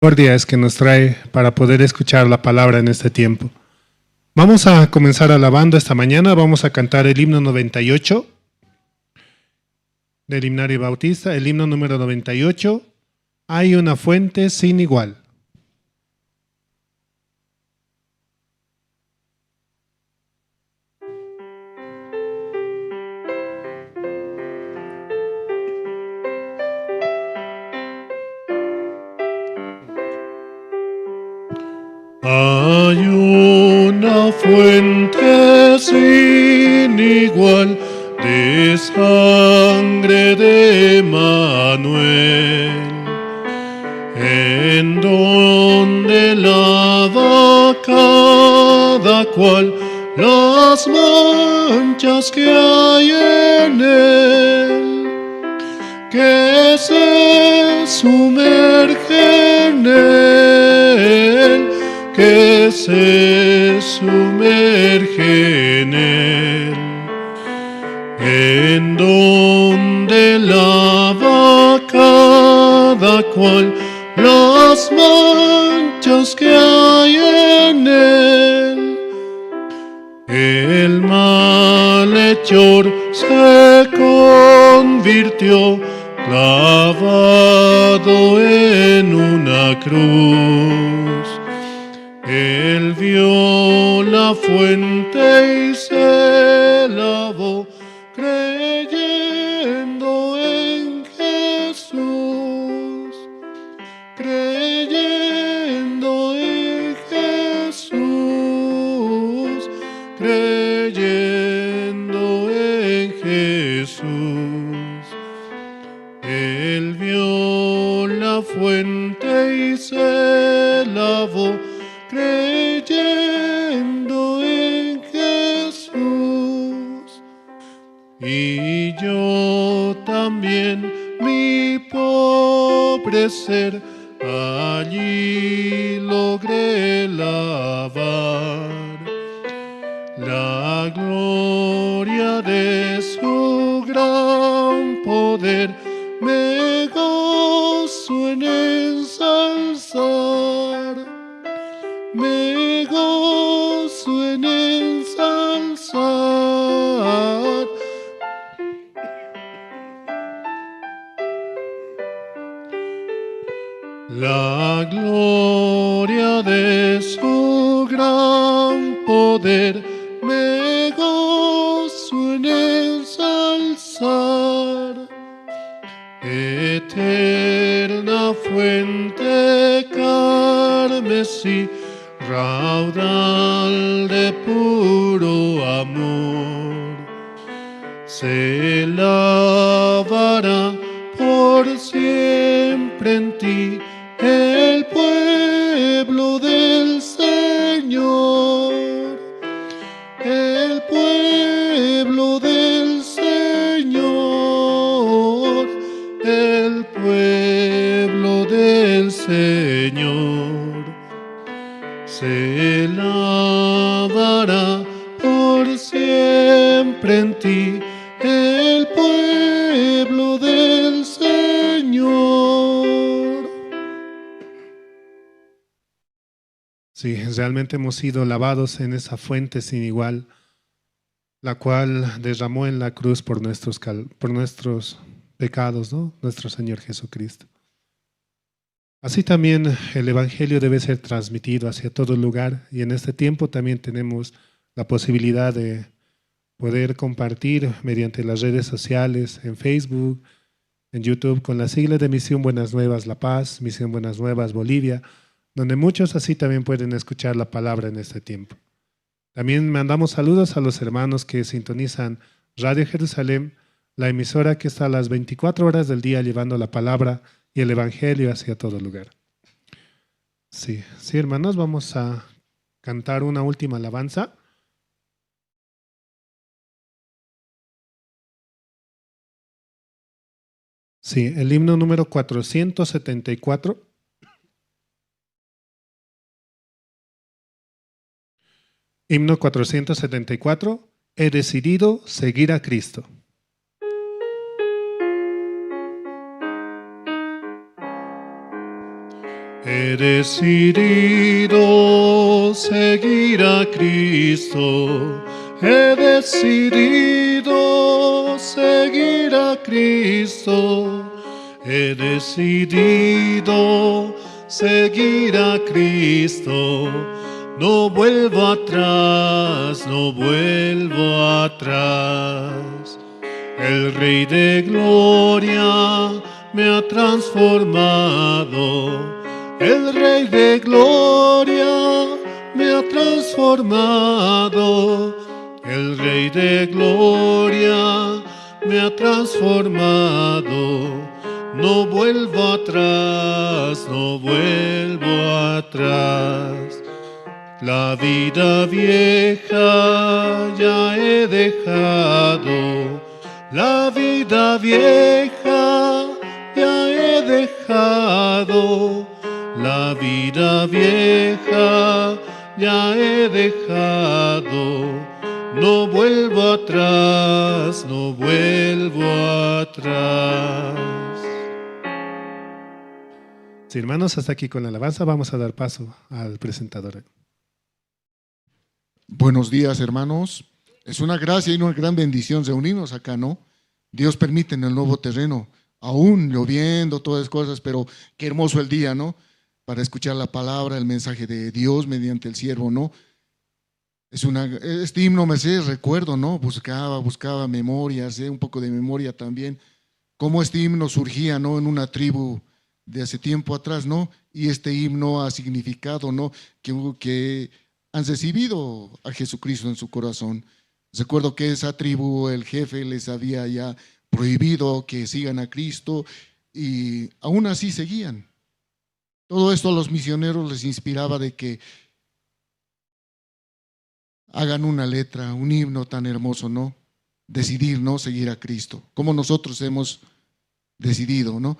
Es que nos trae para poder escuchar la palabra en este tiempo. Vamos a comenzar alabando esta mañana. Vamos a cantar el himno 98 del Himnario Bautista, el himno número 98. Hay una fuente sin igual. Hay una fuente sin igual de sangre de Manuel, en donde lava cada cual las manchas que hay en él, que se sumerge en él, que se sumerge en él, en donde lava cada cual las manchas que hay en él. El malhechor se convirtió clavado en una cruz. Él vio la fuente y se lavó, creyendo en Jesús, creyendo en Jesús, creyendo en Jesús. Él vio la fuente y se lavó, creyendo en Jesús. Y yo también, mi pobre ser, allí logré lavar la gloria de su gran poder. Me gozo en ensalzar, me gozo en ensalzar la gloria de su gran poder. Me gozo en ensalzar eterna fuente carmesí, raudal de puro amor, se lavará por siempre en ti el pueblo del Señor, el pueblo del Señor, el pueblo del Señor. Se lavará por siempre en ti el pueblo del Señor. Sí, realmente hemos sido lavados en esa fuente sin igual, la cual derramó en la cruz por nuestros pecados, ¿no? Nuestro Señor Jesucristo. Así también el Evangelio debe ser transmitido hacia todo lugar, y en este tiempo también tenemos la posibilidad de poder compartir mediante las redes sociales, en Facebook, en YouTube, con la sigla de Misión Buenas Nuevas La Paz, Misión Buenas Nuevas Bolivia, donde muchos así también pueden escuchar la palabra en este tiempo. También mandamos saludos a los hermanos que sintonizan Radio Jerusalén, la emisora que está a las 24 horas del día llevando la palabra y el Evangelio hacia todo lugar. Sí, hermanos, vamos a cantar una última alabanza. Sí, el himno número 474. Himno 474. He decidido seguir a Cristo. He decidido seguir a Cristo. He decidido seguir a Cristo. He decidido seguir a Cristo. No vuelvo atrás, no vuelvo atrás. El Rey de Gloria me ha transformado. El Rey de Gloria me ha transformado. El Rey de Gloria me ha transformado. No vuelvo atrás, no vuelvo atrás. La vida vieja ya he dejado. La vida vieja ya he dejado. La vida vieja ya he dejado. No vuelvo atrás, no vuelvo atrás. Sí, hermanos, hasta aquí con la alabanza. Vamos a dar paso al presentador. Buenos días, hermanos. Es una gracia y una gran bendición reunirnos acá, ¿no? Dios permite en el nuevo terreno, aún lloviendo, todas las cosas, pero qué hermoso el día, ¿no? Para escuchar la palabra, el mensaje de Dios mediante el siervo, ¿no? Este himno me sé, recuerdo, ¿no? Buscaba memorias, un poco de memoria también, cómo este himno surgía, ¿no? En una tribu de hace tiempo atrás, ¿no? Y este himno ha significado, ¿no? Que han recibido a Jesucristo en su corazón. Recuerdo que esa tribu, el jefe les había ya prohibido que sigan a Cristo y aún así seguían. Todo esto a los misioneros les inspiraba de que hagan una letra, un himno tan hermoso, ¿no? Decidir, ¿no? Seguir a Cristo, como nosotros hemos decidido, ¿no?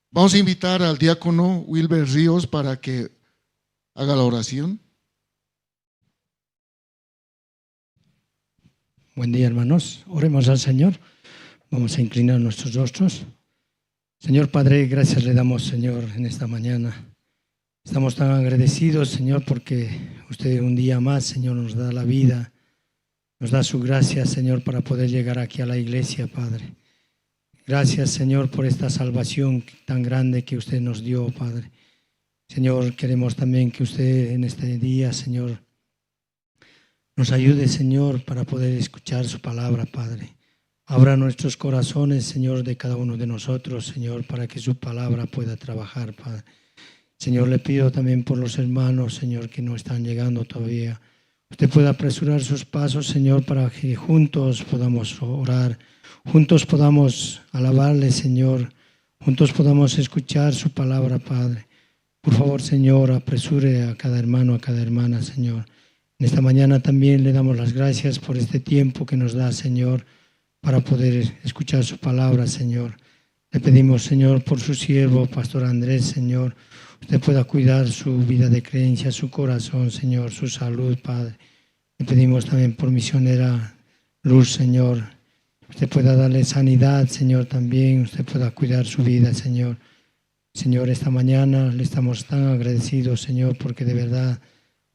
Vamos a invitar al diácono Wilber Ríos para que haga la oración. Buen día, hermanos. Oremos al Señor. Vamos a inclinar nuestros rostros. Señor Padre, gracias le damos, Señor, en esta mañana. Estamos tan agradecidos, Señor, porque usted un día más, Señor, nos da la vida, nos da su gracia, Señor, para poder llegar aquí a la iglesia, Padre. Gracias, Señor, por esta salvación tan grande que usted nos dio, Padre. Señor, queremos también que usted en este día, Señor, nos ayude, Señor, para poder escuchar su palabra, Padre. Abra nuestros corazones, Señor, de cada uno de nosotros, Señor, para que su palabra pueda trabajar, Padre. Señor, le pido también por los hermanos, Señor, que no están llegando todavía. Usted pueda apresurar sus pasos, Señor, para que juntos podamos orar, juntos podamos alabarle, Señor, juntos podamos escuchar su palabra, Padre. Por favor, Señor, apresure a cada hermano, a cada hermana, Señor. En esta mañana también le damos las gracias por este tiempo que nos da, Señor, para poder escuchar su palabra, Señor. Le pedimos, Señor, por su siervo, Pastor Andrés, Señor, usted pueda cuidar su vida de creencia, su corazón, Señor, su salud, Padre. Le pedimos también por misionera Luz, Señor, usted pueda darle sanidad, Señor, también, usted pueda cuidar su vida, Señor. Señor, esta mañana le estamos tan agradecidos, Señor, porque de verdad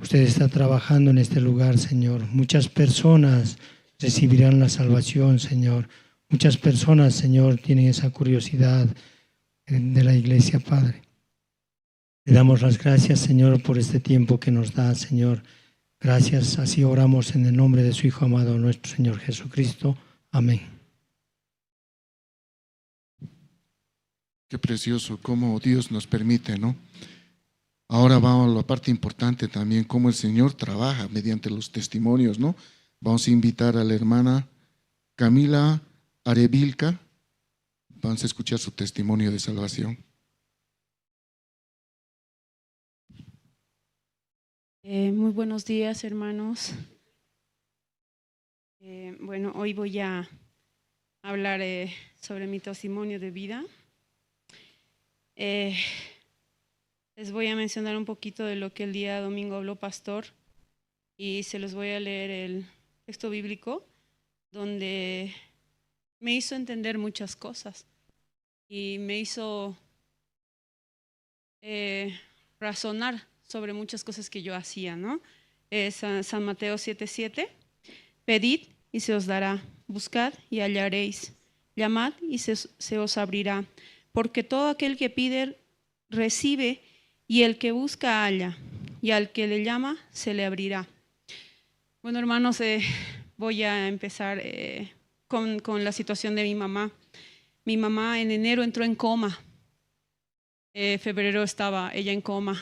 usted está trabajando en este lugar, Señor. Muchas personas recibirán la salvación, Señor. Muchas personas, Señor, tienen esa curiosidad de la iglesia, Padre. Le damos las gracias, Señor, por este tiempo que nos da, Señor. Gracias, así oramos en el nombre de su Hijo amado, nuestro Señor Jesucristo. Amén. Qué precioso cómo Dios nos permite, ¿no? Ahora vamos a la parte importante también, cómo el Señor trabaja mediante los testimonios, ¿no? Vamos a invitar a la hermana Camila Arevilca. Vamos a escuchar su testimonio de salvación. Muy buenos días, hermanos. Bueno, hoy voy a hablar sobre mi testimonio de vida. Les voy a mencionar un poquito de lo que el día domingo habló Pastor y se los voy a leer el texto bíblico donde me hizo entender muchas cosas y me hizo razonar sobre muchas cosas que yo hacía, ¿no? Es San Mateo 7:7, pedid y se os dará, buscad y hallaréis, llamad y se os abrirá, porque todo aquel que pide recibe, y el que busca halla, y al que le llama se le abrirá. Bueno, hermanos, voy a empezar con la situación de mi mamá. Mi mamá en enero entró en coma. Febrero estaba ella en coma.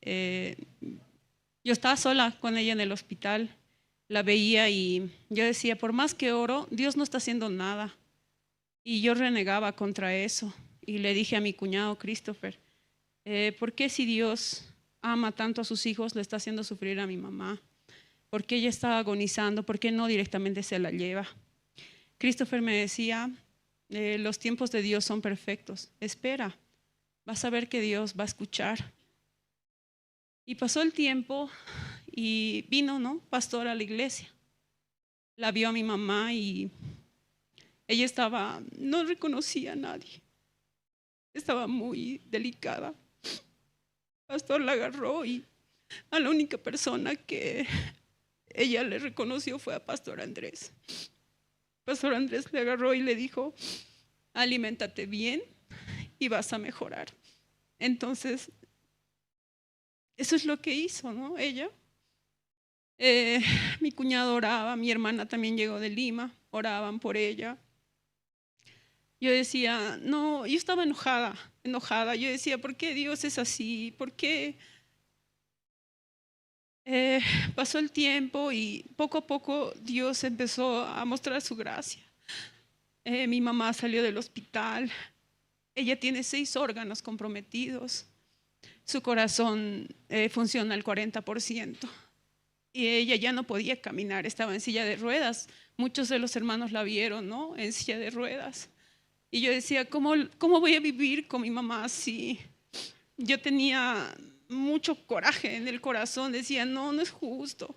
Yo estaba sola con ella en el hospital. La veía y yo decía, por más que oro, Dios no está haciendo nada. Y yo renegaba contra eso. Y le dije a mi cuñado Christopher, ¿por qué si Dios ama tanto a sus hijos le está haciendo sufrir a mi mamá? ¿Por qué ella está agonizando? ¿Por qué no directamente se la lleva? Christopher me decía, los tiempos de Dios son perfectos. Espera, vas a ver que Dios va a escuchar. Y pasó el tiempo y vino, ¿no?, pastor a la iglesia. La vio a mi mamá y ella no reconocía a nadie. Estaba muy delicada. Pastor la agarró y a la única persona que ella le reconoció fue a Pastor Andrés. Pastor Andrés le agarró y le dijo, aliméntate bien y vas a mejorar. Entonces, eso es lo que hizo, ¿no? Ella. Mi cuñado oraba, mi hermana también llegó de Lima, oraban por ella. Yo decía, no, yo estaba enojada. Yo decía, ¿por qué Dios es así? ¿Por qué? Pasó el tiempo y poco a poco Dios empezó a mostrar su gracia. Mi mamá salió del hospital. Ella tiene 6 órganos comprometidos. Su corazón funciona al 40%. Y ella ya no podía caminar, estaba en silla de ruedas. Muchos de los hermanos la vieron, ¿no?, en silla de ruedas. Y yo decía, ¿cómo voy a vivir con mi mamá así? Yo tenía mucho coraje en el corazón, decía, no es justo.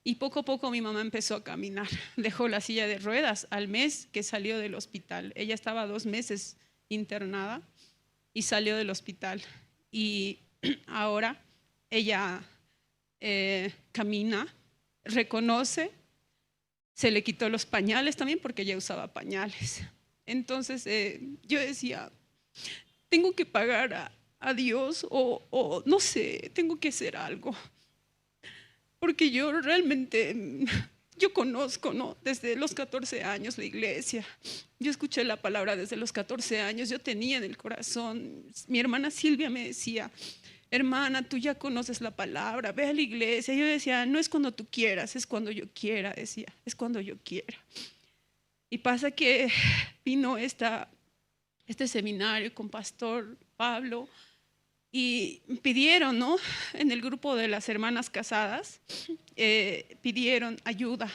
Y poco a poco mi mamá empezó a caminar. Dejó la silla de ruedas al mes que salió del hospital. Ella estaba 2 meses internada y salió del hospital. Y ahora ella camina, reconoce, se le quitó los pañales también porque ella usaba pañales. Entonces yo decía, tengo que pagar a Dios o no sé, tengo que hacer algo. Porque yo realmente, yo conozco, ¿no?, desde los 14 años la iglesia. Yo escuché la palabra desde los 14 años, yo tenía en el corazón. Mi hermana Silvia me decía, hermana, tú ya conoces la palabra, ve a la iglesia. Yo decía, no es cuando tú quieras, es cuando yo quiera, decía, es cuando yo quiera. Y pasa que vino este seminario con Pastor Pablo y pidieron, ¿no?, en el grupo de las hermanas casadas, pidieron ayuda.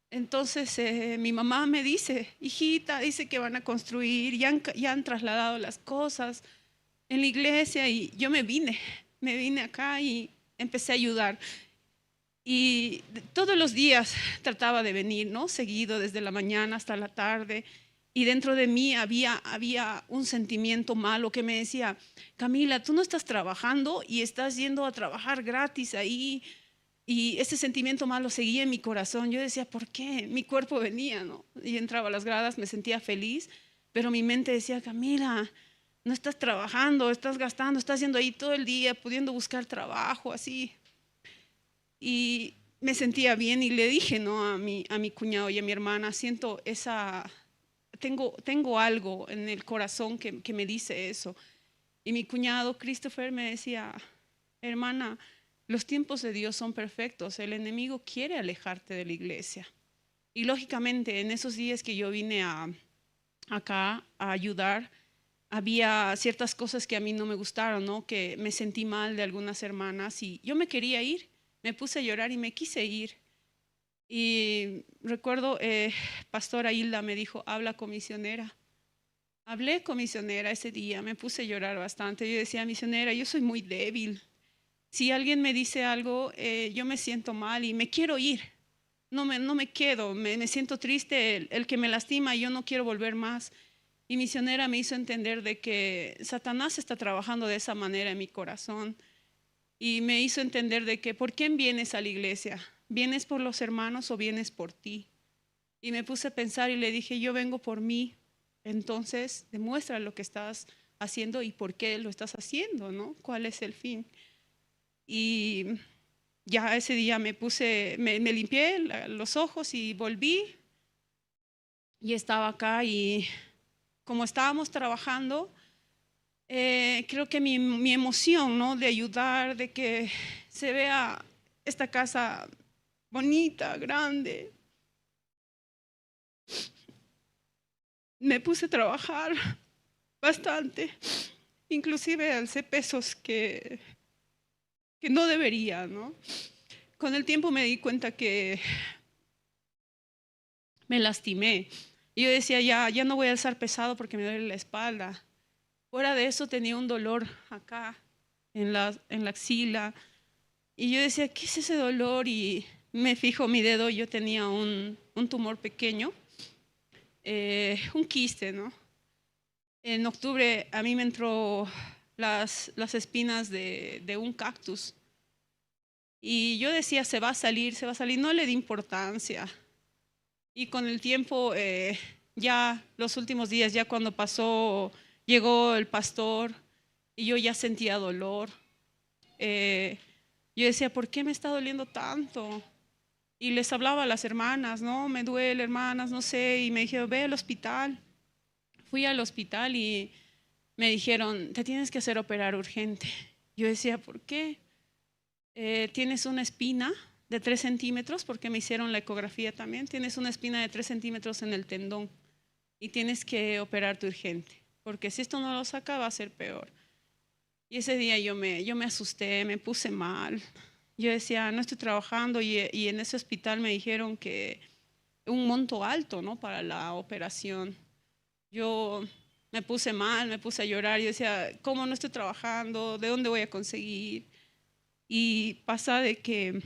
Entonces mi mamá me dice, hijita, dice que van a construir, ya han trasladado las cosas en la iglesia, y yo me vine acá y empecé a ayudar. Y todos los días trataba de venir, ¿no?, seguido, desde la mañana hasta la tarde. Y dentro de mí había un sentimiento malo que me decía, Camila, tú no estás trabajando y estás yendo a trabajar gratis ahí. Y ese sentimiento malo seguía en mi corazón. Yo decía, ¿por qué? Mi cuerpo venía, ¿no? Y entraba a las gradas, me sentía feliz, pero mi mente decía, Camila, no estás trabajando, estás gastando, estás yendo ahí todo el día, pudiendo buscar trabajo, así. Y me sentía bien y le dije, ¿no?, a mi cuñado y a mi hermana, siento tengo algo en el corazón que me dice eso. Y mi cuñado Christopher me decía, hermana, los tiempos de Dios son perfectos, el enemigo quiere alejarte de la iglesia. Y lógicamente en esos días que yo vine acá a ayudar, había ciertas cosas que a mí no me gustaron, ¿no?, que me sentí mal de algunas hermanas y yo me quería ir, me puse a llorar y me quise ir. Y recuerdo, pastora Hilda me dijo, habla con misionera. Hablé con misionera ese día, me puse a llorar bastante. Yo decía, misionera, yo soy muy débil. Si alguien me dice algo, yo me siento mal y me quiero ir. No me quedo, me siento triste, el que me lastima y yo no quiero volver más. Y misionera me hizo entender de que Satanás está trabajando de esa manera en mi corazón. y me hizo entender de que ¿por quién vienes a la iglesia? ¿Vienes por los hermanos o vienes por ti? Y me puse a pensar y le dije, yo vengo por mí. Entonces, demuestra lo que estás haciendo y por qué lo estás haciendo, ¿no? ¿Cuál es el fin? Y ya ese día me limpié los ojos y volví. Y estaba acá y como estábamos trabajando, creo que mi emoción, ¿no? De ayudar, de que se vea esta casa bonita, grande. Me puse a trabajar bastante, inclusive alcé pesos que no debería, ¿no? Con el tiempo me di cuenta que me lastimé. Yo decía, ya no voy a alzar pesado porque me duele la espalda. Fuera de eso tenía un dolor acá, en la axila. Y yo decía, ¿qué es ese dolor? Y me fijo mi dedo, yo tenía un tumor pequeño, un quiste, ¿no? En octubre a mí me entró las espinas de un cactus. Y yo decía, se va a salir, no le di importancia. Y con el tiempo, ya los últimos días, ya cuando llegó el pastor y yo ya sentía dolor. Yo decía, ¿por qué me está doliendo tanto? Y les hablaba a las hermanas, no, me duele, hermanas, no sé. Y me dijeron, ve al hospital. Fui al hospital y me dijeron, te tienes que hacer operar urgente. Yo decía, ¿por qué? Tienes una espina de 3 centímetros, porque me hicieron la ecografía también. Tienes una espina de 3 centímetros en el tendón y tienes que operarte urgente, porque si esto no lo saca va a ser peor. Y ese día yo me asusté, me puse mal. Yo decía, no estoy trabajando y en ese hospital me dijeron que un monto alto, ¿no? Para la operación. Yo me puse mal, me puse a llorar. Yo decía, ¿cómo no estoy trabajando? ¿De dónde voy a conseguir? Y pasa de que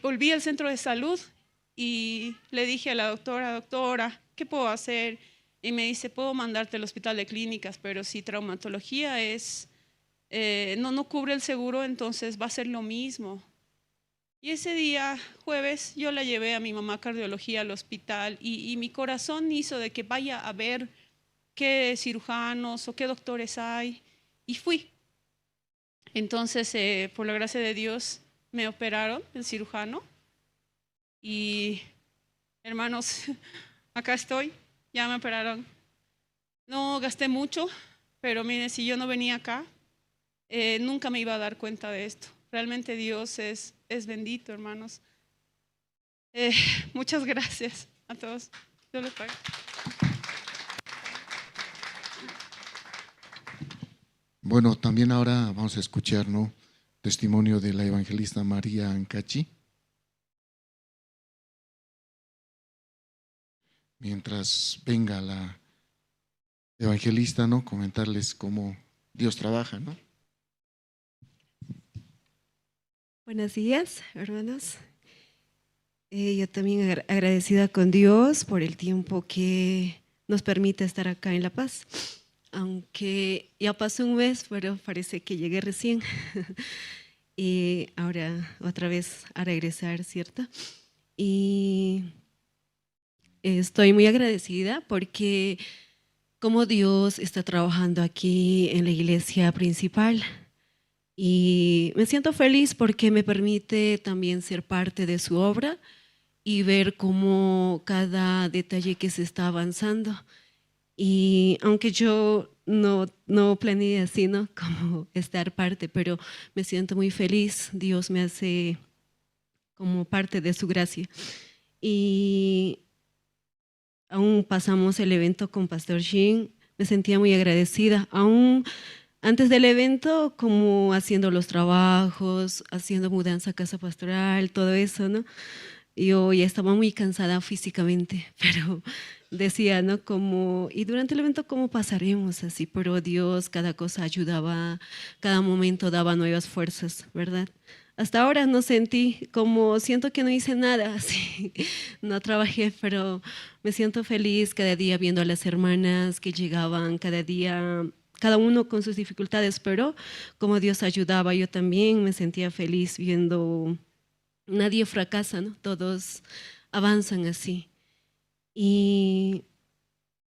volví al centro de salud y le dije a la doctora, ¿qué puedo hacer? Y me dice, puedo mandarte al hospital de clínicas, pero si traumatología no cubre el seguro, entonces va a ser lo mismo. Y ese día, jueves, yo la llevé a mi mamá a cardiología al hospital y mi corazón hizo de que vaya a ver qué cirujanos o qué doctores hay. Y fui. Entonces, por la gracia de Dios, me operaron, el cirujano. Y, hermanos, acá estoy, ya me operaron. No gasté mucho, pero miren, si yo no venía acá, nunca me iba a dar cuenta de esto. Realmente Dios es bendito, hermanos. Muchas gracias a todos. Dios les pague. Bueno, también ahora vamos a escuchar, ¿no?, testimonio de la evangelista María Ancachi. Mientras venga la evangelista, ¿no?, comentarles cómo Dios trabaja, ¿no? Buenos días, hermanos. Yo también agradecida con Dios por el tiempo que nos permite estar acá en La Paz. Aunque ya pasó un mes, pero parece que llegué recién. Y ahora otra vez a regresar, ¿cierto? Y estoy muy agradecida porque como Dios está trabajando aquí en la iglesia principal. Y me siento feliz porque me permite también ser parte de su obra y ver cómo cada detalle que se está avanzando. Y aunque yo no planeé así, ¿no?, como estar parte, pero me siento muy feliz. Dios me hace como parte de su gracia. Y aún pasamos el evento con Pastor Shin, me sentía muy agradecida. Aún antes del evento, como haciendo los trabajos, haciendo mudanza a casa pastoral, todo eso, ¿no? Yo ya estaba muy cansada físicamente, pero decía, ¿no?, y durante el evento, ¿cómo pasaremos así? Pero Dios, cada cosa ayudaba, cada momento daba nuevas fuerzas, ¿verdad? Hasta ahora no sentí, siento que no hice nada, así, no trabajé, pero me siento feliz cada día viendo a las hermanas que llegaban, cada día cada uno con sus dificultades, pero como Dios ayudaba, yo también me sentía feliz viendo, nadie fracasa, ¿no? Todos avanzan así. Y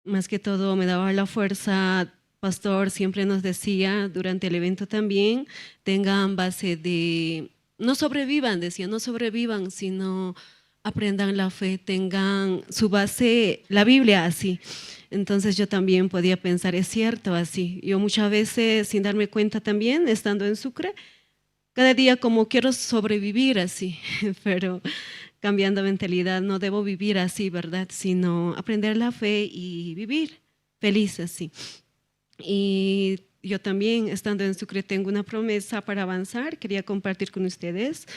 más que todo me daba la fuerza. Pastor siempre nos decía durante el evento también, tengan base de, no sobrevivan, decía, no sobrevivan, sino aprendan la fe, tengan su base, la Biblia así. Entonces yo también podía pensar, es cierto, así. Yo muchas veces, sin darme cuenta también, estando en Sucre, cada día como quiero sobrevivir así, pero cambiando mentalidad, no debo vivir así, ¿verdad? Sino aprender la fe y vivir feliz así. Y yo también, estando en Sucre, tengo una promesa para avanzar. Quería compartir con ustedes.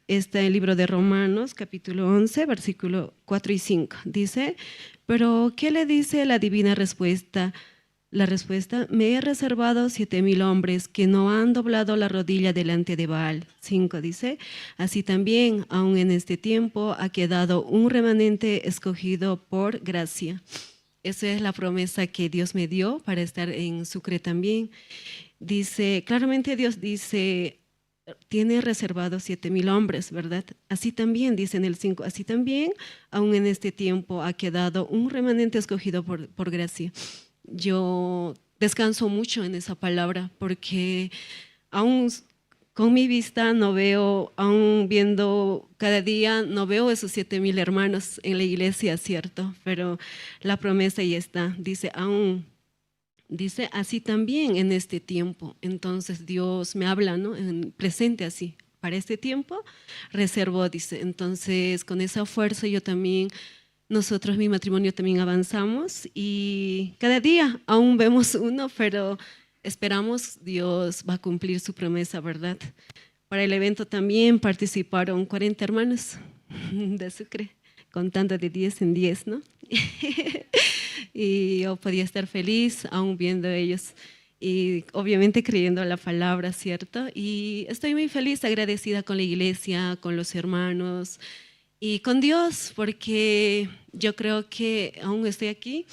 Está en el libro de Romanos, capítulo 11, versículo 4 y 5. Dice, pero ¿qué le dice la divina respuesta? La respuesta, me he reservado 7,000 hombres que no han doblado la rodilla delante de Baal. 5 dice, así también, aún en este tiempo, ha quedado un remanente escogido por gracia. Esa es la promesa que Dios me dio para estar en Sucre también. Dice, claramente Dios dice, tiene reservado 7,000 hombres, ¿verdad? Así también, dice en el 5, así también, aún en este tiempo ha quedado un remanente escogido por gracia. Yo descanso mucho en esa palabra porque aún con mi vista no veo, aún viendo cada día, no veo esos 7,000 hermanos en la iglesia, ¿cierto? Pero la promesa ya está, dice aún, dice así también en este tiempo. Entonces Dios me habla, ¿no? En presente así, para este tiempo reservó, dice. Entonces con esa fuerza yo también, nosotros, mi matrimonio también avanzamos y cada día aún vemos uno, pero esperamos Dios va a cumplir su promesa, ¿verdad? Para el evento también participaron 40 hermanos de Sucre, contando de 10 en 10, ¿no? Y yo podía estar feliz aún viendo ellos y obviamente creyendo la palabra, ¿cierto? Y estoy muy feliz, agradecida con la iglesia, con los hermanos y con Dios, porque yo creo que aún estoy aquí.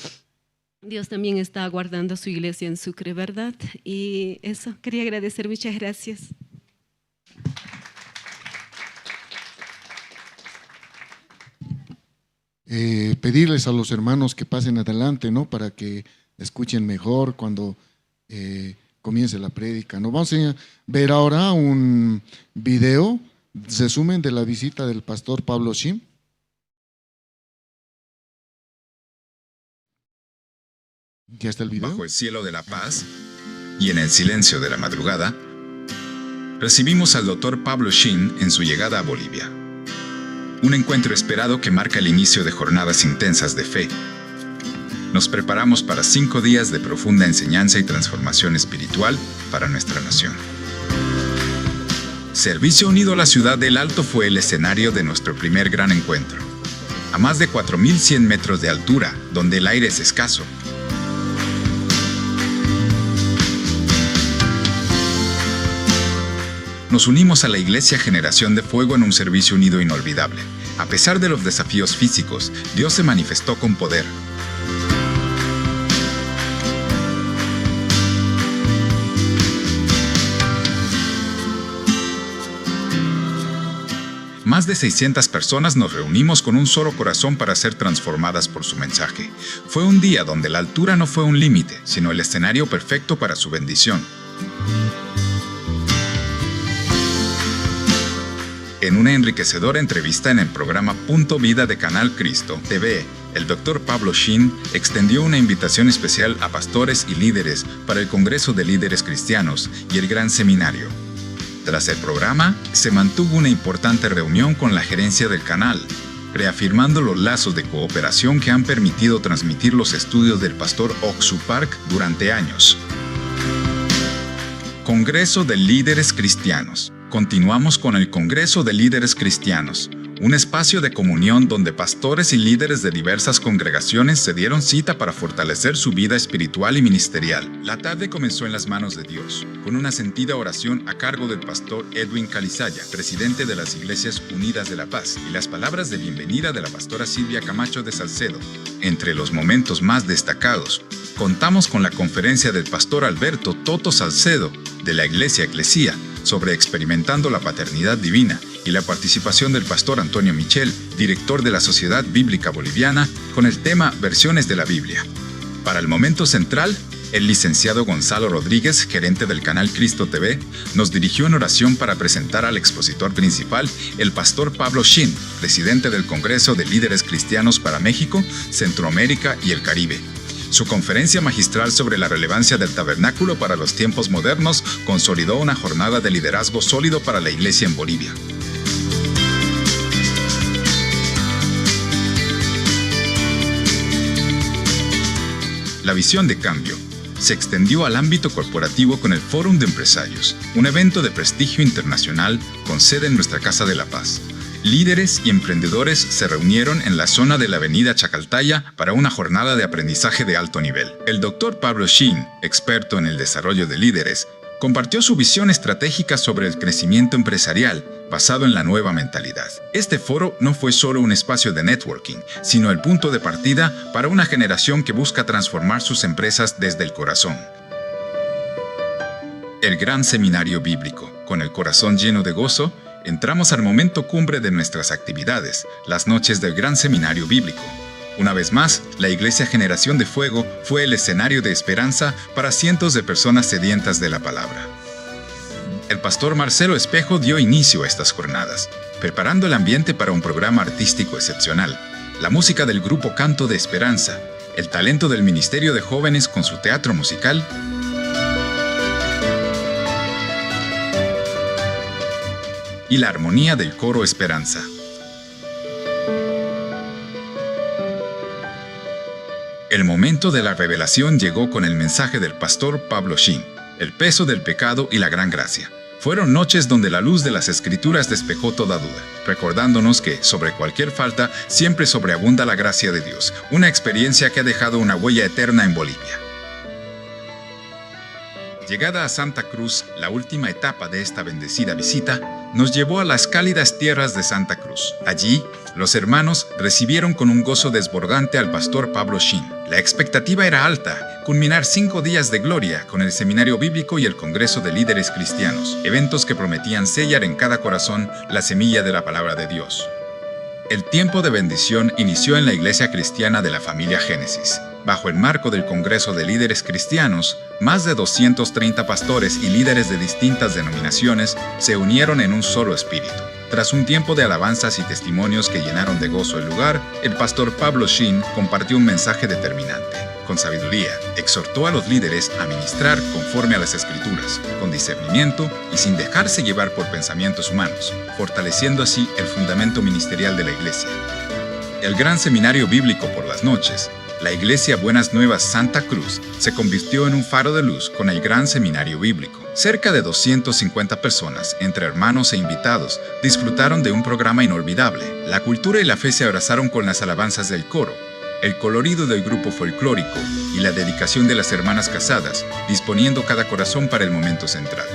Dios también está guardando su iglesia en Sucre, ¿verdad? Y eso, quería agradecer, muchas gracias. Pedirles a los hermanos que pasen adelante, ¿no? Para que escuchen mejor cuando comience la prédica, ¿no? Vamos a ver ahora un video, resumen de la visita del pastor Pablo Shin. ¿Ya está el video? Bajo el cielo de la paz y en el silencio de la madrugada, recibimos al Dr. Pablo Shin en su llegada a Bolivia. Un encuentro esperado que marca el inicio de jornadas intensas de fe. Nos preparamos para 5 días de profunda enseñanza y transformación espiritual para nuestra nación. Servicio Unido a la Ciudad del Alto fue el escenario de nuestro primer gran encuentro. A más de 4,100 metros de altura, donde el aire es escaso, nos unimos a la Iglesia Generación de Fuego en un servicio unido inolvidable. A pesar de los desafíos físicos, Dios se manifestó con poder. Más de 600 personas nos reunimos con un solo corazón para ser transformadas por su mensaje. Fue un día donde la altura no fue un límite, sino el escenario perfecto para su bendición. En una enriquecedora entrevista en el programa Punto Vida de Canal Cristo TV, el Dr. Pablo Shin extendió una invitación especial a pastores y líderes para el Congreso de Líderes Cristianos y el Gran Seminario. Tras el programa, se mantuvo una importante reunión con la gerencia del canal, reafirmando los lazos de cooperación que han permitido transmitir los estudios del pastor Oxu Park durante años. Congreso de Líderes Cristianos. Continuamos con el Congreso de Líderes Cristianos, un espacio de comunión donde pastores y líderes de diversas congregaciones se dieron cita para fortalecer su vida espiritual y ministerial. La tarde comenzó en las manos de Dios, con una sentida oración a cargo del pastor Edwin Calizaya, presidente de las Iglesias Unidas de La Paz, y las palabras de bienvenida de la pastora Silvia Camacho de Salcedo. Entre los momentos más destacados, contamos con la conferencia del pastor Alberto Toto Salcedo de la Iglesia Eclesia sobre experimentando la paternidad divina y la participación del pastor Antonio Michel, director de la Sociedad Bíblica Boliviana, con el tema Versiones de la Biblia. Para el momento central, el licenciado Gonzalo Rodríguez, gerente del canal Cristo TV, nos dirigió en oración para presentar al expositor principal, el pastor Pablo Shin, presidente del Congreso de Líderes Cristianos para México, Centroamérica y el Caribe. Su conferencia magistral sobre la relevancia del tabernáculo para los tiempos modernos consolidó una jornada de liderazgo sólido para la Iglesia en Bolivia. La visión de cambio se extendió al ámbito corporativo con el Fórum de Empresarios, un evento de prestigio internacional con sede en nuestra Casa de la Paz. Líderes y emprendedores se reunieron en la zona de la avenida Chacaltaya para una jornada de aprendizaje de alto nivel. El doctor Pablo Shin, experto en el desarrollo de líderes, compartió su visión estratégica sobre el crecimiento empresarial basado en la nueva mentalidad. Este foro no fue solo un espacio de networking, sino el punto de partida para una generación que busca transformar sus empresas desde el corazón. El Gran Seminario Bíblico. Con el corazón lleno de gozo, entramos al momento cumbre de nuestras actividades, las noches del Gran Seminario Bíblico. Una vez más, la Iglesia Generación de Fuego fue el escenario de esperanza para cientos de personas sedientas de la palabra. El pastor Marcelo Espejo dio inicio a estas jornadas, preparando el ambiente para un programa artístico excepcional, la música del grupo Canto de Esperanza, el talento del Ministerio de Jóvenes con su teatro musical y la armonía del coro Esperanza. El momento de la revelación llegó con el mensaje del pastor Pablo Shin, el peso del pecado y la gran gracia. Fueron noches donde la luz de las Escrituras despejó toda duda, recordándonos que, sobre cualquier falta, siempre sobreabunda la gracia de Dios, una experiencia que ha dejado una huella eterna en Bolivia. Llegada a Santa Cruz, la última etapa de esta bendecida visita, nos llevó a las cálidas tierras de Santa Cruz. Allí, los hermanos recibieron con un gozo desbordante al pastor Pablo Shin. La expectativa era alta, culminar 5 días de gloria con el Seminario Bíblico y el Congreso de Líderes Cristianos, eventos que prometían sellar en cada corazón la semilla de la palabra de Dios. El tiempo de bendición inició en la Iglesia Cristiana de la Familia Génesis. Bajo el marco del Congreso de Líderes Cristianos, más de 230 pastores y líderes de distintas denominaciones se unieron en un solo espíritu. Tras un tiempo de alabanzas y testimonios que llenaron de gozo el lugar, el pastor Pablo Shin compartió un mensaje determinante. Con sabiduría, exhortó a los líderes a ministrar conforme a las Escrituras, con discernimiento y sin dejarse llevar por pensamientos humanos, fortaleciendo así el fundamento ministerial de la Iglesia. El Gran Seminario Bíblico por las noches, la Iglesia Buenas Nuevas Santa Cruz se convirtió en un faro de luz con el Gran Seminario Bíblico. Cerca de 250 personas, entre hermanos e invitados, disfrutaron de un programa inolvidable. La cultura y la fe se abrazaron con las alabanzas del coro, el colorido del grupo folclórico y la dedicación de las hermanas casadas, disponiendo cada corazón para el momento central.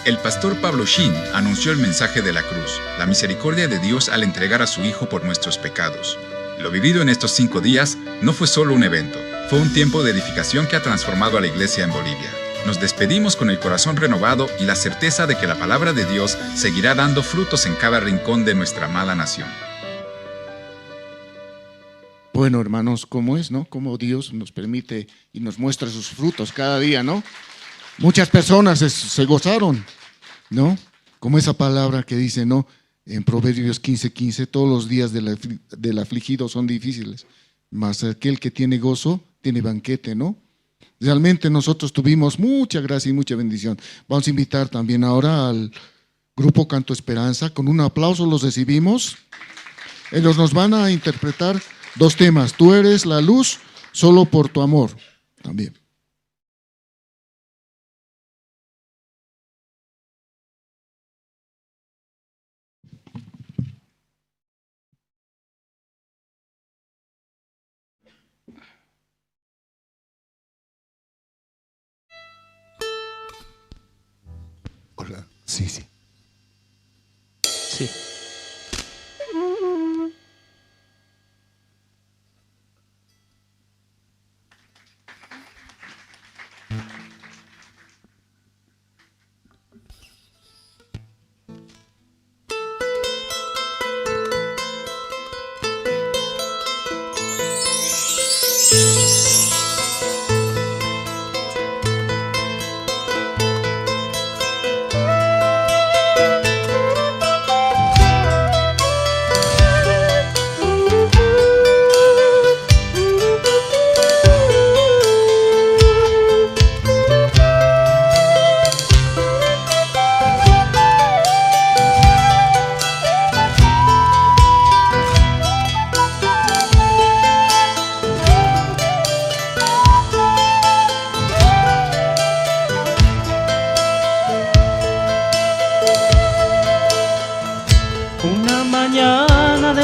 El pastor Pablo Shin anunció el mensaje de la cruz, la misericordia de Dios al entregar a su Hijo por nuestros pecados. Lo vivido en estos 5 días no fue solo un evento, fue un tiempo de edificación que ha transformado a la Iglesia en Bolivia. Nos despedimos con el corazón renovado y la certeza de que la palabra de Dios seguirá dando frutos en cada rincón de nuestra amada nación. Bueno, hermanos, ¿cómo es, no? Cómo Dios nos permite y nos muestra sus frutos cada día, ¿no? Muchas personas se gozaron, ¿no? Como esa palabra que dice, ¿no? En Proverbios 15:15, todos los días del afligido son difíciles, mas aquel que tiene gozo tiene banquete, ¿no? Realmente nosotros tuvimos mucha gracia y mucha bendición. Vamos a invitar también ahora al grupo Canto Esperanza. Con un aplauso los recibimos. Ellos nos van a interpretar 2 temas. Tú eres la luz, solo por tu amor. También. Hola. Sí. Sí.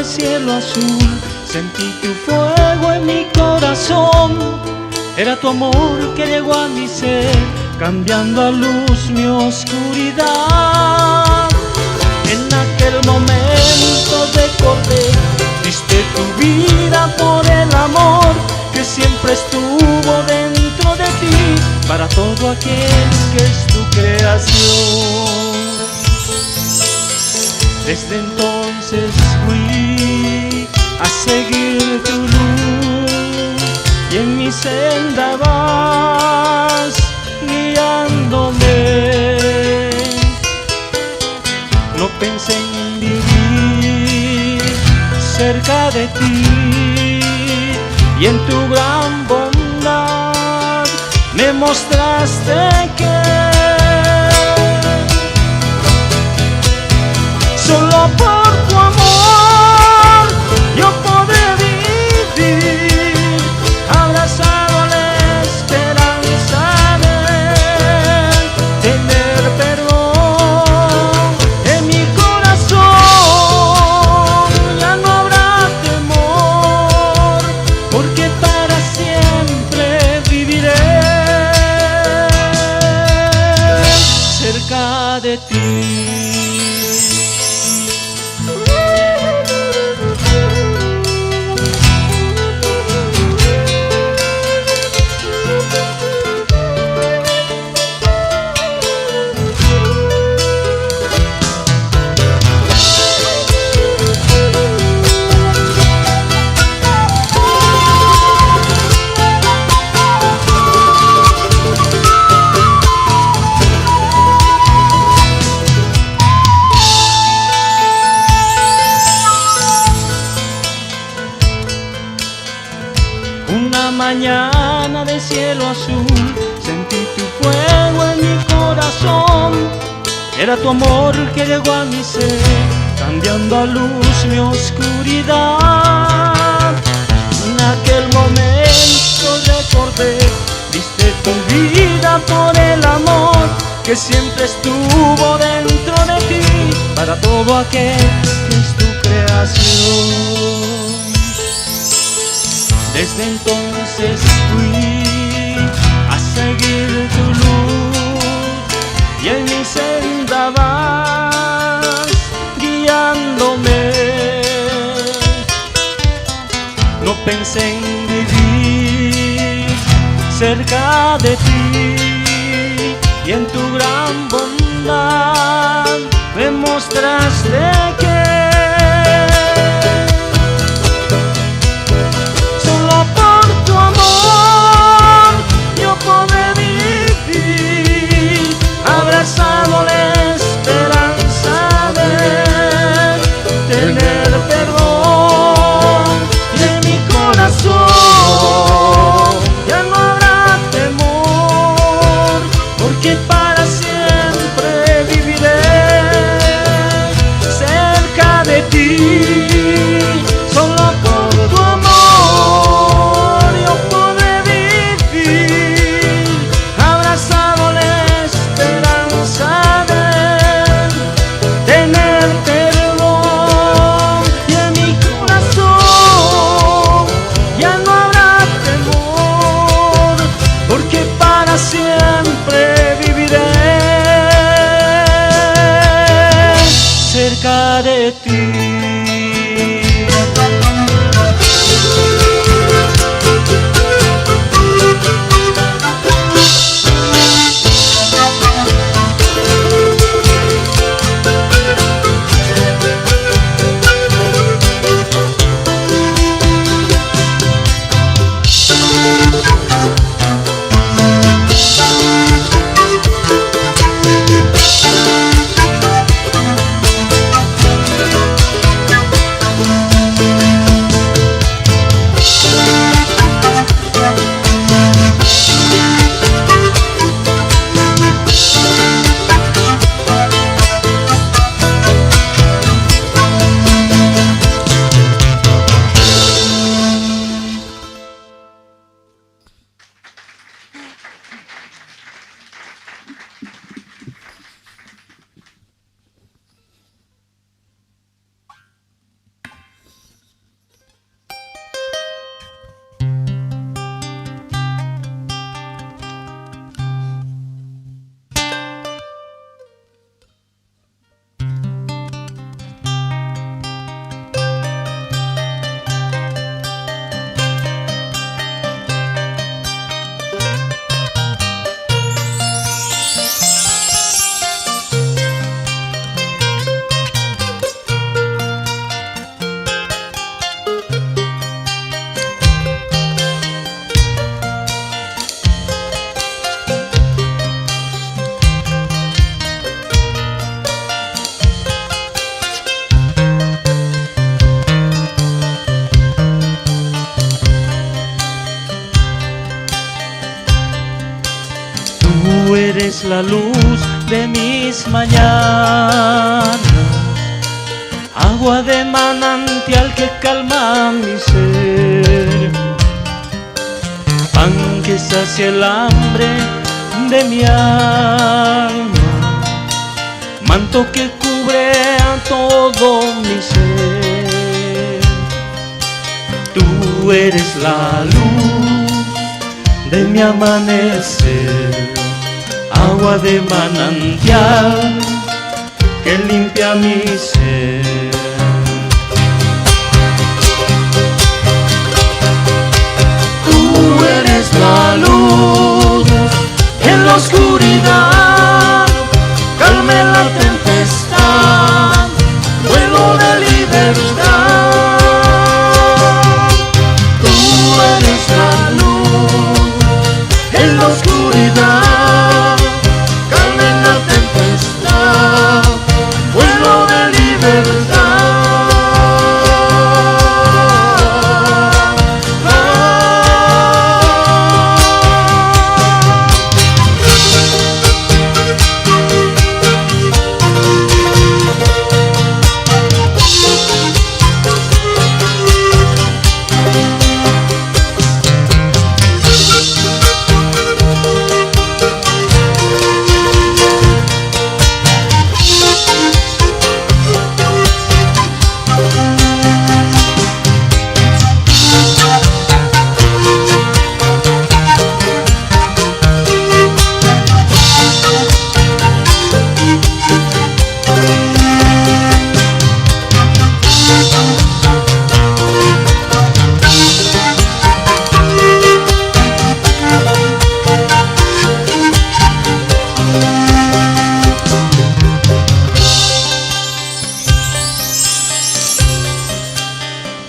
de cielo azul, sentí tu fuego en mi corazón. Era tu amor que llegó a mi ser, cambiando a luz mi oscuridad. En aquel momento recordé, diste tu vida por el amor que siempre estuvo dentro de ti, para todo aquel que es tu creación. Desde entonces fui a seguir tu luz y en mi senda vas guiándome. No pensé en vivir cerca de ti y en tu gran bondad me mostraste que solo por tu amor yo podré vivir, abrazado a la esperanza de tener perdón en mi corazón. Ya no habrá temor, porque para siempre viviré cerca de ti. Una mañana de cielo azul, sentí tu fuego en mi corazón. Era tu amor que llegó a mi ser, cambiando a luz mi oscuridad. En aquel momento recordé, diste tu vida por el amor que siempre estuvo dentro de ti, para todo aquel que es tu creación. Desde entonces fui a seguir tu luz y en mi senda vas guiándome. No pensé en vivir cerca de ti y en tu gran bondad me mostraste que abrazado a la esperanza de tener perdón y en mi corazón ya no habrá temor, porque para siempre viviré cerca de ti. Solo por tu amor yo podré vivir, abrazado a la esperanza de tener perdón y en mi corazón ya no habrá temor, porque para siempre viviré cerca de ti. eres la luz de mis mañanas, agua de manantial que calma mi ser, pan que sacia el hambre de mi alma, manto que cubre a todo mi ser. Tú eres la luz de mi amanecer, agua de manantial que limpia mi ser. Tú eres la luz en la oscuridad, calme la tempestad, vuelo de libertad. Tú eres la luz en la oscuridad, calme la tempestad, vuelo de libertad.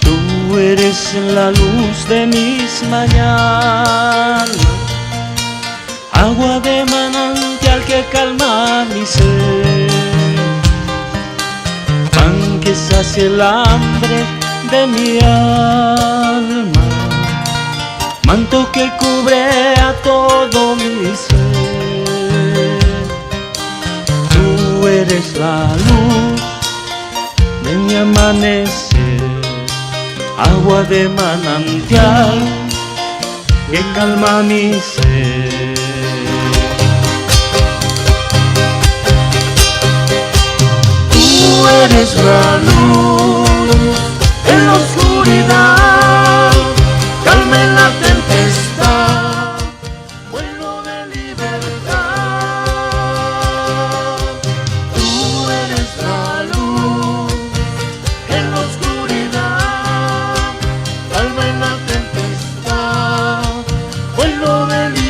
Tú eres la luz de mis mañanas, agua de manantial que calma mi ser, pan que sacia el hambre de mi alma, manto que cubre a todo mi ser. Tú eres la luz de mi amanecer, agua de manantial que calma mi ser. Tú eres la luz en la oscuridad, calme la tempestad, vuelo de libertad. Tú eres la luz en la oscuridad, calma la tempestad, vuelo de libertad.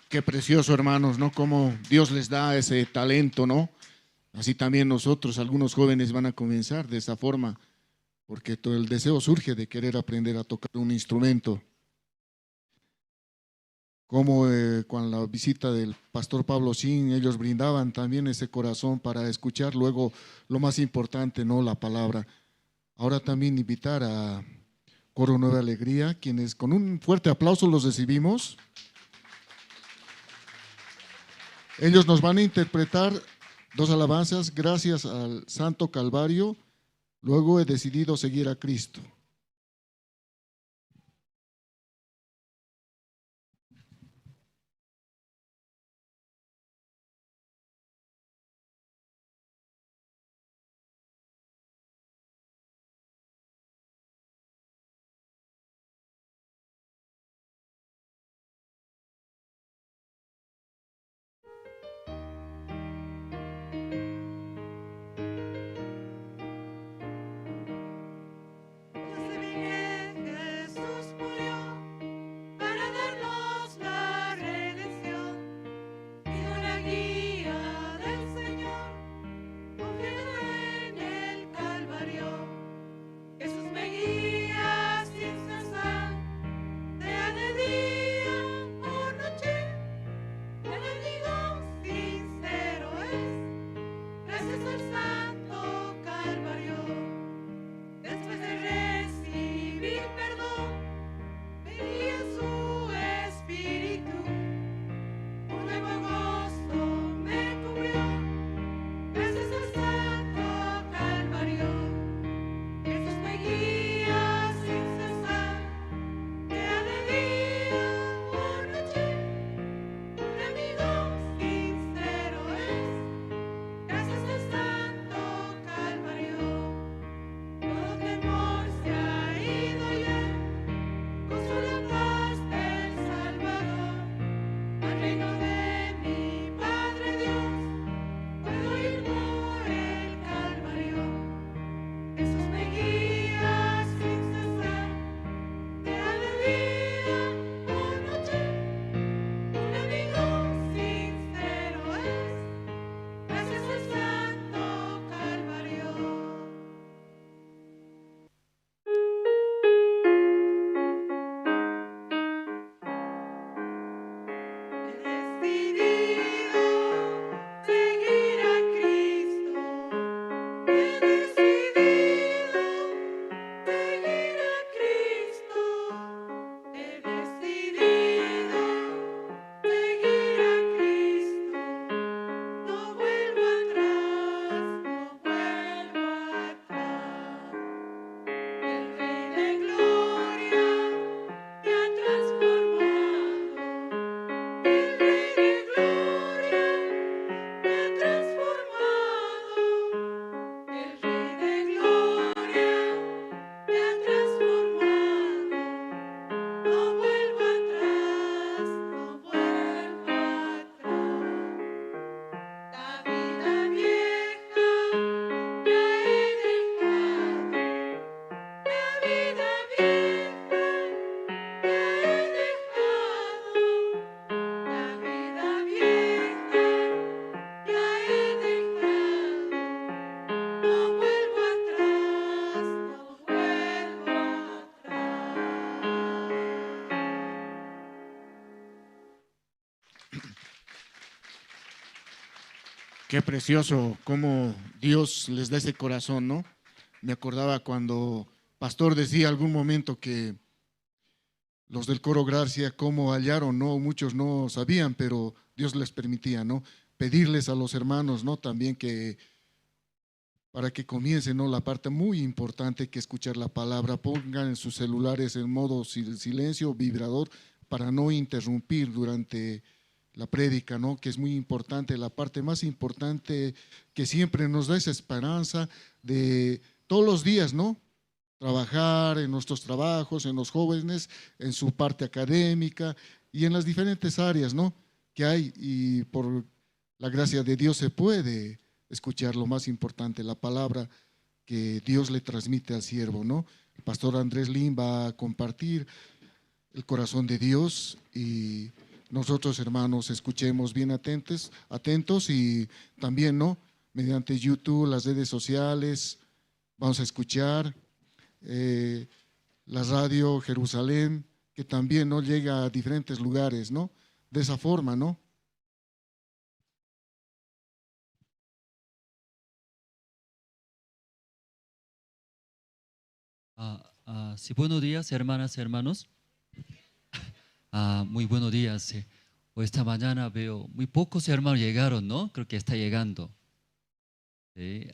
Qué precioso, hermanos, ¿no? Cómo Dios les da ese talento, ¿no? Así también nosotros, algunos jóvenes van a comenzar de esa forma, porque todo el deseo surge de querer aprender a tocar un instrumento. Como con la visita del pastor Pablo Shin, ellos brindaban también ese corazón para escuchar luego lo más importante, ¿no? La palabra. Ahora también invitar a Coro Nueva Alegría, quienes con un fuerte aplauso los recibimos. Ellos nos van a interpretar dos alabanzas, gracias al Santo Calvario, luego he decidido seguir a Cristo. Qué precioso cómo Dios les da ese corazón, ¿no? Me acordaba cuando Pastor decía algún momento que los del coro Gracia, cómo hallaron, ¿no? Muchos no sabían, pero Dios les permitía, ¿no? Pedirles a los hermanos, ¿no? También que para que comiencen, ¿no? La parte muy importante que escuchar la palabra, pongan en sus celulares en modo silencio, vibrador, para no interrumpir durante la prédica, ¿no? Que es muy importante, la parte más importante que siempre nos da esa esperanza de todos los días, ¿no? Trabajar en nuestros trabajos, en los jóvenes, en su parte académica y en las diferentes áreas, ¿no? Que hay, y por la gracia de Dios se puede escuchar lo más importante, la palabra que Dios le transmite al siervo, ¿no? El pastor Andrés Lin va a compartir el corazón de Dios y nosotros, hermanos, escuchemos bien atentos y también, ¿no? Mediante YouTube, las redes sociales, vamos a escuchar la radio Jerusalén, que también, ¿no? Llega a diferentes lugares, ¿no? De esa forma, ¿no? Sí, buenos días, hermanas, hermanos. Muy buenos días. Hoy esta mañana veo muy pocos hermanos llegaron, ¿no? Creo que está llegando.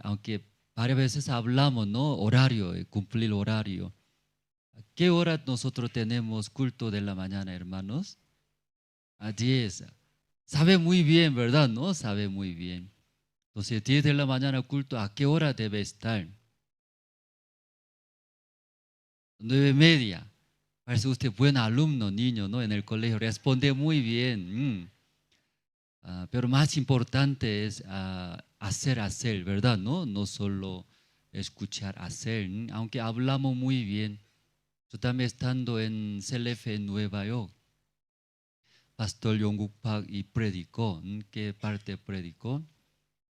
Aunque varias veces hablamos, ¿no? Horario, cumplir horario. ¿A qué hora nosotros tenemos culto de la mañana, hermanos? A 10. Sabe muy bien, ¿verdad? ¿No? Sabe muy bien. Entonces, 10 de la mañana culto, ¿a qué hora debe estar? 9:30. Parece usted buen alumno, niño, ¿no? En el colegio, responde muy bien. Pero más importante es hacer, ¿verdad? No solo escuchar, hacer. Aunque hablamos muy bien. Yo también estando en CLF en Nueva York, Pastor Yongguk Park y predicó. ¿Qué parte predicó?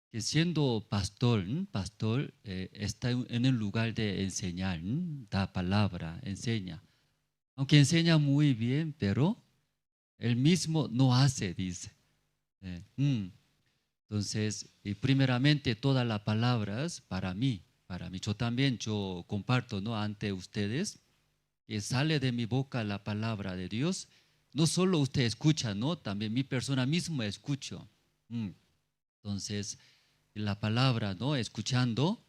Que siendo pastor, está en el lugar de enseñar, da palabra, enseña. Aunque enseña muy bien, pero él mismo no hace, dice. Entonces, primeramente todas las palabras para mí. Yo comparto, ¿no? Ante ustedes, que sale de mi boca la palabra de Dios. No solo usted escucha, ¿no? También mi persona misma escucho. Entonces, la palabra, ¿no? Escuchando,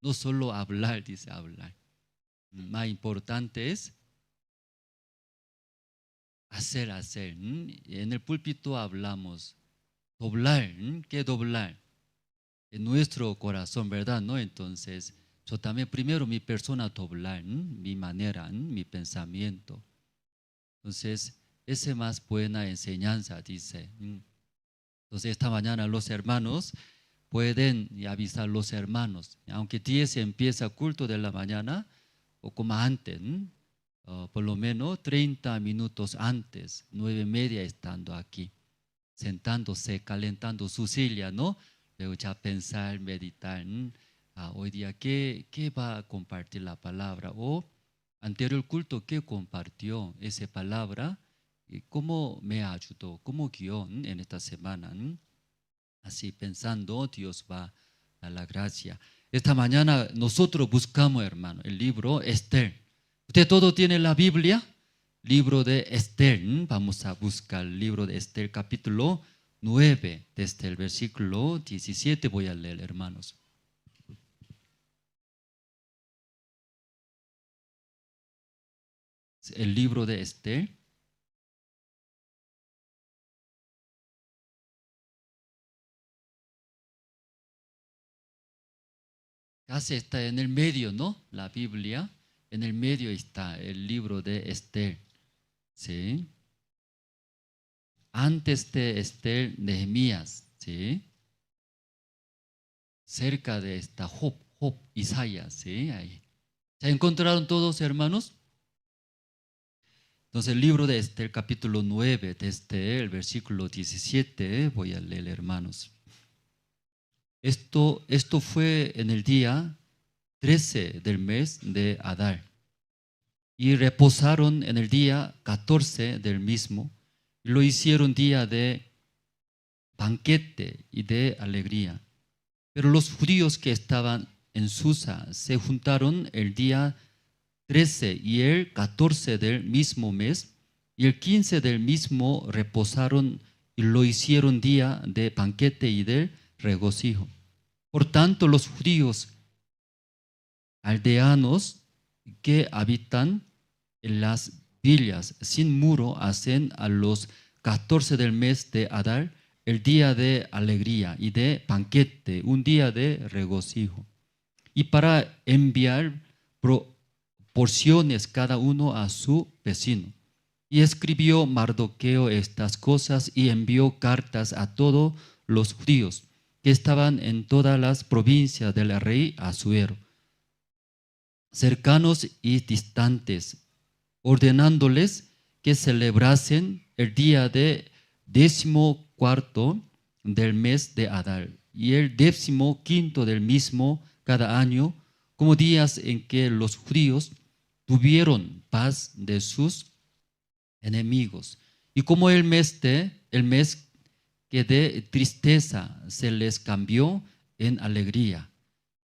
no solo hablar, dice hablar. Más importante es hacer. En el púlpito hablamos doblar. ¿Qué doblar? En nuestro corazón, ¿verdad? ¿No? Entonces, yo también primero mi persona doblar, mi manera, mi pensamiento. Entonces, esa es más buena enseñanza, dice. Entonces, esta mañana los hermanos pueden avisar a los hermanos, aunque 10 empieza culto de la mañana, o como antes, por lo menos 30 minutos antes, 9:30 estando aquí, sentándose, calentando su silla, ¿no? Luego ya pensar, meditar, hoy día ¿qué va a compartir la palabra? O anterior culto, ¿qué compartió esa palabra? ¿Y cómo me ayudó? ¿Cómo guió en esta semana? Así pensando, Dios va a dar la gracia. Esta mañana nosotros buscamos, hermano, el libro Esther. ¿Usted todo tiene la Biblia? Libro de Esther. Vamos a buscar el libro de Esther, capítulo 9, desde el versículo 17 voy a leer, hermanos. El libro de Esther. Casi está en el medio, ¿no? La Biblia, en el medio está el libro de Esther. ¿Sí? Antes de Esther, Nehemías, ¿sí? Cerca de esta Job, Isaías, ¿sí? Ahí. ¿Se encontraron todos, hermanos? Entonces el libro de Esther, capítulo 9, desde el versículo 17, voy a leer, hermanos. Esto fue en el día 13 del mes de Adar. Y reposaron en el día 14 del mismo. Y lo hicieron día de banquete y de alegría. Pero los judíos que estaban en Susa se juntaron el día 13 y el 14 del mismo mes, y el 15 del mismo reposaron y lo hicieron día de banquete y de regocijo. Por tanto, los judíos aldeanos que habitan en las villas sin muro hacen a los 14 del mes de Adar el día de alegría y de banquete, un día de regocijo. Y para enviar porciones cada uno a su vecino. Y escribió Mardoqueo estas cosas y envió cartas a todos los judíos que estaban en todas las provincias del rey Asuero, cercanos y distantes, ordenándoles que celebrasen el día de 14º del mes de Adar y el 15º del mismo cada año, como días en que los judíos tuvieron paz de sus enemigos, y como el mes que de tristeza se les cambió en alegría,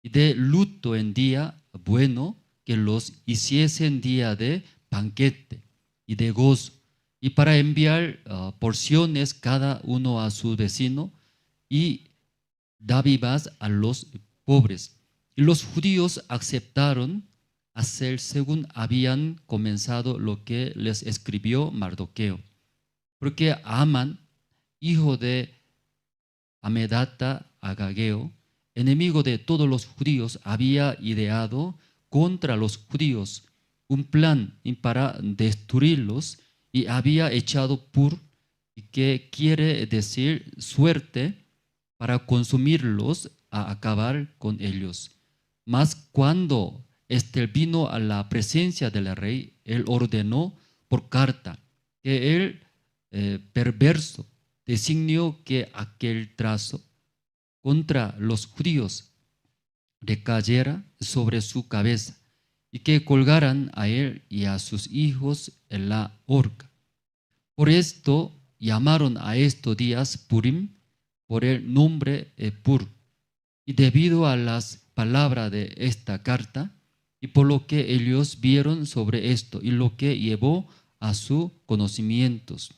y de luto en día bueno, que los hiciesen día de banquete y de gozo, y para enviar porciones cada uno a su vecino y dádivas a los pobres. Y los judíos aceptaron hacer según habían comenzado lo que les escribió Mardoqueo, porque Amán, hijo de Amedata Agageo, enemigo de todos los judíos, había ideado contra los judíos un plan para destruirlos y había echado pur, que quiere decir suerte, para consumirlos, a acabar con ellos. Mas cuando Estel vino a la presencia del rey, él ordenó por carta que el perverso designio que aquel trazo contra los judíos recayera sobre su cabeza y que colgaran a él y a sus hijos en la horca. Por esto llamaron a estos días Purim, por el nombre Pur, y debido a las palabras de esta carta y por lo que ellos vieron sobre esto y lo que llevó a sus conocimientos,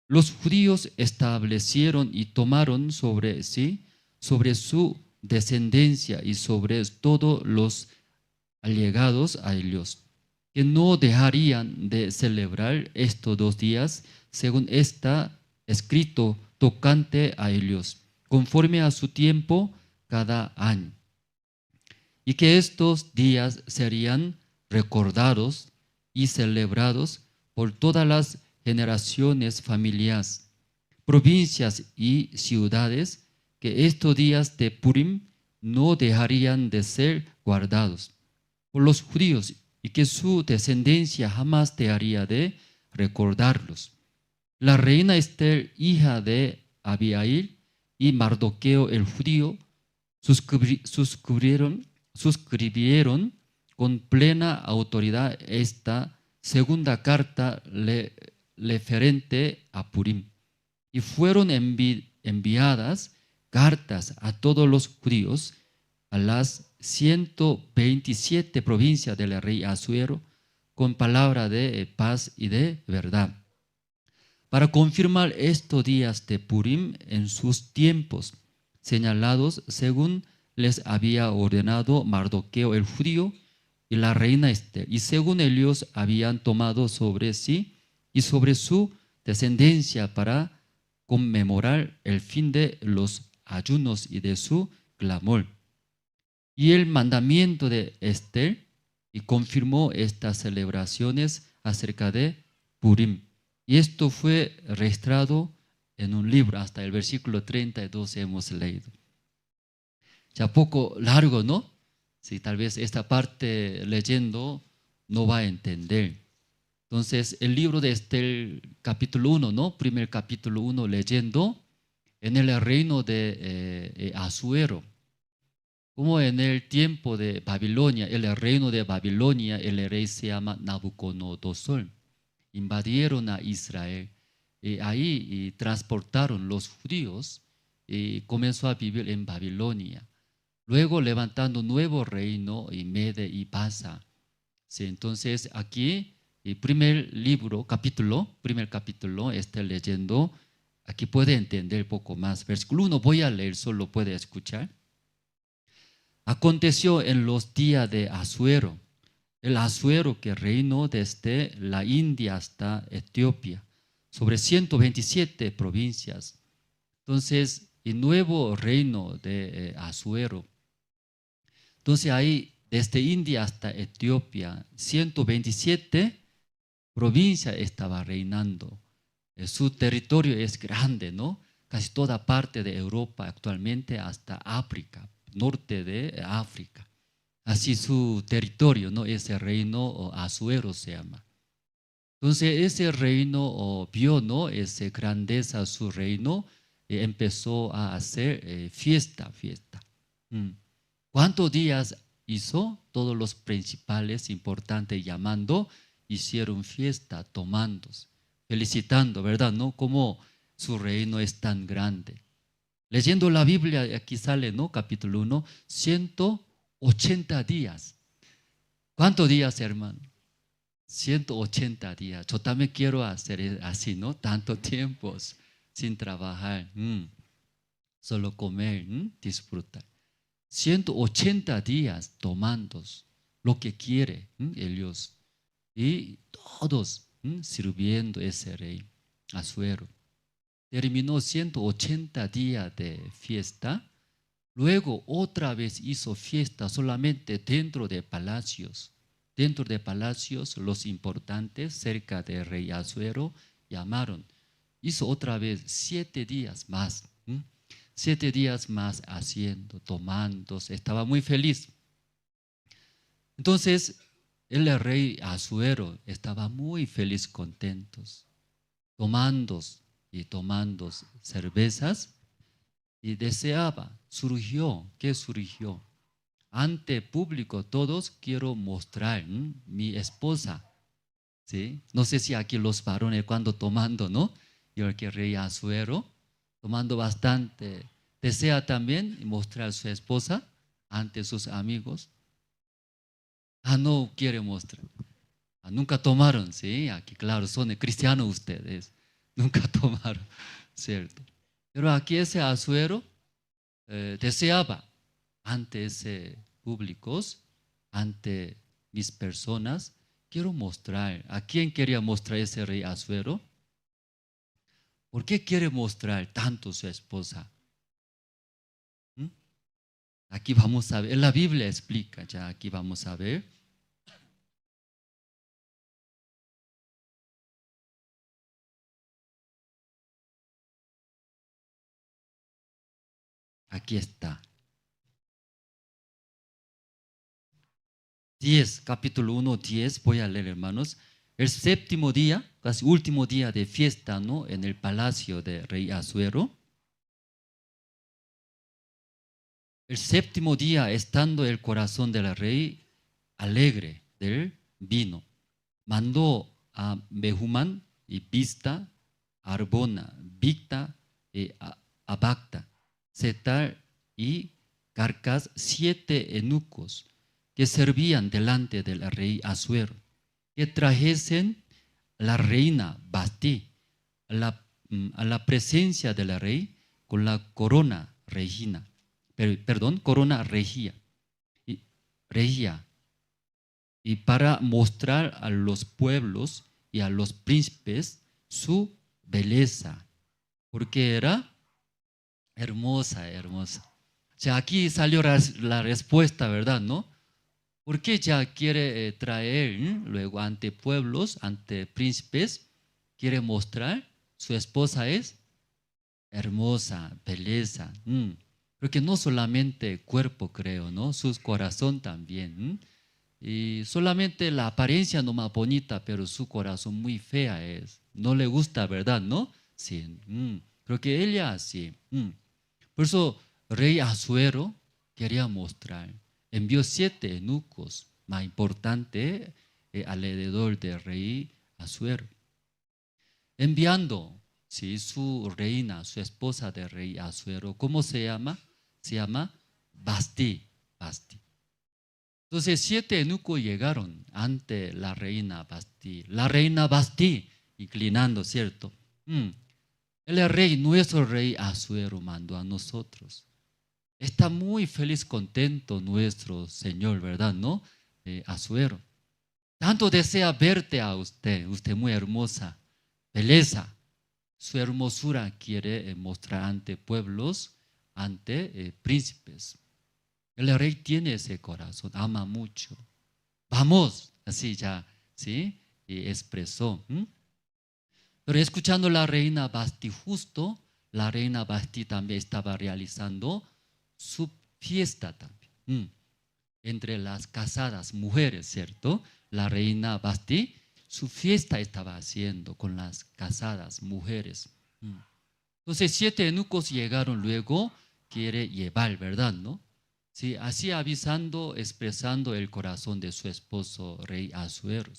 los judíos establecieron y tomaron sobre sí, sobre su descendencia y sobre todos los allegados a ellos, que no dejarían de celebrar estos 2 días, según está escrito tocante a ellos, conforme a su tiempo cada año, y que estos días serían recordados y celebrados por todas las generaciones familiares, provincias y ciudades, que estos días de Purim no dejarían de ser guardados por los judíos y que su descendencia jamás dejaría de recordarlos. La reina Estel, hija de Abihail, y Mardoqueo el judío suscribieron con plena autoridad esta segunda carta referente a Purim, y fueron enviadas cartas a todos los judíos, a las 127 provincias del rey Asuero, con palabra de paz y de verdad, para confirmar estos días de Purim en sus tiempos señalados, según les había ordenado Mardoqueo el judío y la reina Estel, y según ellos habían tomado sobre sí y sobre su descendencia para conmemorar el fin de los ayunos y de su clamor. Y el mandamiento de Estel, y confirmó estas celebraciones acerca de Purim. Y esto fue registrado en un libro, hasta el versículo 32 hemos leído. Ya poco largo, ¿no? Si tal vez esta parte leyendo no va a entender. Entonces, el libro de Estel, capítulo 1, ¿no? Primer capítulo 1, leyendo, en el reino de Asuero, como en el tiempo de Babilonia, el reino de Babilonia, el rey se llama Nabucodonosor, invadieron a Israel. ahí transportaron los judíos y comenzó a vivir en Babilonia. Luego levantando un nuevo reino, y Mede y Pasa. Sí, entonces aquí, el primer capítulo, leyendo, aquí puede entender un poco más. Versículo 1, voy a leer, solo puede escuchar. Aconteció en los días de Asuero, el Asuero que reinó desde la India hasta Etiopía, sobre 127 provincias. Entonces, el nuevo reino de Asuero. Entonces ahí, desde India hasta Etiopía, 127 provincias estaba reinando. Su territorio es grande, ¿no? Casi toda parte de Europa actualmente hasta África, norte de África. Así su territorio, ¿no? Ese reino Asuero se llama. Entonces ese reino vio, ¿no? Esa grandeza, su reino, empezó a hacer fiesta. ¿Cuántos días hizo? Todos los principales importantes llamando, hicieron fiesta, tomando, felicitando, ¿verdad? ¿No? Como su reino es tan grande. Leyendo la Biblia, aquí sale, ¿no? Capítulo 1, 180 días. ¿Cuántos días, hermano? 180 días. Yo también quiero hacer así, ¿no? Tanto tiempo sin trabajar, solo comer, disfrutar. 180 días tomando lo que quiere ellos, y todos sirviendo ese rey Asuero. Terminó 180 días de fiesta. Luego otra vez hizo fiesta solamente dentro de palacios. Dentro de palacios los importantes cerca del rey Asuero llamaron. Hizo otra vez 7 días más. 7 días más haciendo, tomando, estaba muy feliz. Entonces el rey Asuero estaba muy feliz, contentos, tomando cervezas, y deseaba, ¿qué surgió? Ante público todos quiero mostrar mi esposa. ¿Sí? No sé si aquí los varones cuando tomando, ¿no? Y el que rey Asuero tomando bastante, desea también mostrar a su esposa ante sus amigos. No quiere mostrar. Nunca tomaron, ¿sí? Aquí claro, son cristianos ustedes. Nunca tomaron, ¿cierto? Pero aquí ese Asuero deseaba ante ese públicos, ante mis personas, quiero mostrar. ¿A quién quería mostrar ese rey Asuero? ¿Por qué quiere mostrar tanto su esposa? Aquí vamos a ver, la Biblia explica, ya aquí vamos a ver. Aquí está. 10, capítulo 1, 10, voy a leer, hermanos. El séptimo día, casi último día de fiesta, ¿no? En el palacio de rey Asuero. El séptimo día, estando el corazón del rey alegre del vino, mandó a Mehumán y Bizta, Arbona, Bigta y Abagta, Setar y Carcas, 7 eunucos que servían delante del rey Asuero, que trajesen la reina Basti a la presencia del rey con la corona corona regia, y para mostrar a los pueblos y a los príncipes su belleza, porque era hermosa. O sea, aquí salió la respuesta, ¿verdad? ¿No? ¿Por qué ya quiere traer luego ante pueblos, ante príncipes? Quiere mostrar su esposa es hermosa, belleza. Porque no solamente cuerpo, creo, ¿no? Su corazón también. Y solamente la apariencia no más bonita, pero su corazón muy fea es. No le gusta, ¿verdad? ¿No? Sí. Creo que ella sí. Por eso rey Asuero quería mostrar. Envió 7 eunucos más importantes alrededor del rey Asuero. Enviando ¿sí? Su reina, su esposa del rey Asuero. ¿Cómo se llama? Se llama Vasti. Vasti. Entonces 7 eunucos llegaron ante la reina Vasti. La reina Vasti, inclinando, ¿cierto? El rey, nuestro rey Asuero, mandó a nosotros. Está muy feliz, contento nuestro Señor, ¿verdad? ¿No? Asuero. Tanto desea verte a usted, usted muy hermosa, belleza. Su hermosura quiere mostrar ante pueblos, ante príncipes. El rey tiene ese corazón, ama mucho. Vamos, así ya, ¿sí? Y expresó. Pero escuchando la reina Vasti, justo la reina Vasti también estaba realizando su fiesta también. Entre las casadas mujeres, ¿cierto? La reina Vasti, su fiesta estaba haciendo con las casadas mujeres. Entonces 7 eunucos llegaron luego, quiere llevar, ¿verdad? ¿No? Sí, así avisando, expresando el corazón de su esposo, rey Asuero.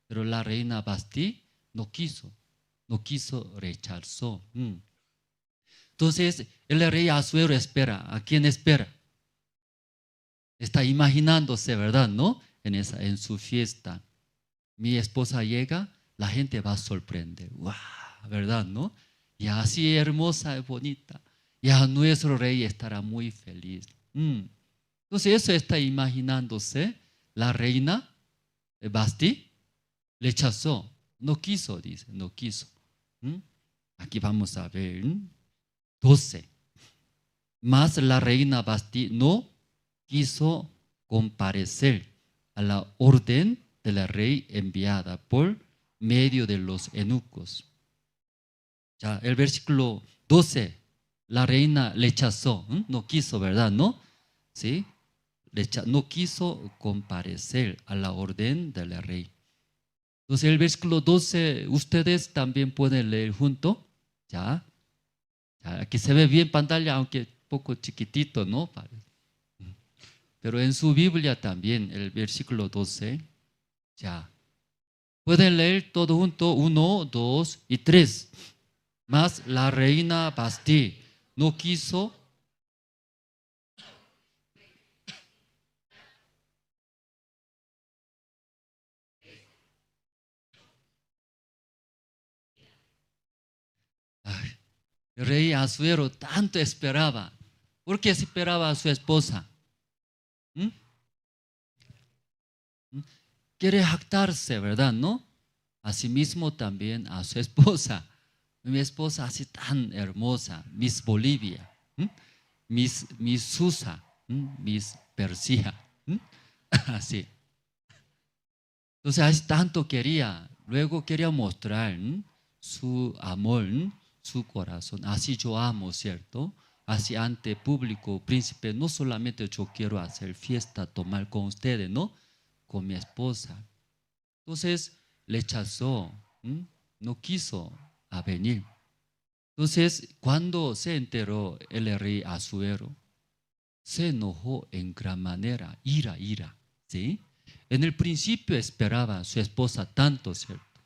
Pero la reina Vasti no quiso, rechazó. Entonces el rey Asuero espera. ¿A quién espera? Está imaginándose, ¿verdad? ¿No? En su fiesta. Mi esposa llega, la gente va a sorprender. ¡Wow! ¿Verdad? ¿No? Y así hermosa y bonita. Ya nuestro rey estará muy feliz. Entonces eso está imaginándose. La reina Vasti rechazó. No quiso, dice, no quiso. Aquí vamos a ver. 12. Más la reina Vasti no quiso comparecer a la orden del rey enviada por medio de los eunucos. Ya, el versículo 12, la reina rechazó, no quiso, ¿verdad? ¿No? ¿Sí? No quiso comparecer a la orden del rey. Entonces el versículo 12, ustedes también pueden leer junto. Ya, aquí se ve bien pantalla, aunque poco chiquitito, ¿no? Pero en su Biblia también, el versículo 12, ya. Pueden leer todo junto, 1, 2 y 3. Más la reina Vasti no quiso el rey Asuero tanto esperaba. ¿Por qué esperaba a su esposa? Quiere jactarse, ¿verdad? ¿No? Asimismo también a su esposa. Mi esposa así tan hermosa, Miss Bolivia, Miss Susa, Miss Persia, así. Entonces así tanto quería, luego quería mostrar su amor, su corazón. Así yo amo, ¿cierto? Así ante público, príncipe, no solamente yo quiero hacer fiesta, tomar con ustedes, ¿no? Con mi esposa. Entonces rechazó, no quiso a venir. Entonces cuando se enteró el rey Asuero, se enojó en gran manera, ira, ¿sí? En el principio esperaba a su esposa tanto, ¿cierto?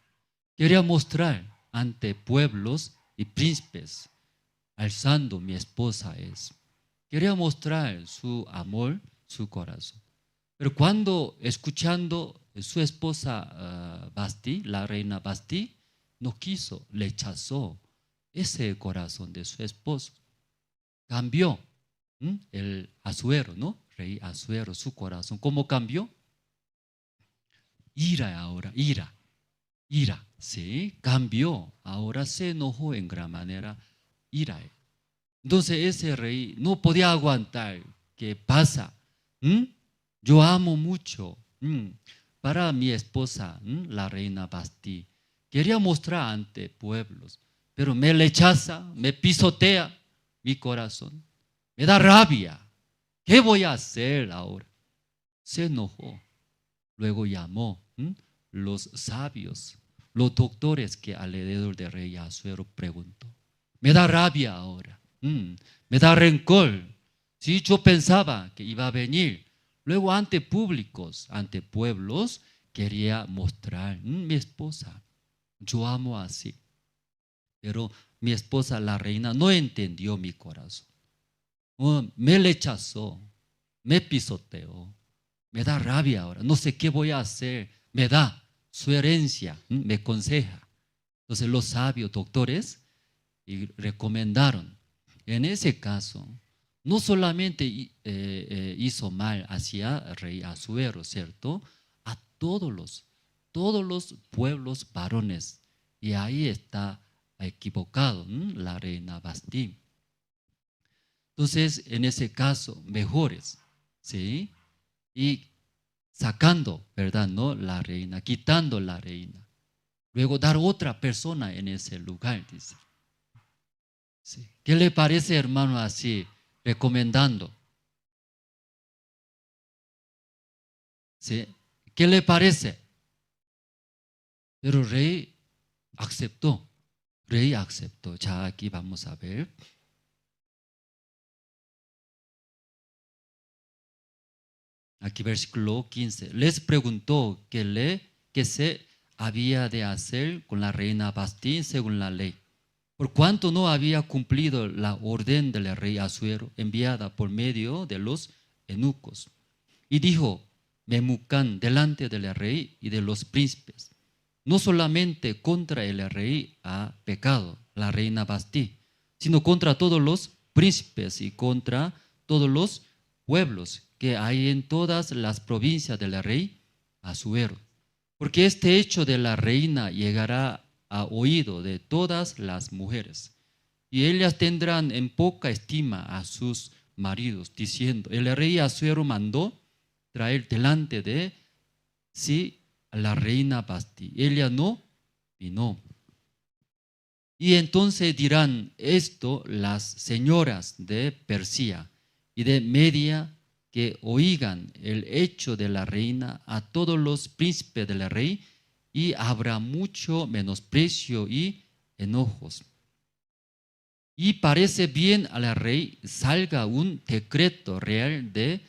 Quería mostrar ante pueblos y príncipes, alzando mi esposa es. Quería mostrar su amor, su corazón. Pero cuando escuchando su esposa Vasti, la reina Vasti, no quiso, rechazó ese corazón de su esposo. Cambió el Asuero, ¿no? Rey Asuero, su corazón. ¿Cómo cambió? Ira ahora, ira, ¿sí? Cambió. Ahora se enojó en gran manera, ira. Entonces ese rey no podía aguantar. ¿Qué pasa? Yo amo mucho para mi esposa, la reina Vasti. Quería mostrar ante pueblos, pero me rechaza, me pisotea mi corazón. Me da rabia. ¿Qué voy a hacer ahora? Se enojó. Luego llamó los sabios, los doctores que alrededor del rey Asuero preguntó. Me da rabia ahora. Me da rencor. Si yo pensaba que iba a venir. Luego ante públicos, ante pueblos, quería mostrar mi esposa. Yo amo así. Pero mi esposa, la reina, no entendió mi corazón. Me rechazó, me pisoteó, me da rabia ahora, no sé qué voy a hacer, me da su herencia, me aconseja. Entonces los sabios doctores y recomendaron. En ese caso, no solamente hizo mal hacia el rey Asuero, ¿cierto? A todos los pueblos varones. Y ahí está equivocado la reina Basti. Entonces, en ese caso, mejores, ¿sí? Y sacando, ¿verdad? ¿No? La reina, quitando la reina. Luego dar otra persona en ese lugar, dice. Sí. ¿Qué le parece, hermano, así, recomendando? ¿Sí? ¿Qué le parece? Pero rey aceptó. Rey aceptó. Ya aquí vamos a ver. Aquí versículo 15. Les preguntó qué se había de hacer con la reina Basti según la ley. Por cuanto no había cumplido la orden del rey Asuero enviada por medio de los eunucos. Y dijo Memucán delante del rey y de los príncipes: no solamente contra el rey ha pecado la reina Basti, sino contra todos los príncipes y contra todos los pueblos que hay en todas las provincias del rey Asuero. Porque este hecho de la reina llegará a oído de todas las mujeres, y ellas tendrán en poca estima a sus maridos, diciendo: el rey Asuero mandó traer delante de sí a la reina Basti, ella no vino. Y entonces dirán esto las señoras de Persia y de Media, que oigan el hecho de la reina a todos los príncipes del rey, y habrá mucho menosprecio y enojos. Y parece bien al rey salga un decreto real de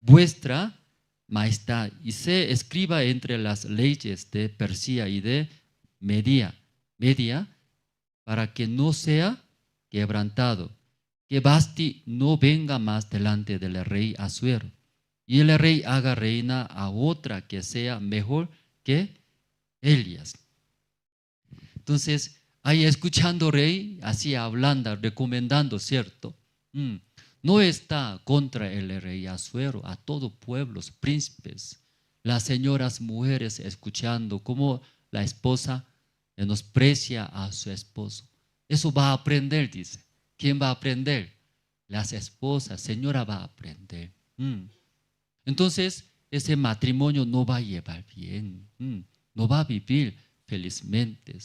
vuestra majestad y se escriba entre las leyes de Persia y de Media, para que no sea quebrantado, que Basti no venga más delante del rey Asuero, y el rey haga reina a otra que sea mejor que ellas. Entonces, ahí escuchando rey, así hablando, recomendando, ¿cierto? No está contra el rey Asuero, a todos pueblos, príncipes, las señoras mujeres escuchando cómo la esposa menosprecia a su esposo. Eso va a aprender, dice. ¿Quién va a aprender? Las esposas, señora va a aprender. Entonces, ese matrimonio no va a llevar bien, no va a vivir felizmente.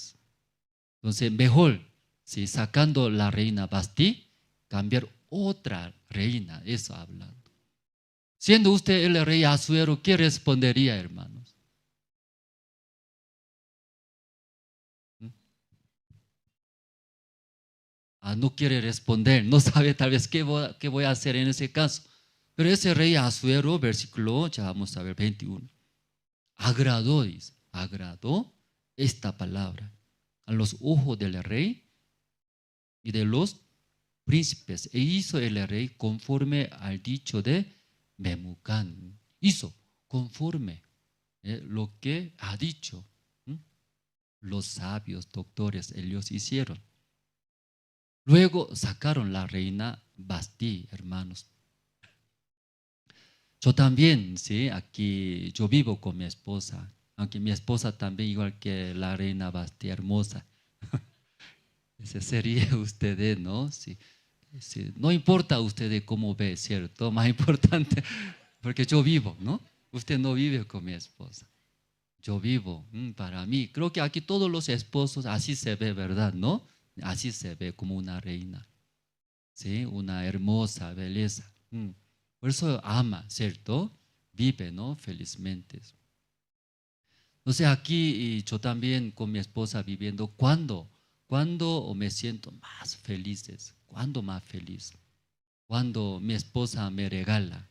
Entonces, mejor, si sacando la reina Basti, cambiar otra reina, eso hablando. Siendo usted el rey Asuero, ¿qué respondería, hermanos? No quiere responder, no sabe tal vez qué voy a hacer en ese caso. Pero ese rey Asuero, versículo, ya vamos a ver, 21. Agradó, dice, agradó esta palabra a los ojos del rey y de los príncipes, e hizo el rey conforme al dicho de Memucán. Hizo conforme lo que ha dicho. Los sabios doctores, ellos hicieron. Luego sacaron la reina Basti, hermanos. Yo también, ¿sí? Aquí yo vivo con mi esposa, aunque mi esposa también igual que la reina Basti, hermosa. Ese sería ustedes, ¿no? Sí. Sí. No importa ustedes cómo ve, ¿cierto? Más importante, porque yo vivo, ¿no? Usted no vive con mi esposa. Yo vivo, para mí. Creo que aquí todos los esposos así se ve, ¿verdad? ¿No? Así se ve como una reina, ¿sí? Una hermosa belleza. Por eso ama, ¿cierto? Vive, ¿no? Felizmente. Entonces aquí yo también con mi esposa viviendo, ¿cuándo me siento más felices? ¿Cuándo más feliz? Cuando mi esposa me regala,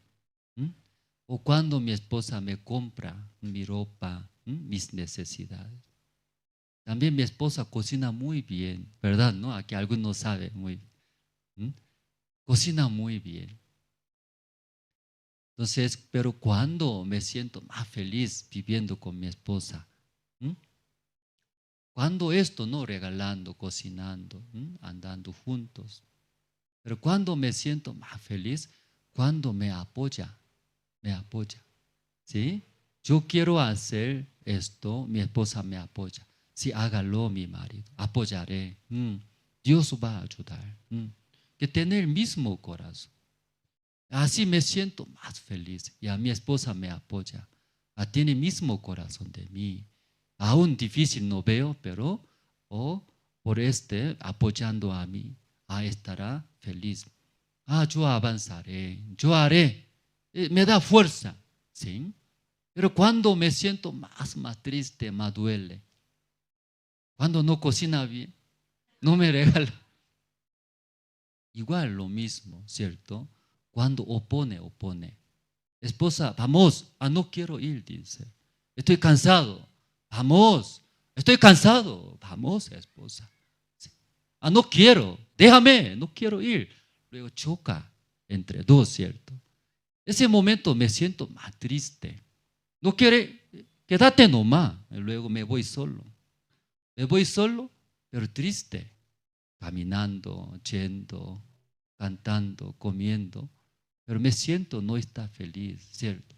o cuando mi esposa me compra mi ropa, mis necesidades. También mi esposa cocina muy bien, ¿verdad? ¿No? Aquí algunos saben muy bien. Cocina muy bien. Entonces, pero cuando me siento más feliz viviendo con mi esposa, cuando esto, no regalando, cocinando, andando juntos, pero cuando me siento más feliz, cuando me apoya, ¿sí? Yo quiero hacer esto, mi esposa me apoya. Sí, hágalo mi marido, apoyaré. Dios va a ayudar. Que tener el mismo corazón. Así me siento más feliz y a mi esposa me apoya. Tiene el mismo corazón de mí. Aún difícil no veo, pero por apoyando a mí, estará feliz. Yo avanzaré, yo haré. Me da fuerza, ¿sí? Pero cuando me siento más triste, más duele. Cuando no cocina bien, no me regala. Igual lo mismo, ¿cierto? Cuando opone. Esposa, vamos. No quiero ir, dice. Estoy cansado. Vamos. Estoy cansado. Vamos, esposa. Sí. No quiero. Déjame. No quiero ir. Luego choca entre dos, ¿cierto? Ese momento me siento más triste. No quiere, quédate nomás. Luego me voy solo. Me voy solo, pero triste. Caminando, yendo, cantando, comiendo. Pero me siento no está feliz, ¿cierto?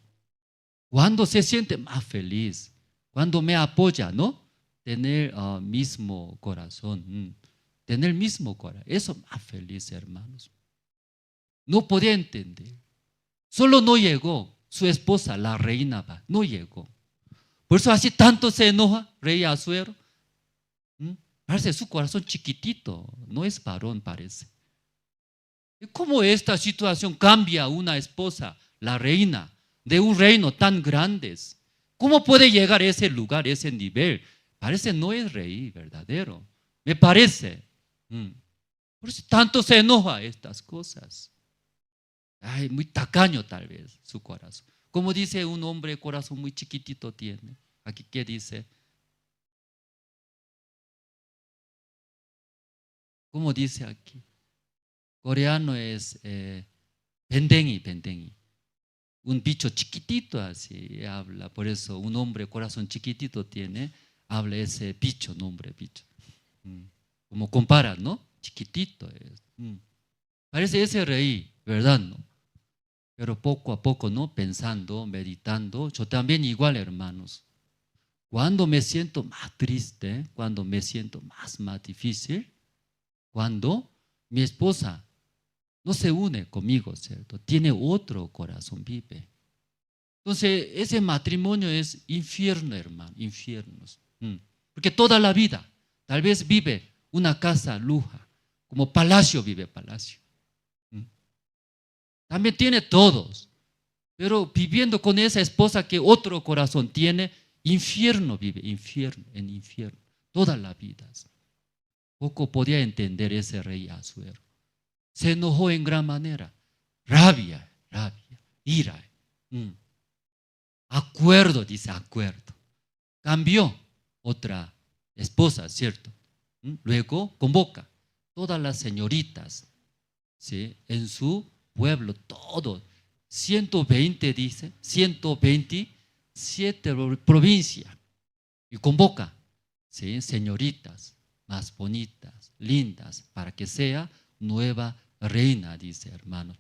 Cuando se siente más feliz, cuando me apoya, ¿no? Tener mismo corazón, tener mismo corazón, eso más feliz, hermanos. No podía entender. Solo no llegó su esposa, la reina, no llegó. Por eso así tanto se enoja, rey Asuero. Parece su corazón chiquitito, no es varón, parece. ¿Cómo esta situación cambia a una esposa, la reina, de un reino tan grande? ¿Cómo puede llegar a ese lugar, ese nivel? Parece no es rey verdadero, me parece. Por eso tanto se enoja estas cosas. Muy tacaño tal vez su corazón. Como dice un hombre, corazón muy chiquitito tiene. Aquí, ¿qué dice? ¿Cómo dice aquí? Coreano es bendengi. Un bicho chiquitito así habla. Por eso un hombre corazón chiquitito tiene, habla ese bicho, nombre bicho. Como compara, ¿no? Chiquitito es. Parece ese rey, ¿verdad? ¿No? Pero poco a poco, ¿no? Pensando, meditando. Yo también igual, hermanos. Cuando me siento más triste, cuando me siento más difícil, cuando mi esposa no se une conmigo, ¿cierto? Tiene otro corazón, vive. Entonces, ese matrimonio es infierno, hermano, infiernos. Porque toda la vida, tal vez vive una casa luja, como palacio vive palacio. También tiene todos, pero viviendo con esa esposa que otro corazón tiene, infierno vive, infierno, en infierno, toda la vida. Poco podía entender ese rey Asuero. Se enojó en gran manera. Rabia, ira. Acuerdo, dice acuerdo. Cambió otra esposa, ¿cierto? Luego convoca todas las señoritas, ¿sí? En su pueblo, todo. 120, dice, 127 provincias. Y convoca, ¿sí? Señoritas más bonitas, lindas, para que sea nueva reina, dice, hermanos.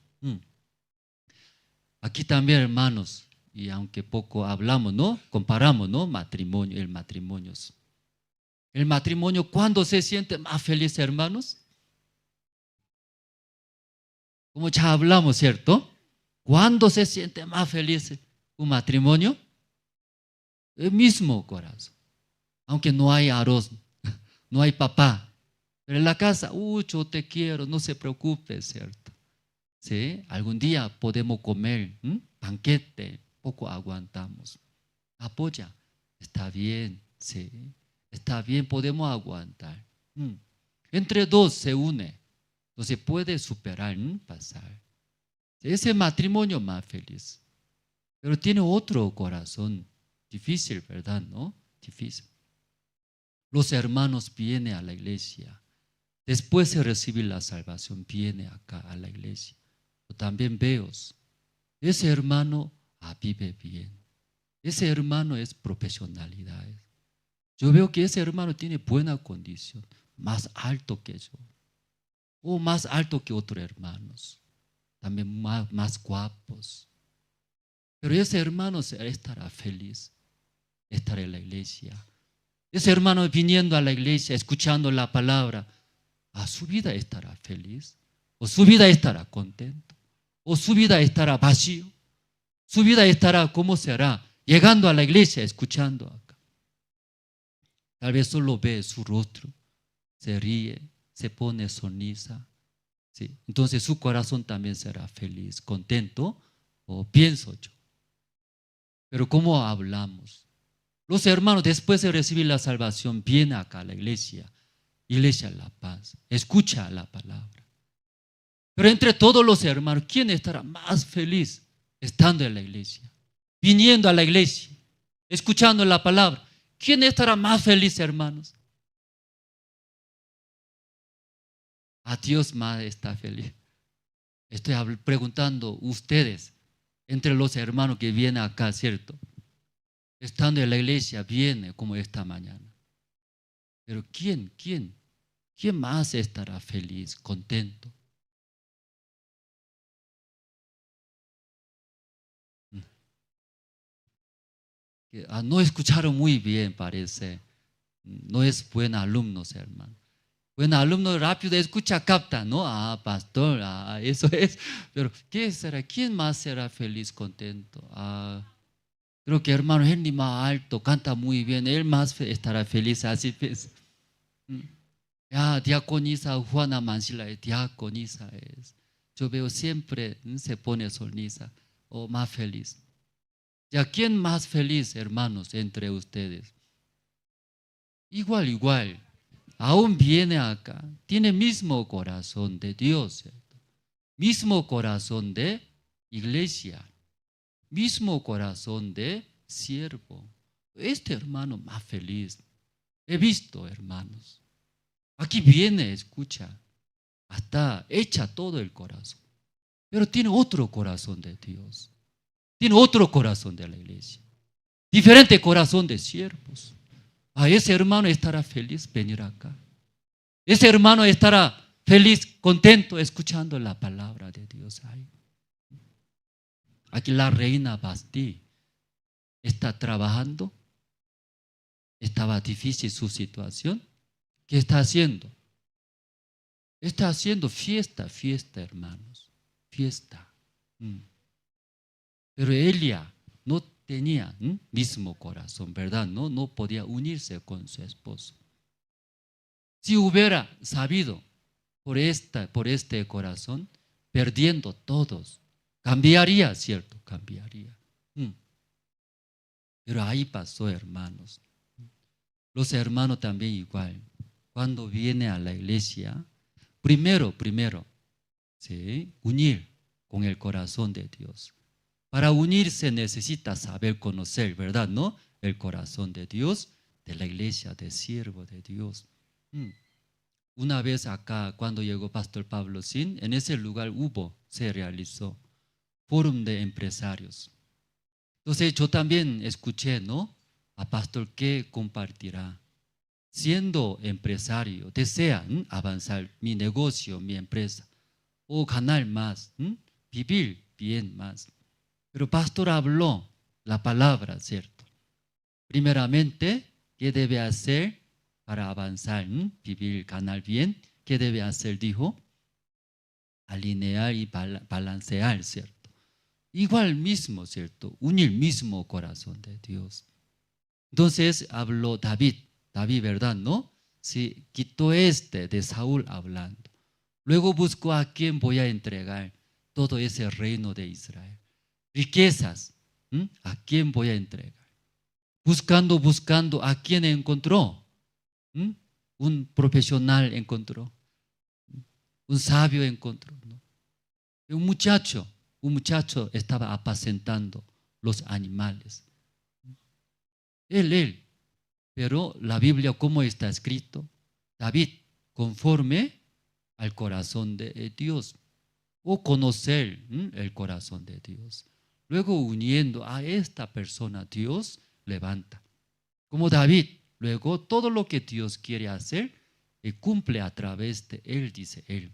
Aquí también, hermanos, y aunque poco hablamos, ¿no? Comparamos, ¿no? Matrimonio, el matrimonio. El matrimonio, ¿cuándo se siente más feliz, hermanos? Como ya hablamos, ¿cierto? ¿Cuándo se siente más feliz un matrimonio? El mismo corazón. Aunque no hay arroz, no hay papá. Pero en la casa, yo te quiero, no se preocupe, ¿cierto? ¿Sí? Algún día podemos comer banquete, poco aguantamos. Apoya, está bien, ¿sí? Está bien, podemos aguantar. Entre dos se une, entonces puede superar, pasar. Ese matrimonio más feliz. Pero tiene otro corazón difícil, ¿verdad? ¿No? Difícil. los hermanos vienen a la iglesia. Después de recibir la salvación, viene acá a la iglesia. Yo también veo, ese hermano vive bien. Ese hermano es profesionalidad. Yo veo que ese hermano tiene buena condición, más alto que yo, o más alto que otros hermanos, también más guapos. Pero ese hermano estará feliz, estará en la iglesia. Ese hermano viniendo a la iglesia, escuchando la palabra, su vida estará feliz, o su vida estará contento, o su vida estará vacío, su vida estará, ¿cómo será? Llegando a la iglesia, escuchando acá. Tal vez solo ve su rostro, se ríe, se pone sonrisa. ¿Sí? Entonces su corazón también será feliz, contento, o pienso yo. Pero ¿cómo hablamos? Los hermanos, después de recibir la salvación, vienen acá a la iglesia La Paz, escucha la palabra. Pero entre todos los hermanos, ¿quién estará más feliz estando en la iglesia? Viniendo a la iglesia, escuchando la palabra. ¿Quién estará más feliz, hermanos? A Dios más está feliz. Estoy preguntando ustedes, entre los hermanos que vienen acá, ¿cierto? Estando en la iglesia, viene como esta mañana. Pero ¿quién más estará feliz, contento? No escucharon muy bien, parece. No es buen alumno, hermano. Buen alumno rápido escucha, capta, ¿no? Pastor, eso es. Pero ¿qué será? ¿Quién más será feliz, contento? Creo que hermano Henry más alto, canta muy bien, él más estará feliz, así piensa. Diaconisa Juana Mancila, diaconisa es. Yo veo siempre se pone sonrisa, o más feliz. ¿Ya quién más feliz, hermanos, entre ustedes? Igual. Aún viene acá, tiene mismo corazón de Dios, ¿cierto? Mismo corazón de iglesia, mismo corazón de siervo. Este hermano más feliz. He visto, hermanos. Aquí viene, escucha, hasta echa todo el corazón. Pero tiene otro corazón de Dios. Tiene otro corazón de la iglesia. Diferente corazón de siervos. Ese hermano estará feliz venir acá. Ese hermano estará feliz, contento, escuchando la palabra de Dios ahí. Aquí la reina Basti está trabajando. Estaba difícil su situación. ¿Qué está haciendo? Está haciendo fiesta, hermanos. Fiesta. Pero ella no tenía mismo corazón, ¿verdad? No podía unirse con su esposo. Si hubiera sabido por este corazón, perdiendo todos, cambiaría, ¿cierto? Cambiaría. Pero ahí pasó, hermanos. Los hermanos también igual. Cuando viene a la iglesia, primero, ¿sí? Unir con el corazón de Dios. Para unirse necesita saber conocer, ¿verdad? ¿No? El corazón de Dios, de la iglesia, de siervo de Dios. Una vez acá, cuando llegó Pastor Pablo Shin, en ese lugar se realizó fórum de empresarios. Entonces yo también escuché, ¿no? A Pastor que compartirá. Siendo empresario, desea avanzar mi negocio, mi empresa, o ganar más, vivir bien más. Pero Pastor habló la palabra, ¿cierto? Primeramente, ¿qué debe hacer para avanzar, vivir, ganar bien? ¿Qué debe hacer? Dijo, alinear y balancear, ¿cierto? Igual mismo, ¿cierto? Unir mismo corazón de Dios. Entonces habló David, ¿verdad? ¿No? Sí, quitó de Saúl hablando. Luego buscó a quién voy a entregar todo ese reino de Israel. Riquezas, ¿a quién voy a entregar? Buscando, ¿a quién encontró? Un profesional encontró. Un sabio encontró, ¿no? Un muchacho estaba apacentando los animales. Él Pero la Biblia, ¿cómo está escrito? David, conforme al corazón de Dios, o conocer el corazón de Dios. Luego, uniendo a esta persona, Dios levanta. Como David, luego todo lo que Dios quiere hacer, cumple a través de él, dice él.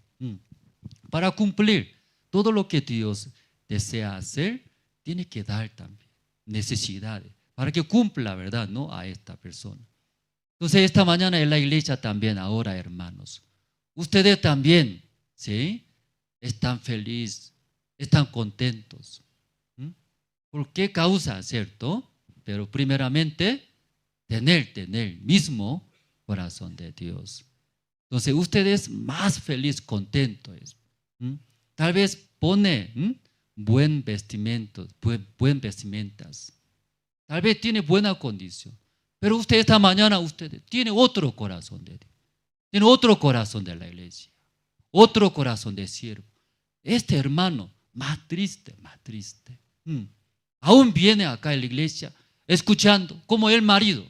Para cumplir todo lo que Dios desea hacer, tiene que dar también necesidades para que cumpla, ¿verdad?, ¿no?, a esta persona. Entonces, esta mañana en la iglesia también, ahora, hermanos, ustedes también, ¿sí?, están felices, están contentos. ¿Por qué causa, cierto? Pero primeramente, tener el mismo corazón de Dios. Entonces, ustedes más feliz, contentos. Tal vez pone buen vestimentas. Tal vez tiene buena condición. Pero usted esta mañana, usted tiene otro corazón de Dios. Tiene otro corazón de la iglesia. Otro corazón de siervo. Este hermano, más triste. Aún viene acá en la iglesia escuchando como el marido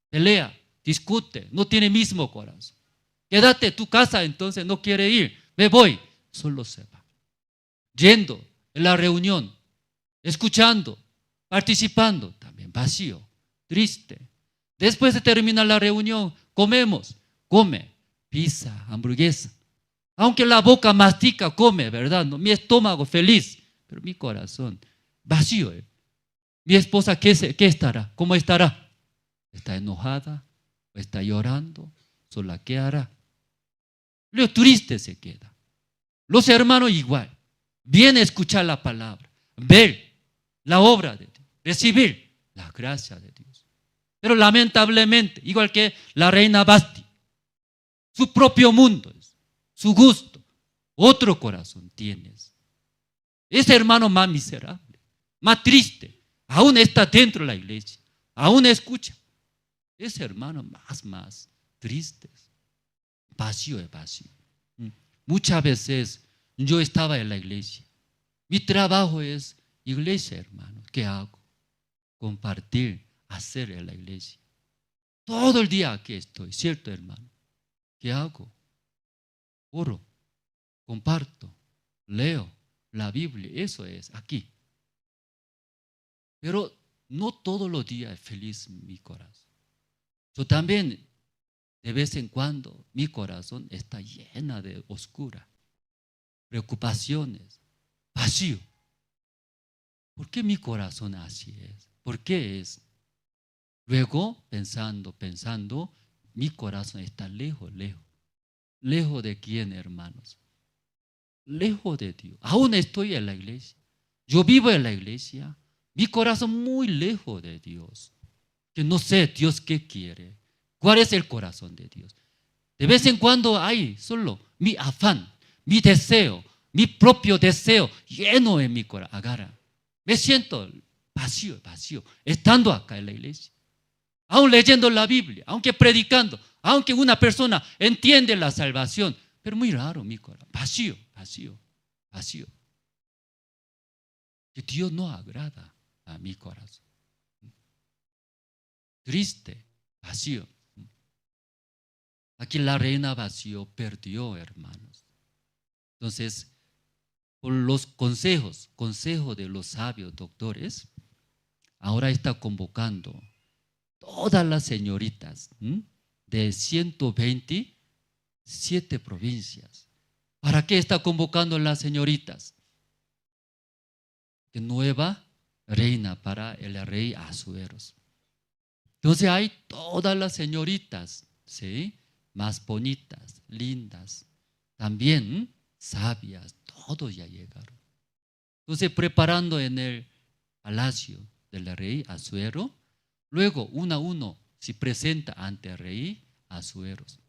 pelea, discute, no tiene mismo corazón. Quédate en tu casa, entonces no quiere ir. Me voy. Solo se va. Yendo en la reunión, escuchando, participando, también vacío, triste. Después de terminar la reunión, come pizza, hamburguesa. Aunque la boca mastica, come, ¿verdad? ¿No? Mi estómago feliz, pero mi corazón vacío. Mi esposa, ¿qué estará? ¿Cómo estará? ¿Está enojada? ¿O está llorando? ¿Sola qué hará? Lo triste se queda. Los hermanos igual. Viene a escuchar la palabra, ver la obra de Dios, recibir la gracia de Dios. Pero lamentablemente, igual que la reina Basti, su propio mundo es, su gusto, otro corazón tienes. Ese hermano más miserable, más triste, aún está dentro de la iglesia, aún escucha. Ese hermano más triste, vacío. Muchas veces yo estaba en la iglesia. Mi trabajo es iglesia, hermano. ¿Qué hago? Compartir, hacer en la iglesia. Todo el día aquí estoy, ¿cierto, hermano? ¿Qué hago? Oro, comparto, leo la Biblia, eso es aquí. Pero no todos los días es feliz mi corazón. Yo también, de vez en cuando, mi corazón está llena de oscura, preocupaciones, vacío. ¿Por qué mi corazón así es? ¿Por qué es? Luego, pensando, mi corazón está lejos. ¿Lejos de quién, hermanos? Lejos de Dios. Aún estoy en la iglesia. Yo vivo en la iglesia. Mi corazón muy lejos de Dios. Que no sé Dios qué quiere. ¿Cuál es el corazón de Dios? De vez en cuando hay solo mi afán, mi deseo, mi propio deseo lleno en mi corazón. Agarra. Me siento vacío, estando acá en la iglesia. Aún leyendo la Biblia, aunque predicando, aunque una persona entiende la salvación, pero muy raro mi corazón. Vacío. Que Dios no agrada a mi corazón. Triste, vacío. Aquí la reina vacío perdió, hermanos. Entonces, por los consejos de los sabios doctores, ahora está convocando todas las señoritas de 127 provincias. ¿Para qué está convocando las señoritas? De nueva reina para el rey Asueros. Entonces hay todas las señoritas, ¿sí?, más bonitas, lindas, también sabias, todos ya llegaron. Entonces preparando en el palacio del rey Asuero, luego uno a uno se presenta ante el rey Asueros.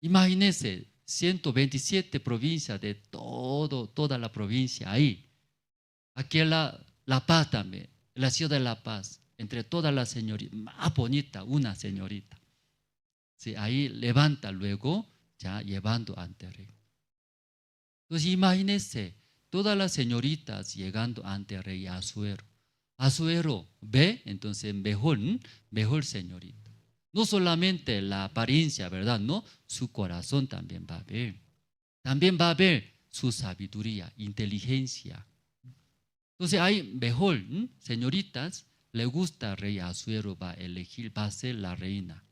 Imagínense, 127 provincias de toda la provincia ahí. Aquí en La Paz también, en la ciudad de La Paz, entre todas las señoritas, más bonita, una señorita. Sí, ahí levanta luego, ya llevando ante el rey. Entonces imagínense, todas las señoritas llegando ante el rey Asuero. Asuero ve, entonces mejor señorita. No solamente la apariencia, ¿verdad? No, su corazón también va a ver. También va a ver su sabiduría, inteligencia. Entonces hay mejor, señoritas, le gusta rey Asuero, va a elegir, va a ser la reina.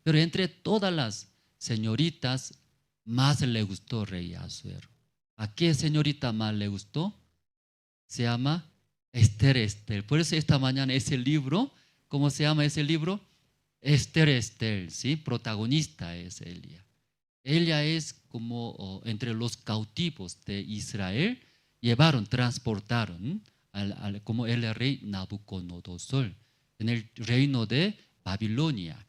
Pero entre todas las señoritas, más le gustó rey Asuero. ¿A qué señorita más le gustó? Se llama Esther. Por eso esta mañana ese libro, ¿cómo se llama ese libro? Esther, ¿sí? Protagonista es ella. Ella es como entre los cautivos de Israel, transportaron como el rey Nabucodonosor en el reino de Babilonia.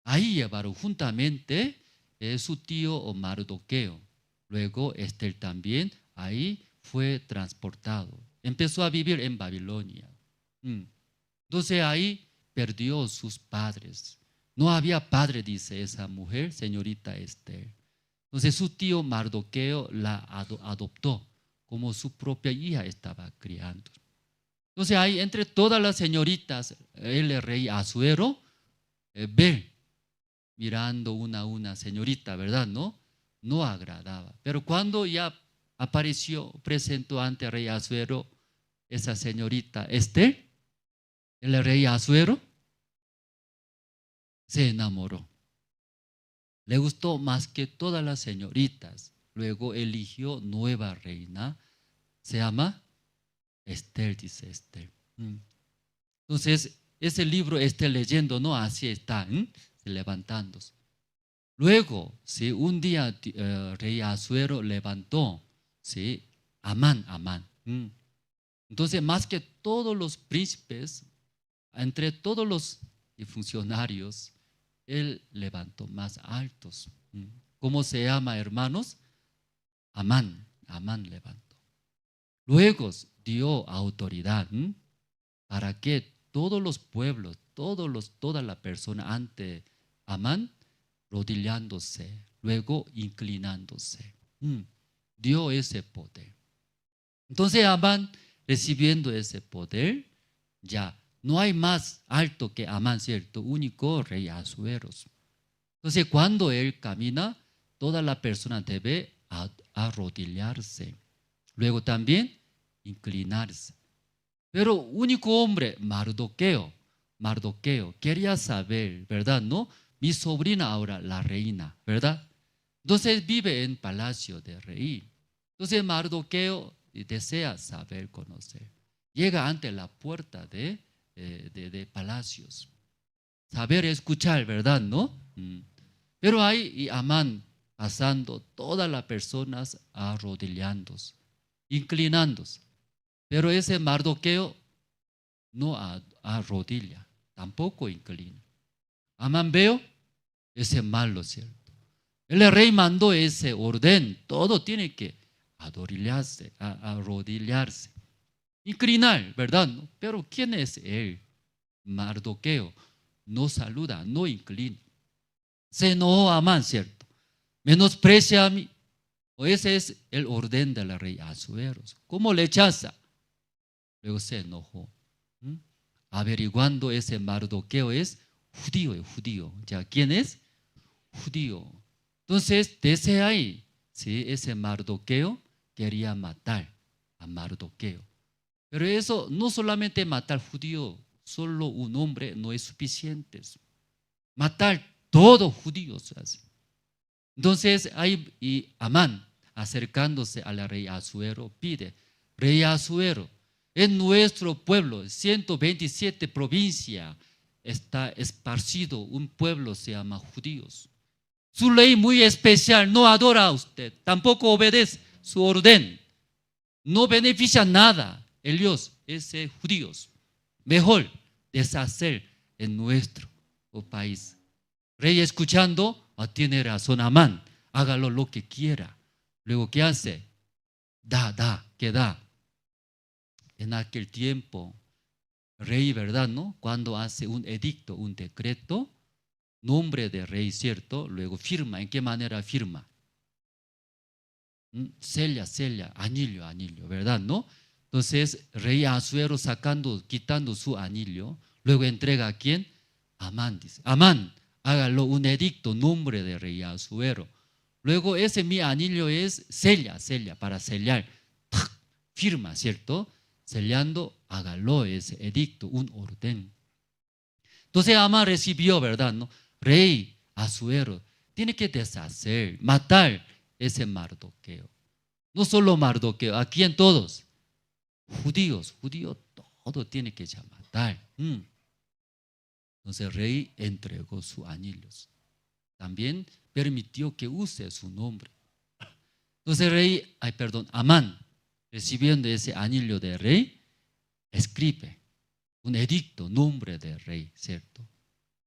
Ahí llevaron juntamente su tío Mardoqueo. Luego Esther también ahí fue transportado. Empezó a vivir en Babilonia. Entonces ahí perdió sus padres. No había padre, dice esa mujer, señorita Esther. Entonces su tío Mardoqueo la adoptó como su propia hija estaba criando. Entonces ahí entre todas las señoritas, el rey Asuero ve mirando una a una señorita, ¿verdad? No agradaba. Pero cuando ya apareció, presentó ante el rey Asuero esa señorita Esther, el rey Asuero se enamoró. Le gustó más que todas las señoritas. Luego eligió nueva reina. Se llama Esther, dice Esther. Entonces, ese libro está leyendo, ¿no? Así está, levantándose. Luego, ¿sí? Un día rey Asuero levantó, ¿sí? Amán. Entonces, más que todos los príncipes, entre todos los funcionarios, él levantó más altos. ¿Cómo se llama, hermanos? Amán levantó. Luego dio autoridad para que todos los pueblos, toda la persona ante Amán, rodillándose, luego inclinándose. Dio ese poder. Entonces Amán, recibiendo ese poder, ya no hay más alto que Amán, ¿cierto? Único rey Asuero. Entonces cuando él camina, toda la persona debe arrodillarse. Luego también inclinarse. Pero único hombre, Mardoqueo, quería saber, ¿verdad? ¿No? Mi sobrina ahora, la reina, ¿verdad? Entonces vive en palacio de rey. Entonces Mardoqueo desea saber, conocer. Llega ante la puerta de palacios. Saber escuchar, ¿verdad? ¿No? Pero hay Amán pasando, todas las personas arrodillándose, inclinándose. Pero ese Mardoqueo no arrodilla, tampoco inclina. Amán veo ese malo, ¿cierto? El rey mandó ese orden, todo tiene que arrodillarse, inclinar, ¿verdad? Pero ¿quién es él? Mardoqueo no saluda, no inclina. Se enojó Amán, ¿cierto? Menosprecia a mí. O ese es el orden del rey Asuero. ¿Cómo le rechaza? Luego se enojó. Averiguando ese Mardoqueo es judío. ¿Ya quién es? Judío. Entonces, desde ahí, ¿sí? Ese Mardoqueo quería matar a Mardoqueo. Pero eso no solamente matar judío, solo un hombre no es suficiente. Matar todos judíos. Entonces, ahí Amán, acercándose al rey Asuero, pide: rey Asuero, en nuestro pueblo, 127 provincias, está esparcido un pueblo, se llama judíos. Su ley muy especial, no adora a usted, tampoco obedece su orden, no beneficia nada. Ellos, judíos, mejor deshacer en nuestro país. Rey escuchando, tiene razón Amán, hágalo lo que quiera. Luego, ¿qué hace? ¿Qué da? En aquel tiempo, rey, ¿verdad? ¿No? Cuando hace un edicto, un decreto, nombre de rey, ¿cierto? Luego firma. ¿En qué manera firma? Sella, anillo, ¿verdad? ¿No? Entonces, rey Asuero quitando su anillo, luego entrega ¿a quién? Amán dice, Amán, hágalo un edicto, nombre de rey Asuero. Luego ese mi anillo es sella, para sellar, ¡tac! Firma, ¿cierto? Sellando, hágalo ese edicto, un orden. Entonces Amán recibió, ¿verdad? ¿No? Rey Asuero tiene que deshacer, matar ese Mardoqueo. No solo Mardoqueo, aquí en todos, judíos, todo tiene que ya matar. Entonces el rey entregó sus anillos. También permitió que use su nombre. Entonces el rey, Amán, recibiendo ese anillo de rey, escribe un edicto, nombre de rey, ¿cierto?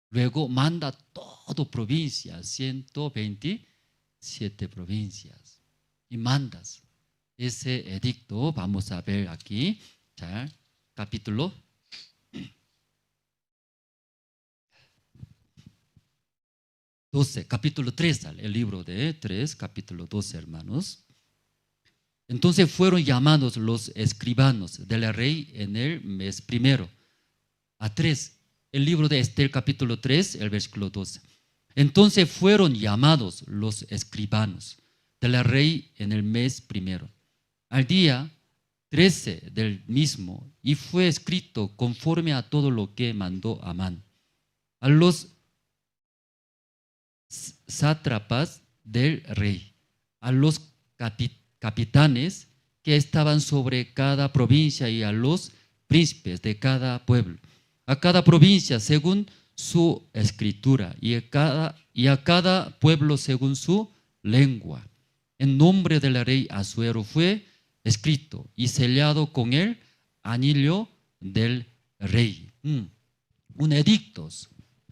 Luego manda todo provincia, 127 provincias, y mandas ese edicto. Vamos a ver aquí, 자, capítulo 12, capítulo 3, el libro de 3, capítulo 12, hermanos. Entonces fueron llamados los escribanos del rey en el mes primero. A 3, el libro de Esther, capítulo 3, el versículo 12. Entonces fueron llamados los escribanos del rey en el mes primero, al día 13 del mismo, y fue escrito conforme a todo lo que mandó Amán. A los sátrapas del rey, a los capitanes que estaban sobre cada provincia y a los príncipes de cada pueblo, a cada provincia según su escritura y a cada pueblo según su lengua. En nombre del rey Asuero fue escrito y sellado con el anillo del rey. Un edicto,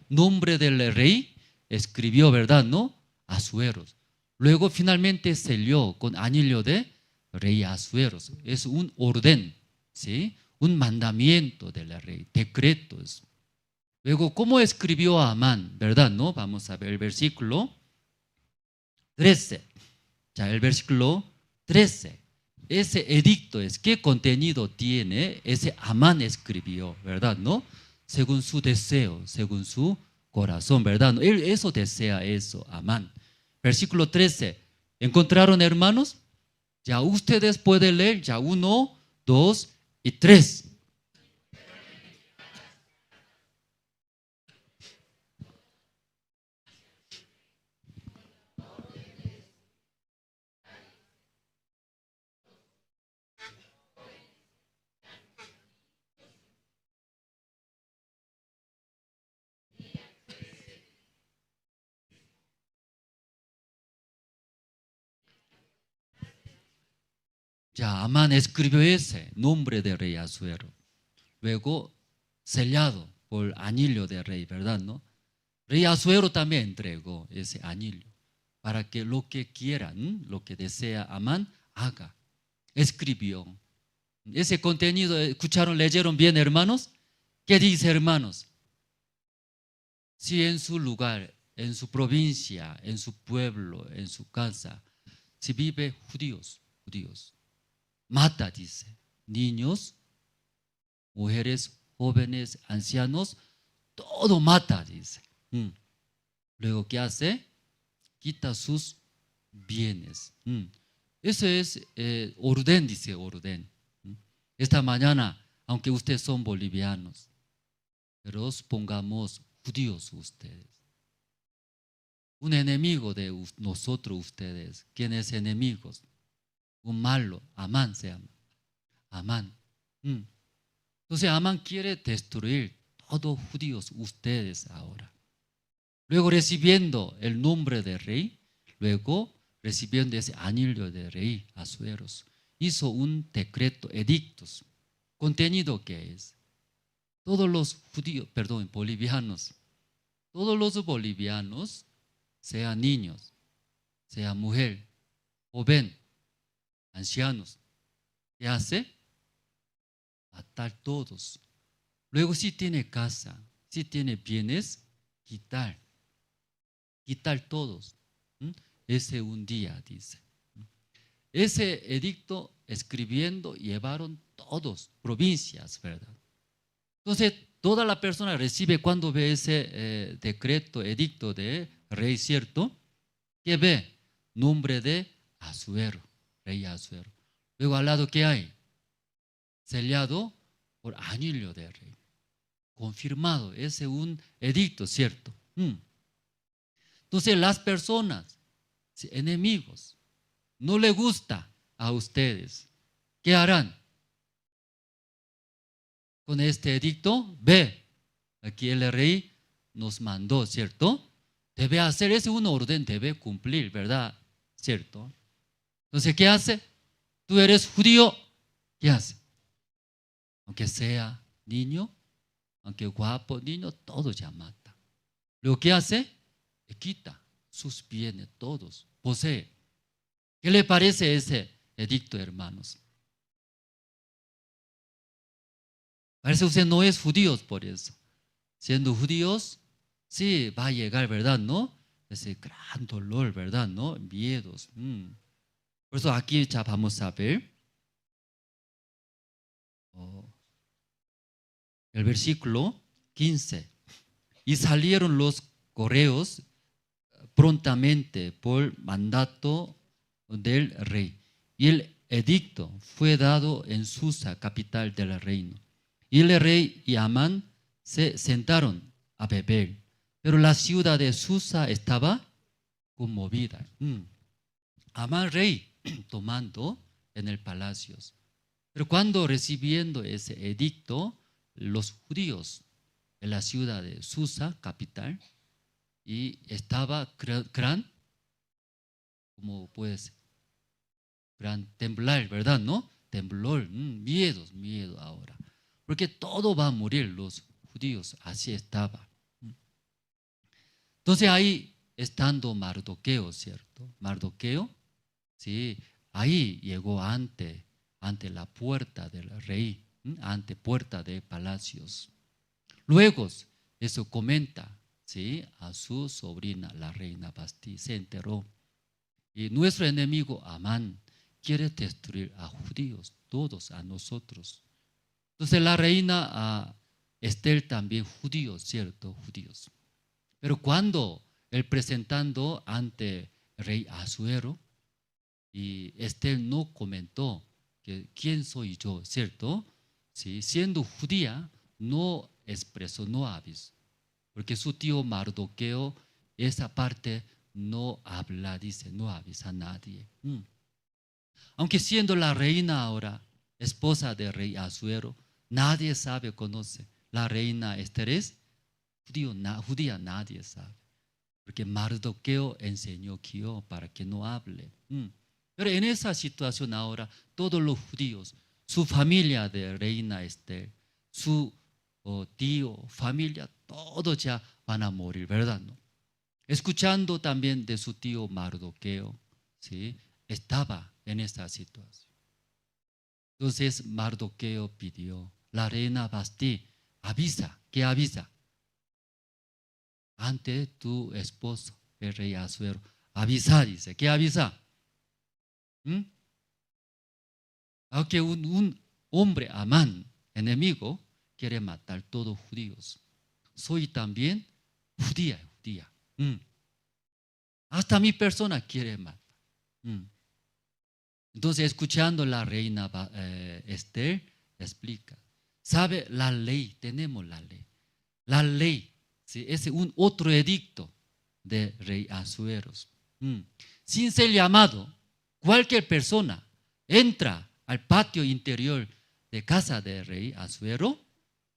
nombre del rey escribió, ¿verdad? ¿No? Asueros. Luego finalmente selló con anillo de rey Asueros. Es un orden, ¿sí? Un mandamiento del rey, decretos. Luego, ¿cómo escribió Amán? ¿Verdad? ¿No? Vamos a ver el versículo 13. Ya, el versículo 13. Ese edicto es, ¿qué contenido tiene? Ese Amán escribió, ¿verdad? ¿No? Según su deseo, según su corazón, ¿verdad? Él eso desea, eso, Amán. Versículo 13. ¿Encontraron, hermanos? Ya ustedes pueden leer, ya 1, 2 y 3. Ya Amán escribió ese nombre de rey Asuero. Luego sellado por anillo de rey, ¿verdad? ¿No? Rey Asuero también entregó ese anillo para que lo que quieran, lo que desea Amán, haga. Escribió. Ese contenido, ¿escucharon, leyeron bien, hermanos? ¿Qué dice, hermanos? Si en su lugar, en su provincia, en su pueblo, en su casa, si vive judíos, mata, dice, niños, mujeres, jóvenes, ancianos, todo mata, dice. Luego, ¿qué hace? Quita sus bienes. Ese es orden, dice, orden. Esta mañana, aunque ustedes son bolivianos, pero pongamos judíos ustedes. Un enemigo de nosotros ustedes. ¿Quién es enemigos? Un malo, Amán se llama. Amán. Entonces Amán quiere destruir todos judíos ustedes ahora. Luego recibiendo el nombre de rey, luego recibiendo ese anillo de rey Asueros, hizo un decreto, edictos. ¿Contenido qué es? Todos los judíos, bolivianos, todos los bolivianos, sean niños, sea mujer, joven, ancianos, ¿qué hace? Matar todos. Luego si tiene casa, si tiene bienes, quitar todos. Ese un día, dice. Ese edicto escribiendo llevaron todos, provincias, ¿verdad? Entonces toda la persona recibe cuando ve ese decreto, edicto de rey, ¿cierto? ¿Qué ve? Nombre de Asuero, rey Asuero. Luego al lado, ¿qué hay? Sellado por anillo del rey. Confirmado, ese es un edicto, ¿cierto? Entonces las personas, enemigos, no les gusta a ustedes. ¿Qué harán? Con este edicto, ve, aquí el rey nos mandó, ¿cierto? Debe hacer, ese es una orden, debe cumplir, ¿verdad? ¿Cierto? Entonces, ¿qué hace? Tú eres judío, ¿qué hace? Aunque sea niño, aunque guapo, niño, todo ya mata. Luego, ¿qué hace? Le quita sus bienes, todos, posee. ¿Qué le parece ese edicto, hermanos? Parece que usted no es judío por eso. Siendo judíos, sí, va a llegar, ¿verdad? ¿No? Ese gran dolor, ¿verdad? ¿No? Miedos. Por eso aquí ya vamos a ver el versículo 15. Y salieron los correos prontamente por mandato del rey. Y el edicto fue dado en Susa, capital del reino. Y el rey y Amán se sentaron a beber. Pero la ciudad de Susa estaba conmovida. Amán rey tomando en el palacio. Pero cuando recibiendo ese edicto, los judíos en la ciudad de Susa, capital, y estaba gran, como pues, gran temblar, ¿verdad? ¿No? Temblor, miedo ahora. Porque todo va a morir los judíos, así estaba. Entonces ahí estando Mardoqueo, ¿cierto? Mardoqueo, sí, ahí llegó ante la puerta del rey, ante puerta de palacios. Luego, eso comenta, ¿sí? A su sobrina, la reina Basti, se enteró. Y nuestro enemigo Amán quiere destruir a judíos, todos a nosotros. Entonces la reina Esther también judíos, ¿cierto? Judíos. Pero cuando él presentando ante el rey Asuero, y Esther no comentó que quién soy yo, ¿cierto? Sí, siendo judía, no expresó, no avisó. Porque su tío Mardoqueo, esa parte no habla, dice, no avisa a nadie. Aunque siendo la reina ahora, esposa del rey Asuero, nadie sabe, conoce. La reina Esther es judía, nadie sabe. Porque Mardoqueo enseñó para que no hable. Pero en esa situación ahora, todos los judíos, su familia de reina Esther, su tío, familia, todos ya van a morir, ¿verdad? ¿No? Escuchando también de su tío Mardoqueo, ¿sí? Estaba en esa situación. Entonces Mardoqueo pidió, la reina Basti, avisa, ¿qué avisa? Ante tu esposo, el rey Asuero, avisa, dice, ¿qué avisa? Aunque un hombre Amán, enemigo, quiere matar todos judíos. Soy también judía. Hasta mi persona quiere matar. Entonces, escuchando la reina Esther, explica. ¿Sabe la ley? Tenemos la ley. La ley, ¿sí? Es un otro edicto de rey Asuero. Sin ser llamado, cualquier persona entra al patio interior de casa del rey Asuero,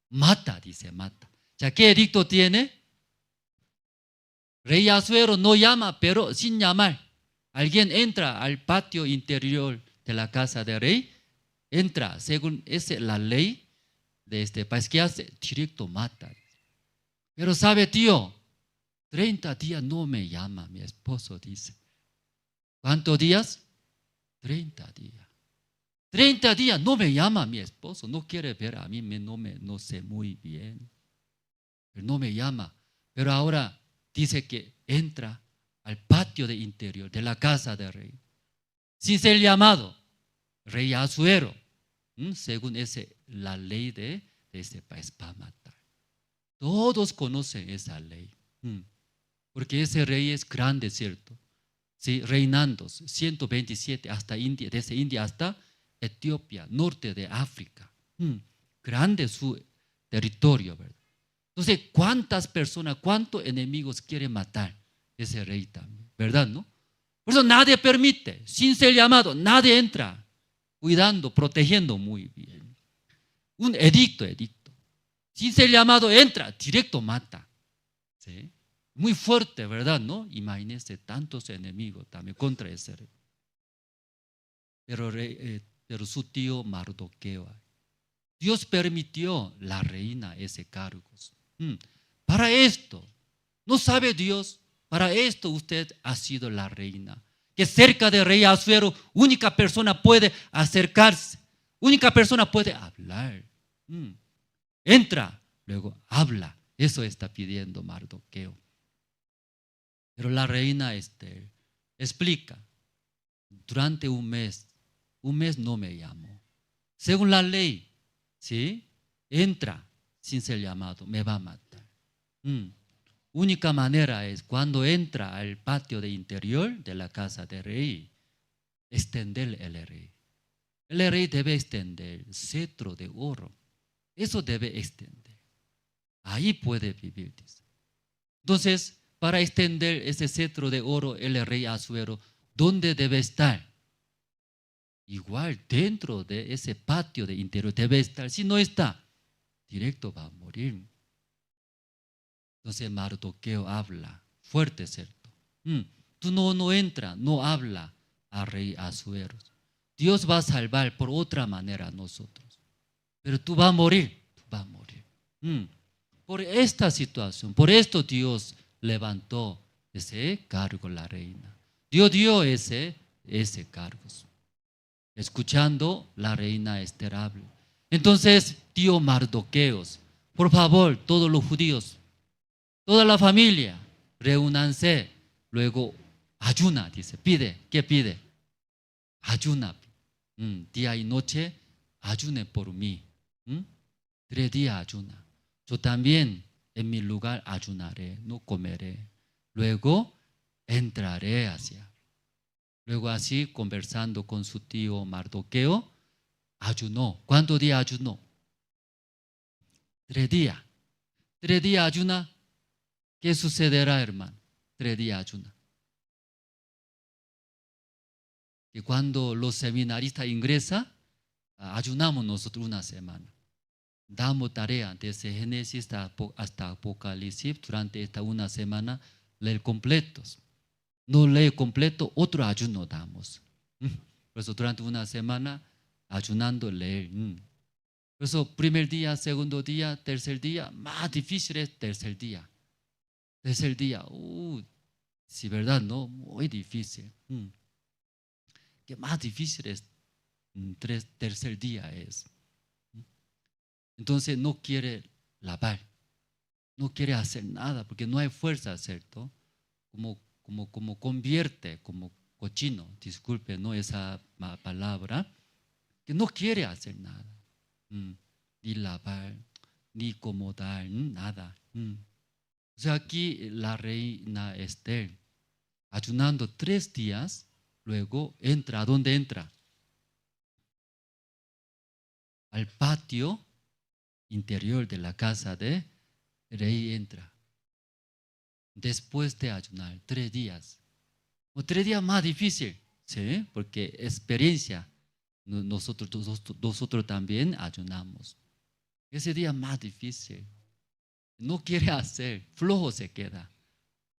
mata, dice, mata. Ya, ¿qué edicto tiene? Rey Asuero no llama, pero sin llamar. Alguien entra al patio interior de la casa del rey, entra, según la ley de este país, ¿qué hace? Directo mata. Pero sabe, tío, 30 días no me llama mi esposo, dice. ¿Cuántos días? 30 días. 30 días no me llama mi esposo, no quiere ver a mí, no sé muy bien. Pero no me llama. Pero ahora dice que entra al patio de interior de la casa del rey, sin ser llamado, rey Asuero, según la ley de este país, para matar. Todos conocen esa ley. Porque ese rey es grande, ¿cierto? Sí, reinando 127 hasta India, desde India hasta Etiopía, norte de África. Grande su territorio, ¿verdad? Entonces, ¿cuántas personas, cuántos enemigos quiere matar ese rey también? ¿Verdad, no? Por eso nadie permite, sin ser llamado, nadie entra, cuidando, protegiendo muy bien. Un edicto. Sin ser llamado, entra, directo mata. ¿Sí? Muy fuerte, ¿verdad? ¿No? Imagínense tantos enemigos también contra ese rey. Pero su tío Mardoqueo, Dios permitió la reina ese cargo. Para esto, ¿no sabe Dios? Para esto usted ha sido la reina. Que cerca del rey Asuero, única persona puede acercarse, única persona puede hablar. Entra, luego habla. Eso está pidiendo Mardoqueo. Pero la reina Esther explica, durante un mes no me llamó. Según la ley, ¿sí? Entra sin ser llamado, me va a matar. Única manera es cuando entra al patio de interior de la casa del rey, extender el rey. El rey debe extender el cetro de oro. Eso debe extender. Ahí puede vivir, dice. Entonces, para extender ese cetro de oro, el rey Asuero, ¿dónde debe estar? Igual dentro de ese patio de interior debe estar. Si no está, directo va a morir. Entonces Mardoqueo habla, fuerte, ¿cierto? Tú no entra, no habla al rey Asuero. Dios va a salvar por otra manera a nosotros. Pero tú vas a morir, Por esta situación, por esto Dios levantó ese cargo la reina. Dios dio ese cargo. Escuchando, la reina Esther habla. Entonces, tío Mardoqueos, por favor, todos los judíos, toda la familia, reúnanse. Luego, ayuna, dice, pide. ¿Qué pide? Ayuna. Día y noche, ayune por mí. 3 días ayuna. Yo también en mi lugar ayunaré, no comeré. Luego, entraré hacia. Luego así, conversando con su tío Mardoqueo, ayunó. ¿Cuántos días ayunó? 3 días. 3 días ayuna. ¿Qué sucederá, hermano? 3 días ayuna. Que cuando los seminaristas ingresan, ayunamos nosotros una semana. Damos tarea desde Génesis hasta Apocalipsis. Durante esta una semana, leer completos. No lee completo, otro ayuno damos. Por eso durante una semana ayunando leer. Por eso primer día, segundo día, tercer día, más difícil es tercer día. Tercer día, sí, ¿verdad? No, muy difícil. Que más difícil es tercer día es. Entonces no quiere lavar, no quiere hacer nada porque no hay fuerza, ¿cierto? Como convierte, como cochino, disculpe, no esa palabra, que no quiere hacer nada, ni lavar, ni acomodar, nada. O sea, aquí la reina Esther, ayunando 3 días, luego entra. ¿A dónde entra? Al patio interior de la casa de rey entra. Después de ayunar 3 días. O 3 días más difícil, ¿sí? Porque experiencia. Nosotros también ayunamos. Ese día más difícil. No quiere hacer, flojo se queda.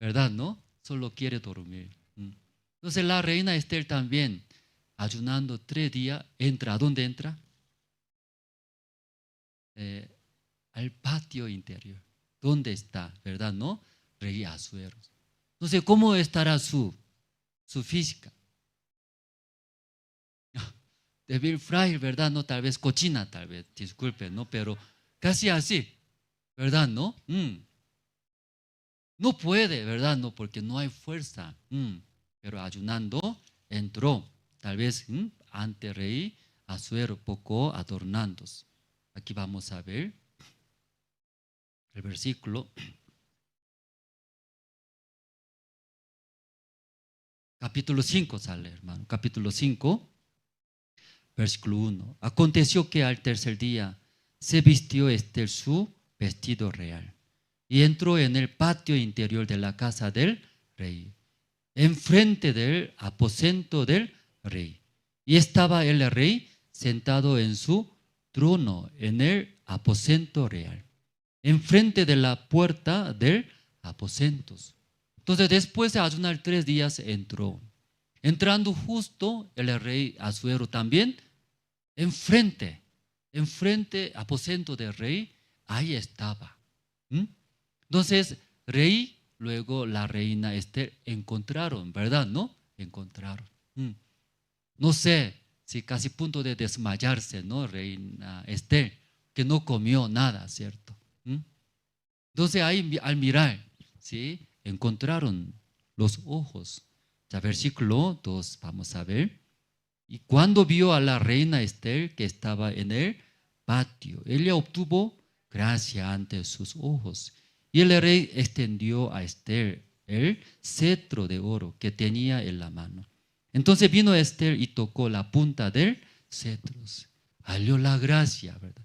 ¿Verdad, no? Solo quiere dormir. Entonces la reina Esther también, ayunando 3 días, entra. ¿A dónde entra? Al patio interior. ¿Dónde está? ¿Verdad, no? Rey Asuero. Entonces, ¿cómo estará su física? Débil, frágil, ¿verdad? No, tal vez cochina, tal vez, disculpe, ¿no? Pero casi así, ¿verdad, no? No puede, ¿verdad? No, porque no hay fuerza. Pero ayunando, entró. Tal vez ante rey Asuero, poco adornándose. Aquí vamos a ver. el versículo. Capítulo 5 sale, hermano. Capítulo 5, versículo 1. Aconteció que al tercer día se vistió Ester su vestido real y entró en el patio interior de la casa del rey, enfrente del aposento del rey. Y estaba el rey sentado en su trono en el aposento real, enfrente de la puerta del aposento. Entonces, después de ayunar 3 días, entró. Entrando justo el rey Asuero también, enfrente, aposento del rey, ahí estaba. Entonces, rey, luego la reina Ester encontraron, ¿verdad? ¿No? Encontraron. No sé si casi punto de desmayarse, ¿no? Reina Ester, que no comió nada, ¿cierto? Entonces, ahí al mirar, ¿sí? Encontraron los ojos. Ya versículo 2, vamos a ver. Y cuando vio a la reina Ester que estaba en el patio, ella obtuvo gracia ante sus ojos. Y el rey extendió a Ester el cetro de oro que tenía en la mano. Entonces vino Ester y tocó la punta del cetro. Halló la gracia, ¿verdad?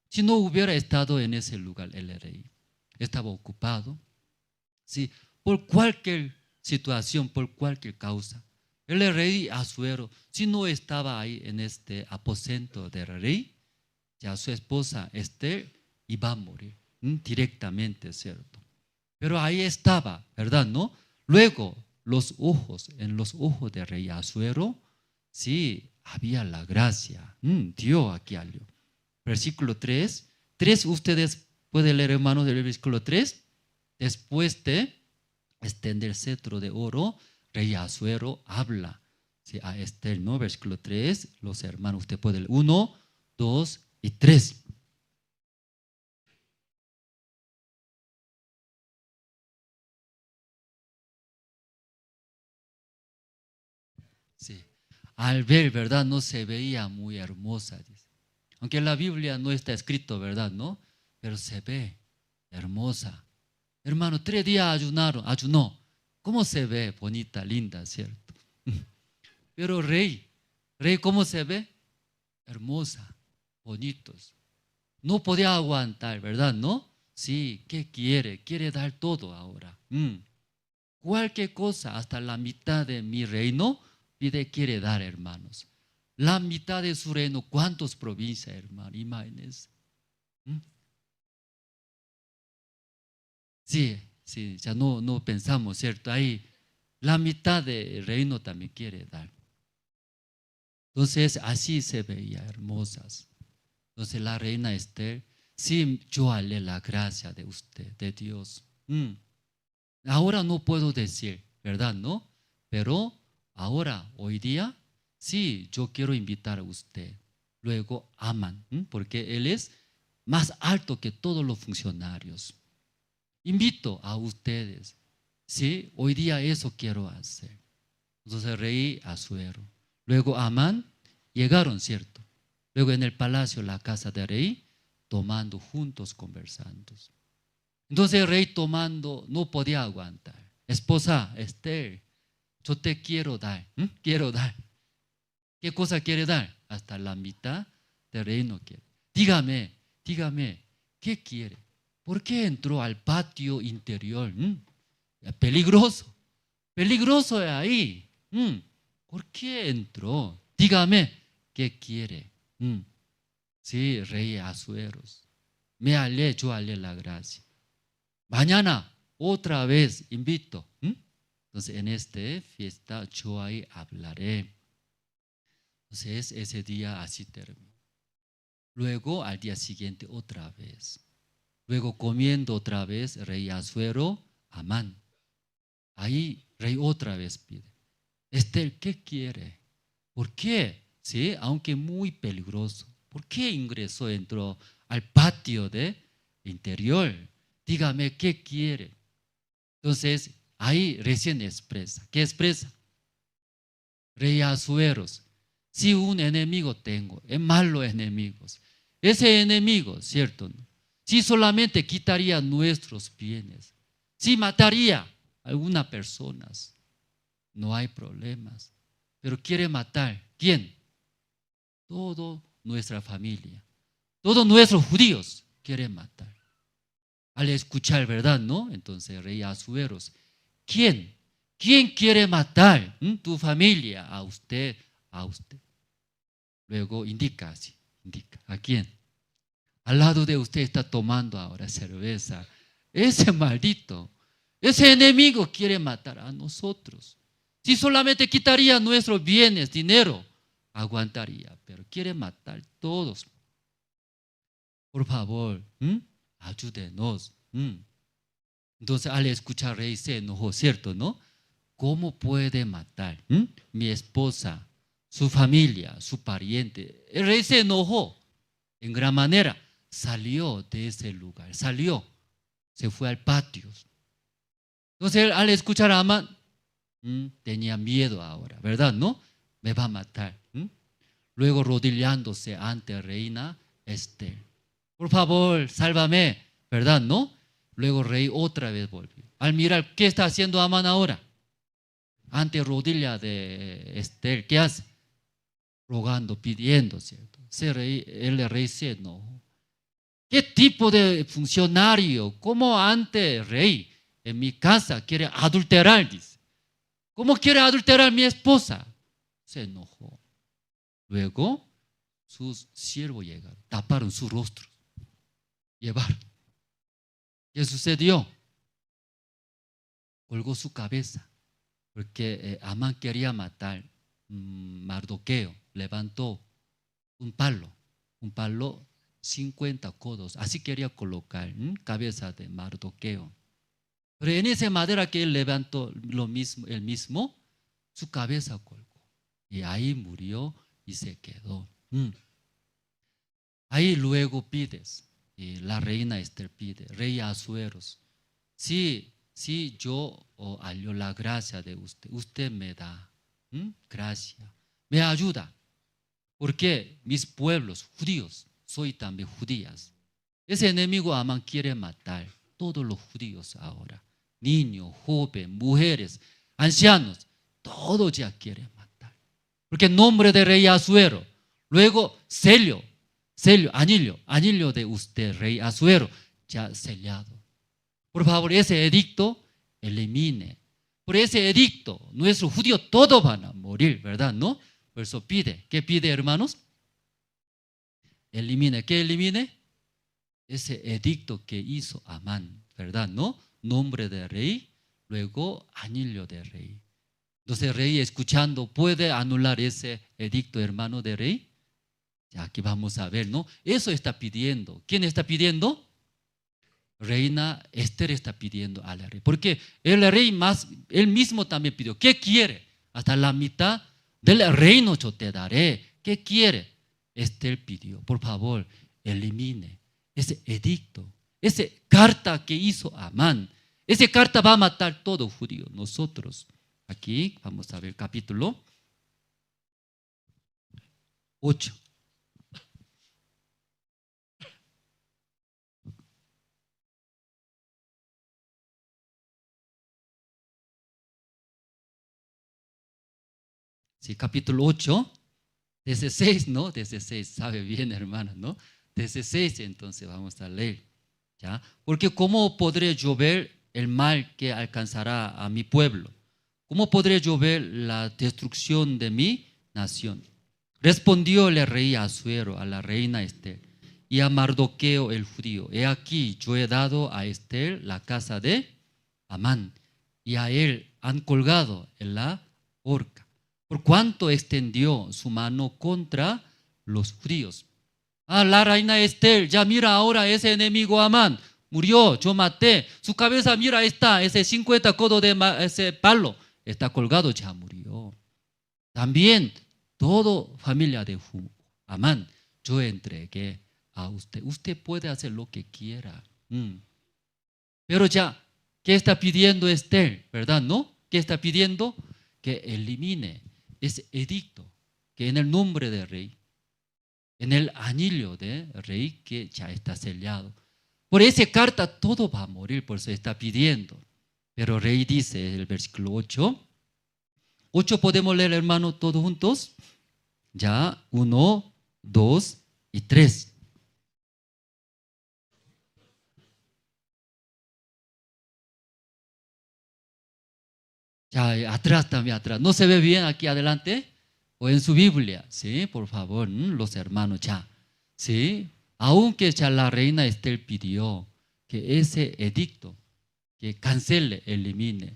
Si no hubiera estado en ese lugar el rey, estaba ocupado, ¿sí? Por cualquier situación, por cualquier causa. El rey Asuero, si no estaba ahí en este aposento del rey, ya su esposa Ester iba a morir directamente, ¿cierto? Pero ahí estaba, ¿verdad? ¿No? Luego, en los ojos del rey Asuero, sí, había la gracia. Dios aquí algo. Versículo 3. Ustedes pueden leer, hermanos, del versículo 3. Después de extender el cetro de oro, rey Asuero habla, ¿sí? A Ester, ¿no? Versículo 3, los hermanos, usted puede leer 1, 2 y 3. Sí. Al ver, ¿verdad? No se veía muy hermosa, dice. Aunque en la Biblia no está escrito, ¿verdad? ¿No? Pero se ve hermosa. Hermano, 3 días ayunó. ¿Cómo se ve? Bonita, linda, ¿cierto? Pero rey, ¿cómo se ve? Hermosa, bonitos. No podía aguantar, ¿verdad? ¿No? Sí, ¿qué quiere? Quiere dar todo ahora. Cualquier cosa, hasta la mitad de mi reino, quiere dar, hermanos. La mitad de su reino, ¿cuántas provincias, hermano? Imagínense. Sí, ya no pensamos, ¿cierto? Ahí la mitad del reino también quiere dar. Entonces, así se veía hermosas. Entonces, la reina Ester, sí, yo haré la gracia de usted, de Dios. Ahora no puedo decir, ¿verdad? ¿No? Pero ahora, hoy día, sí, yo quiero invitar a usted. Luego, Amán, porque él es más alto que todos los funcionarios. Invito a ustedes, ¿sí? Hoy día eso quiero hacer. Entonces el rey Asuero, luego Amán, llegaron, ¿cierto? Luego en el palacio, la casa del rey, tomando juntos, conversando. Entonces el rey tomando, no podía aguantar. Esposa, Ester, yo te quiero dar, quiero dar. ¿Qué cosa quiere dar? Hasta la mitad del reino quiere. Dígame, ¿qué quiere? ¿Por qué entró al patio interior? Peligroso es ahí. ¿Por qué entró? Dígame, ¿qué quiere? Sí, rey Asueros, yo haré la gracia. Mañana otra vez invito. Entonces en esta fiesta yo ahí hablaré. Entonces ese día así terminó. Luego al día siguiente otra vez. Luego comiendo otra vez, rey Asuero, Amán. Ahí rey otra vez pide. Ester, ¿qué quiere? ¿Por qué? Sí, aunque muy peligroso. ¿Por qué entró al patio de interior? Dígame, ¿qué quiere? Entonces, ahí recién expresa. ¿Qué expresa? Rey Asueros, si un enemigo tengo, es malo enemigos. Ese enemigo, ¿cierto? si solamente quitaría nuestros bienes, si mataría a algunas personas, no hay problemas. Pero quiere matar, ¿quién? Toda nuestra familia, todos nuestros judíos quieren matar. Al escuchar, ¿verdad? ¿No? Entonces rey Asuero, ¿quién? ¿Quién quiere matar tu familia? A usted, a usted. Luego indica así, indica, ¿a quién? Al lado de usted está tomando ahora cerveza. Ese maldito, ese enemigo quiere matar a nosotros. Si solamente quitaría nuestros bienes, dinero, aguantaría, pero quiere matar todos. Por favor, ayúdenos. Entonces al escuchar rey se enojó, ¿cierto? ¿No? ¿Cómo puede matar mi esposa, su familia, su pariente? El rey se enojó en gran manera. Salió de ese lugar, salió, se fue al patio. Entonces al escuchar a Amán, tenía miedo ahora, ¿verdad? ¿No? Me va a matar. Luego rodillándose ante reina Esther. Por favor, sálvame, ¿verdad? ¿No? Luego rey otra vez volvió. Al mirar, ¿qué está haciendo Amán ahora? Ante rodilla de Esther, ¿qué hace? Rogando, pidiendo, ¿cierto? El rey se enojó. ¿Qué tipo de funcionario? ¿Cómo ante rey en mi casa quiere adulterar? Dice. ¿Cómo quiere adulterar a mi esposa? Se enojó. Luego sus siervos llegaron, taparon su rostro, llevaron. ¿Qué sucedió? Colgó su cabeza, porque Amán quería matar Mardoqueo. Levantó un palo 50 codos, así quería colocar cabeza de Mardoqueo. Pero en esa madera que él levantó él mismo, su cabeza colgó. Y ahí murió y se quedó. Ahí luego pides, y la reina Esther pide, rey Asuero, si yo hallo la gracia de usted, usted me da gracia, me ayuda, porque mis pueblos judíos, soy también judías. Ese enemigo Amán quiere matar todos los judíos ahora, niños, jóvenes, mujeres, ancianos, todos ya quieren matar. Porque en nombre de rey Asuero, luego sello, anillo de usted, rey Asuero, ya sellado. Por favor, ese edicto elimine. Por ese edicto, nuestros judíos todos van a morir, ¿verdad? ¿No? Por eso pide. ¿Qué pide, hermanos? Elimine. ¿Qué elimine? Ese edicto que hizo Amán, ¿verdad? ¿No? Nombre de rey, luego anillo de rey. Entonces el rey, escuchando, ¿puede anular ese edicto, hermano de rey? Ya aquí vamos a ver, ¿no? Eso está pidiendo. ¿Quién está pidiendo? Reina Esther está pidiendo al rey. Porque el rey él mismo también pidió. ¿Qué quiere? Hasta la mitad del reino yo te daré. ¿Qué quiere? Esther pidió, por favor, elimine ese edicto, esa carta que hizo Amán. Esa carta va a matar todo judío. Nosotros, aquí vamos a ver capítulo 8. Sí, capítulo 8, desde 6, ¿no? Desde 6, sabe bien, hermano, ¿no? Desde 6, entonces vamos a leer, ¿ya? Porque ¿cómo podré yo ver el mal que alcanzará a mi pueblo? ¿Cómo podré yo ver la destrucción de mi nación? Respondió el rey Asuero a la reina Esther y a Mardoqueo el judío: he aquí, yo he dado a Esther la casa de Amán, y a él han colgado en la horca, por cuanto extendió su mano contra los judíos. La reina Esther, ya mira ahora ese enemigo Amán, murió, yo maté, su cabeza mira está, ese 50 codos de ese palo, está colgado, ya murió. También toda familia de Amán, yo entregué a usted. Usted puede hacer lo que quiera. Pero ya, ¿qué está pidiendo Esther? ¿Verdad? ¿No? ¿Qué está pidiendo? Que elimine ese edicto, que en el nombre del rey, en el anillo del rey que ya está sellado, Por esa carta todo va a morir, por eso está pidiendo. Pero el rey dice, el versículo 8, 8 podemos leer, hermano, todos juntos. Ya, 1, 2 y 3. Ya, atrás también, atrás. ¿No se ve bien aquí adelante? O en su Biblia, ¿sí? Por favor, los hermanos, ya. ¿Sí? Aunque ya la reina Esther pidió que ese edicto, que cancele, elimine.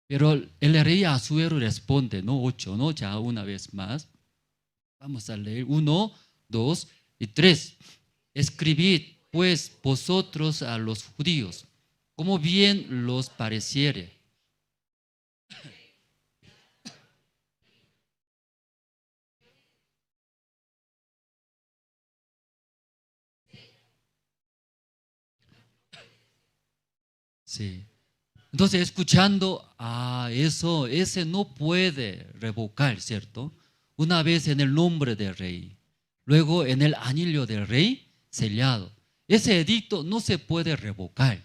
Pero el rey Asuero responde, no 8, ¿no? Ya una vez más. Vamos a leer 1, 2 y 3. Escribid, pues, vosotros a los judíos, como bien los pareciere. Sí. Entonces, escuchando, eso, ese no puede revocar, ¿cierto? Una vez en el nombre del rey, luego en el anillo del rey sellado. Ese edicto no se puede revocar.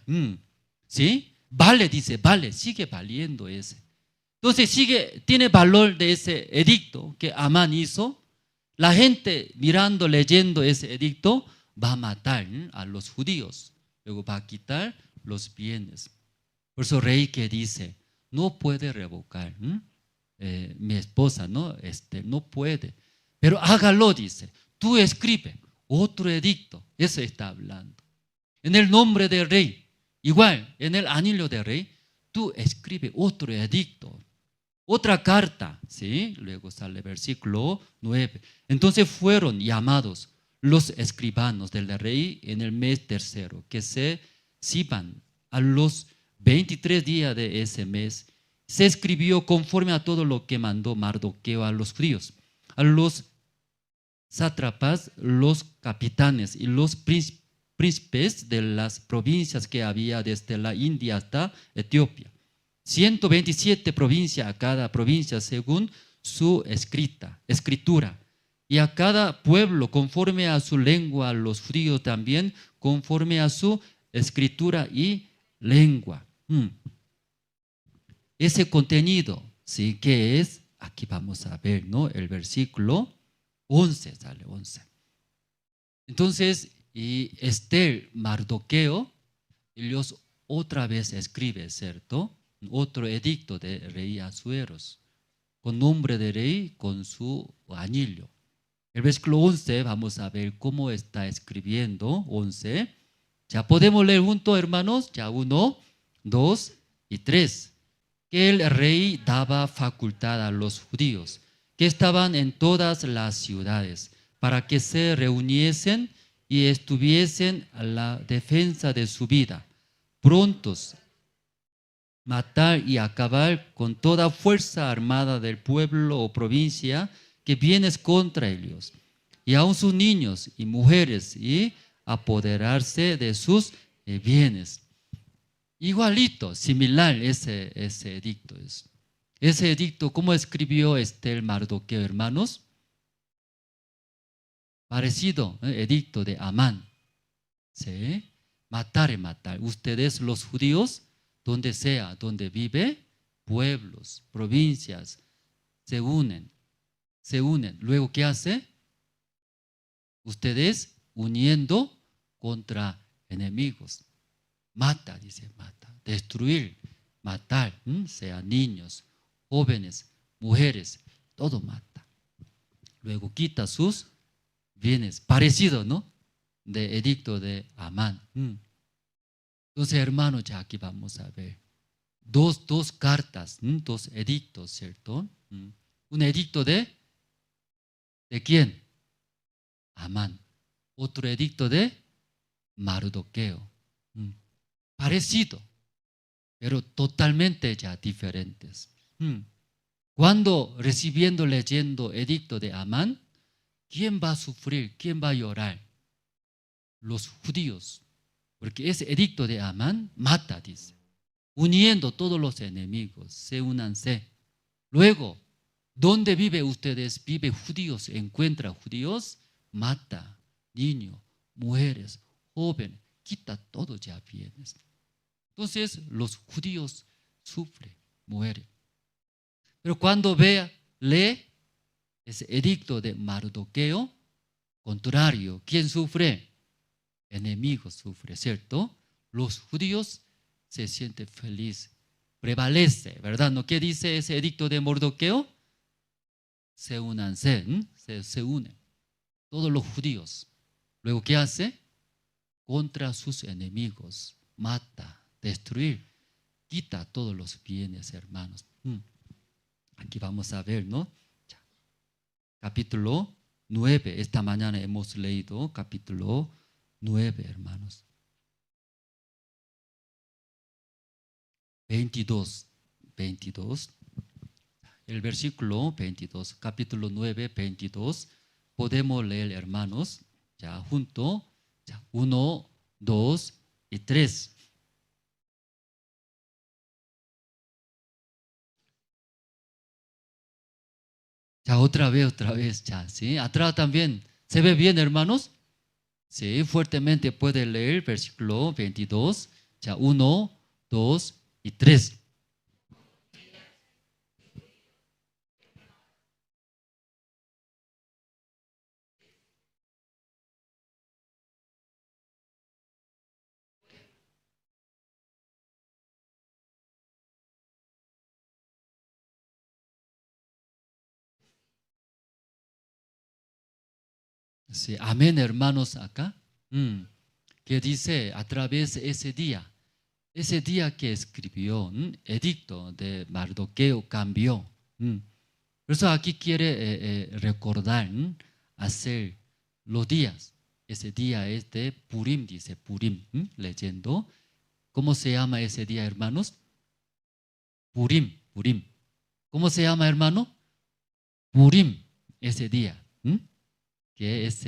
¿Sí? Vale, dice, vale, sigue valiendo ese. Entonces tiene valor de ese edicto que Amán hizo. La gente mirando, leyendo ese edicto, va a matar a los judíos. Luego va a quitar los bienes. Por eso rey que dice, no puede revocar. Mi esposa, ¿no? No puede. Pero hágalo, dice. Tú escribe otro edicto. Eso está hablando. En el nombre del rey. Igual, en el anillo del rey, tú escribe otro edicto. Otra carta, ¿sí? Luego sale versículo 9. Entonces fueron llamados los escribanos del rey en el mes tercero, que se Siban, a los 23 días de ese mes. Se escribió conforme a todo lo que mandó Mardoqueo a los judíos, a los sátrapas, los capitanes y los príncipes de las provincias que había desde la India hasta Etiopía. 127 provincias, a cada provincia según su escritura, y a cada pueblo conforme a su lengua, a los judíos también conforme a su escritura y lengua. Ese contenido, ¿sí? ¿Qué es? Aquí vamos a ver, ¿no? El versículo 11, sale 11. Entonces, y Esther, Mardoqueo, ellos otra vez escribe, ¿cierto? Otro edicto de rey Asueros, con nombre de rey, con su anillo. El versículo 11, vamos a ver cómo está escribiendo, 11. Ya podemos leer juntos, hermanos, ya 1, 2 y 3. Que el rey daba facultad a los judíos que estaban en todas las ciudades para que se reuniesen y estuviesen a la defensa de su vida, prontos matar y acabar con toda fuerza armada del pueblo o provincia que vienes contra ellos, y aun sus niños y mujeres, y apoderarse de sus bienes. Igualito, similar ese edicto es. Ese edicto, ¿cómo escribió Mardoqueo, hermanos? Parecido, edicto de Amán. ¿Sí? Matar y matar. Ustedes los judíos, donde sea, donde vive, pueblos, provincias, se unen. Luego, ¿qué hace? Ustedes uniendo contra enemigos. Mata, dice, mata. Destruir, matar, sean niños, jóvenes, mujeres, todo mata. Luego quita sus bienes. Parecido, ¿no? De edicto de Amán. Entonces, hermanos, ya aquí vamos a ver. Dos cartas, dos edictos, ¿cierto? Un edicto ¿de quién? Amán. Otro edicto de Mardoqueo. Parecido, pero totalmente ya diferentes. Cuando leyendo edicto de Amán, ¿quién va a sufrir? ¿Quién va a llorar? Los judíos. Porque ese edicto de Amán mata, dice. Uniendo todos los enemigos, se únanse. Luego, ¿dónde vive ustedes? Vive judíos, encuentra judíos, mata niños, mujeres, jóvenes, quita todos ya bienes. Entonces los judíos sufren, mueren. Pero cuando lee ese edicto de Mardoqueo, contrario, ¿quién sufre? Enemigo sufre, ¿cierto? Los judíos se sienten felices, prevalece, ¿verdad? ¿No? ¿Qué dice ese edicto de Mardoqueo? Se únanse, se unen todos los judíos. Luego, ¿qué hace? Contra sus enemigos, mata, destruir, quita todos los bienes, hermanos. Aquí vamos a ver, ¿no? Capítulo 9, esta mañana hemos leído capítulo 9, hermanos. 22, el versículo 22, capítulo 9, 22, podemos leer, hermanos, ya junto, ya, 1, 2 y 3. Ya otra vez, ya, ¿sí? Atrás también, ¿se ve bien, hermanos? Sí, fuertemente puede leer versículo 22, ya, 1, 2 y 3. Sí, amén, hermanos, acá. Que dice a través de ese día que escribió, edicto de Mardoqueo cambió. Por eso aquí quiere recordar, hacer los días. Ese día es de Purim, dice Purim, leyendo. ¿Cómo se llama ese día, hermanos? Purim. ¿Cómo se llama, hermano? Purim, ese día. Que es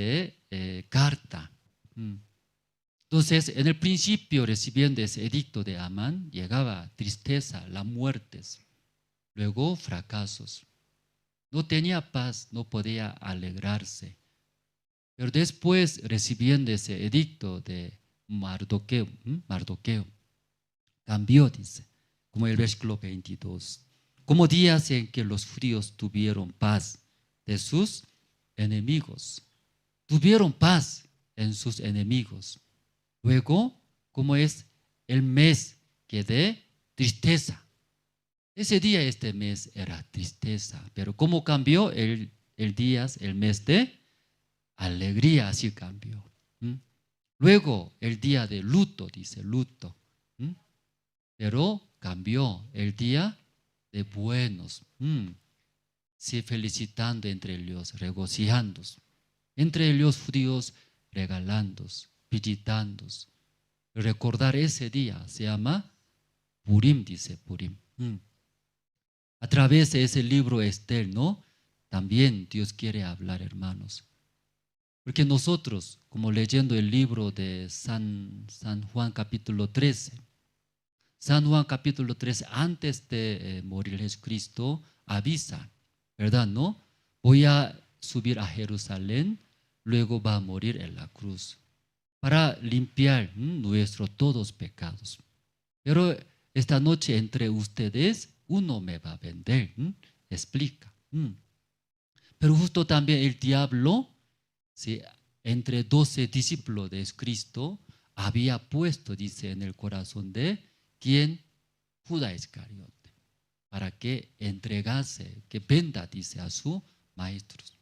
carta. Entonces, en el principio, recibiendo ese edicto de Amán, llegaba tristeza, las muertes, luego fracasos. No tenía paz, no podía alegrarse. Pero después, recibiendo ese edicto de Mardoqueo, cambió, dice, como el versículo 22. Como días en que los judíos tuvieron paz de sus enemigos. Tuvieron paz en sus enemigos. Luego, como es el mes que de tristeza. Ese día, este mes era tristeza. Pero ¿cómo cambió el mes de alegría? Así cambió. Luego, el día de luto, dice luto. Pero cambió el día de buenos. Sí, felicitando entre ellos, regocijándose. Entre ellos judíos regalando, visitando. Recordar ese día se llama Purim, dice Purim. A través de ese libro Esther, ¿no? También Dios quiere hablar, hermanos. Porque nosotros, como leyendo el libro de San Juan capítulo 13, San Juan capítulo 13, antes de morir Jesucristo, avisa, ¿verdad? ¿No? Voy a subir a Jerusalén, luego va a morir en la cruz para limpiar nuestros todos pecados. Pero esta noche entre ustedes uno me va a vender, explica. Pero justo también el diablo, ¿sí? Entre 12 discípulos de Cristo había puesto, dice, en el corazón de ¿quién? Judas Iscariote, para que entregase, que venda, dice, a sus maestros.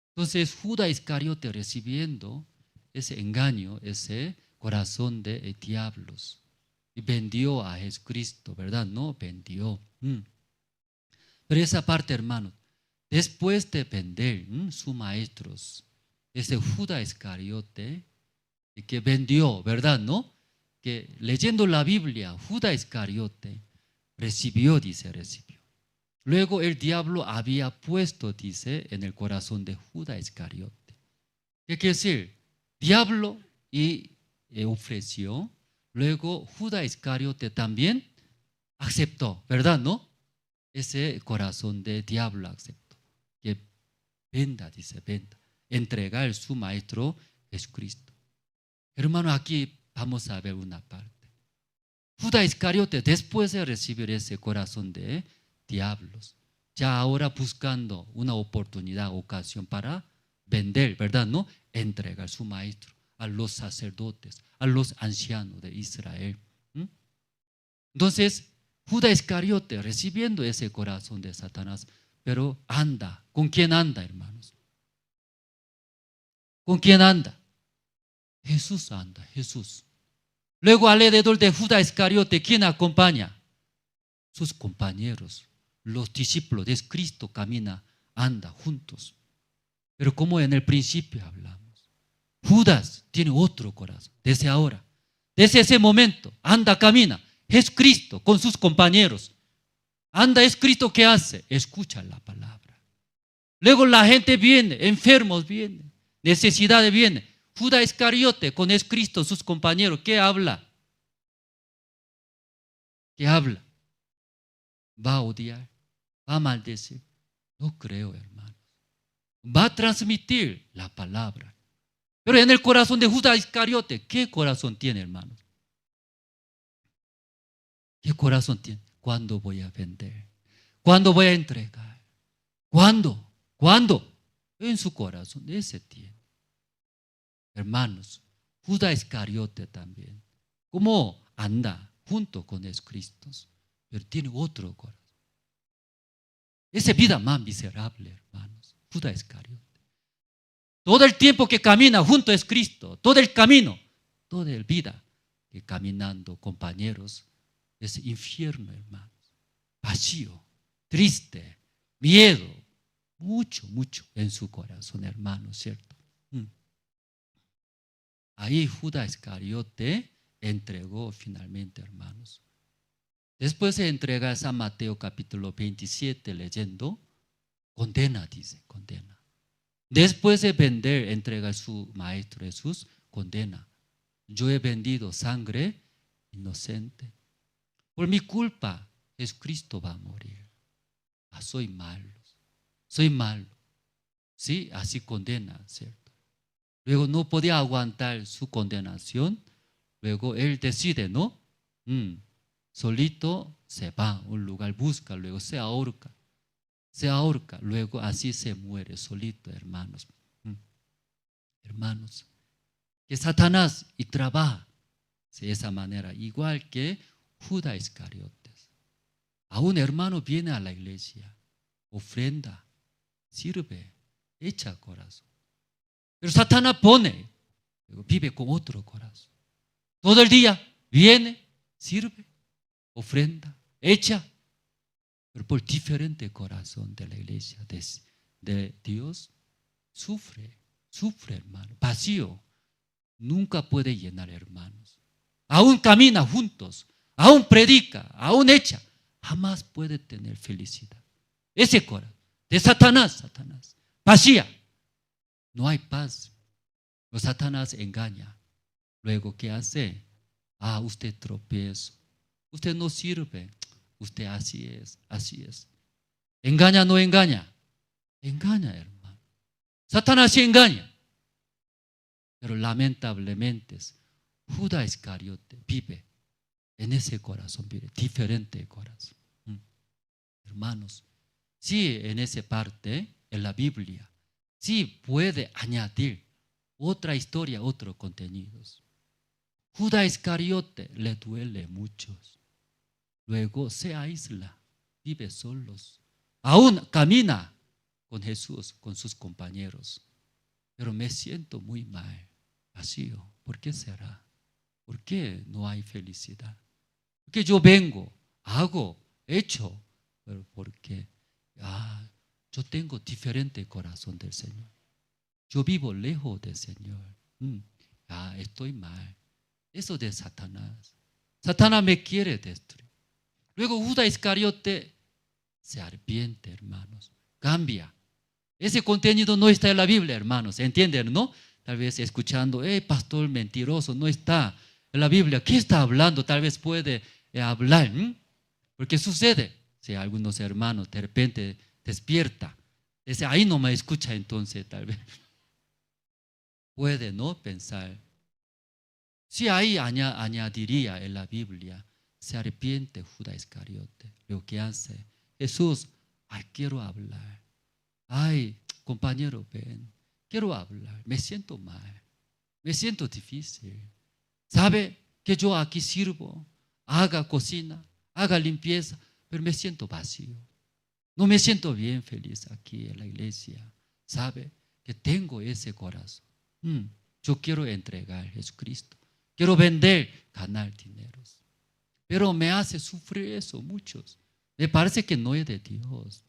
Entonces Judas Iscariote, recibiendo ese engaño, ese corazón de diablos, y vendió a Jesucristo, ¿verdad? No, vendió. Pero esa parte, hermano, después de vender sus maestros, ese Judas Iscariote, que vendió, ¿verdad? ¿No? Que leyendo la Biblia, Judas Iscariote recibió. Luego el diablo había puesto, dice, en el corazón de Judas Iscariote. ¿Qué quiere decir? Diablo y ofreció. Luego Judas Iscariote también aceptó, ¿verdad? ¿No? Ese corazón de diablo aceptó. Que venda, dice, venda. Entregar su maestro Jesucristo. Hermano, aquí vamos a ver una parte. Judas Iscariote, después de recibir ese corazón de diablos, ya ahora buscando una oportunidad, ocasión para vender, ¿verdad? ¿No? Entregar su maestro a los sacerdotes, a los ancianos de Israel. Entonces, Judas Iscariote, recibiendo ese corazón de Satanás, pero anda. ¿Con quién anda, hermanos? ¿Con quién anda? Jesús anda, Jesús. Luego alrededor de Judas Iscariote, ¿quién acompaña? Sus compañeros, los discípulos de Cristo camina, anda juntos. Pero como en el principio hablamos, Judas tiene otro corazón, desde ahora, desde ese momento, anda, camina. Es Cristo con sus compañeros. Anda, es Cristo que hace, escucha la palabra. Luego la gente viene, enfermos vienen, necesidades vienen. Judas Iscariote con es Cristo, sus compañeros, ¿qué habla? ¿Qué habla? ¿Va a odiar? ¿Va a maldecir? No creo, hermanos. Va a transmitir la palabra. Pero en el corazón de Judas Iscariote, ¿qué corazón tiene, hermanos? ¿Qué corazón tiene? ¿Cuándo voy a vender? ¿Cuándo voy a entregar? ¿Cuándo? ¿Cuándo? En su corazón, ese tiene. Hermanos, Judas Iscariote también, ¿cómo anda junto con Cristo? Pero tiene otro corazón. Esa vida más miserable, hermanos, Judas Iscariote. Todo el tiempo que camina junto a Cristo, todo el camino, toda la vida que caminando, compañeros, es infierno, hermanos. Vacío, triste, miedo, mucho, mucho en su corazón, hermanos, ¿cierto? Ahí Judas Iscariote entregó finalmente, hermanos. Después de entregar a San Mateo capítulo 27, leyendo, condena, dice, condena. Después de vender, entrega a su maestro Jesús, condena. Yo he vendido sangre inocente. Por mi culpa, Jesucristo va a morir. Soy malo. Soy malo. Sí, así condena, ¿cierto? Luego no podía aguantar su condenación. Luego él decide, ¿no? Solito se va a un lugar, busca, luego se ahorca. Se ahorca, luego así se muere solito, hermanos. Hermanos, que Satanás y trabaja de esa manera, igual que Judas Iscariote. A un hermano viene a la iglesia, ofrenda, sirve, echa corazón. Pero Satanás pone, vive con otro corazón. Todo el día viene, sirve, ofrenda, echa, pero por diferente corazón de la iglesia, de Dios, sufre, hermano, vacío. Nunca puede llenar, hermanos. Aún camina juntos, aún predica, aún echa, jamás puede tener felicidad. Ese corazón de Satanás, vacía. No hay paz. Los Satanás engaña. Luego, ¿qué hace? Usted tropiezo. Usted no sirve. Usted así es, así es. ¿Engaña o no engaña? Engaña, hermano. Satanás sí engaña. Pero lamentablemente, Judas Iscariote vive en ese corazón, vive diferente corazón. Hermanos, sí, en esa parte, en la Biblia, sí puede añadir otra historia, otros contenidos. Judas Iscariote le duele mucho. Luego se aísla, vive solos. Aún camina con Jesús, con sus compañeros. Pero me siento muy mal, vacío. ¿Por qué será? ¿Por qué no hay felicidad? Porque yo vengo, hago, hecho, pero porque yo tengo diferente corazón del Señor. Yo vivo lejos del Señor. Estoy mal. Eso de Satanás. Satanás me quiere destruir. Luego Judas Iscariote se arrepiente, hermanos. Cambia. Ese contenido no está en la Biblia, hermanos. ¿Entienden, no? Tal vez escuchando, pastor mentiroso, no está en la Biblia. ¿Qué está hablando? Tal vez puede hablar. Porque sucede. Si algunos hermanos de repente despierta. Dice, ahí no me escucha, entonces tal vez. Puede no pensar. Si ahí añadiría en la Biblia, se arrepiente Judas Iscariote. Lo que hace Jesús, ay, quiero hablar. Ay, compañero, ven, quiero hablar. Me siento mal, me siento difícil. ¿Sabe que yo aquí sirvo? Haga cocina, haga limpieza, pero me siento vacío. No me siento bien feliz aquí en la iglesia. ¿Sabe que tengo ese corazón? Yo quiero entregar a Jesucristo. Quiero vender, ganar dineros. Pero me hace sufrir eso muchos. Me parece que no es de Dios.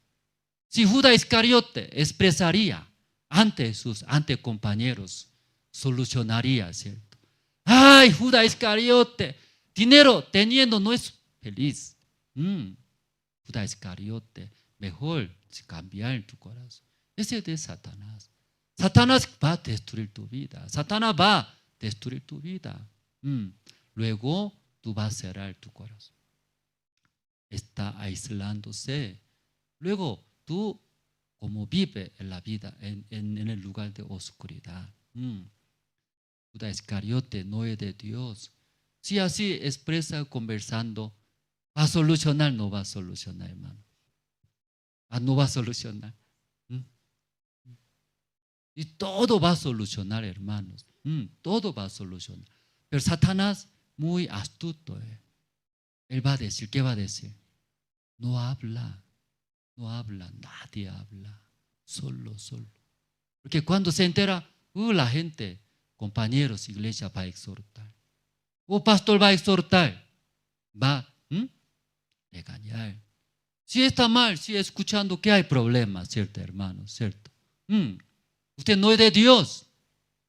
Si Judas Iscariote expresaría ante Jesús, ante compañeros, solucionaría, ¿cierto? Ay, Judas Iscariote, dinero teniendo no es feliz. Judas Iscariote, mejor cambiar tu corazón. Ese es de Satanás. Satanás va a destruir tu vida. Satanás va a destruir tu vida. Luego tú vas a cerrar tu corazón. Está aislándose. Luego tú, como vive en la vida, en el lugar de oscuridad. Judas Iscariote no es de Dios. Si así expresa conversando, ¿va a solucionar? No va a solucionar, hermano. No va a solucionar. Y todo va a solucionar, hermanos. Todo va a solucionar. Pero Satanás, muy astuto. Él va a decir, ¿qué va a decir? No habla, no habla, nadie habla. Solo. Porque cuando se entera, la gente, compañeros, iglesia va a exhortar. Pastor va a exhortar. Va a regañar. Si está mal, si escuchando que hay problemas, ¿cierto, hermano? ¿Cierto? Usted no es de Dios.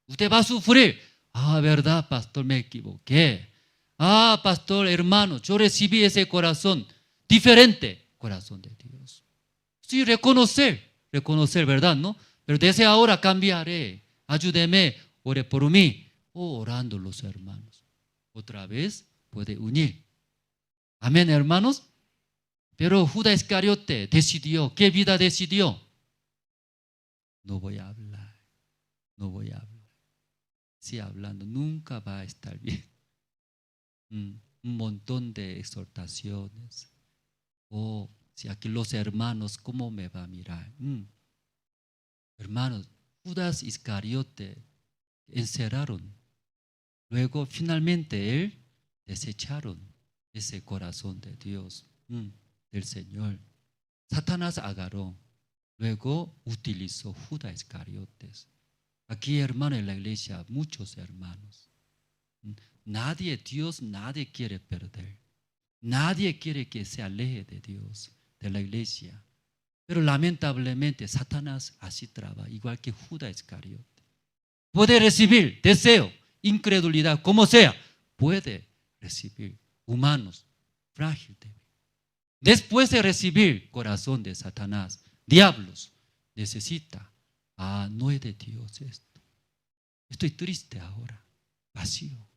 Usted va a sufrir. Verdad, pastor, me equivoqué. Pastor, hermano, yo recibí ese corazón diferente, corazón de Dios. Sí, reconocer, ¿verdad? ¿No? Pero desde ahora cambiaré. Ayúdeme, ore por mí. Orando los hermanos. Otra vez puede unir. Amén, hermanos. Pero Judas Iscariote decidió. ¿Qué vida decidió? No voy a hablar. No voy a hablar. Si hablando nunca va a estar bien. Un montón de exhortaciones. Si aquí los hermanos, ¿cómo me va a mirar? Hermanos, Judas Iscariote encerraron. Luego finalmente él desecharon ese corazón de Dios, del Señor. Satanás agarró. Luego utilizó Judas Iscariotes. Aquí, hermano, en la iglesia, muchos hermanos. Dios nadie quiere perder. Nadie quiere que se aleje de Dios, de la iglesia. Pero lamentablemente Satanás así trabaja, igual que Judas Iscariote. Puede recibir deseo, incredulidad, como sea. Puede recibir humanos, frágiles. Después de recibir corazón de Satanás, diablos, necesita. No es de Dios esto. Estoy triste ahora, vacío.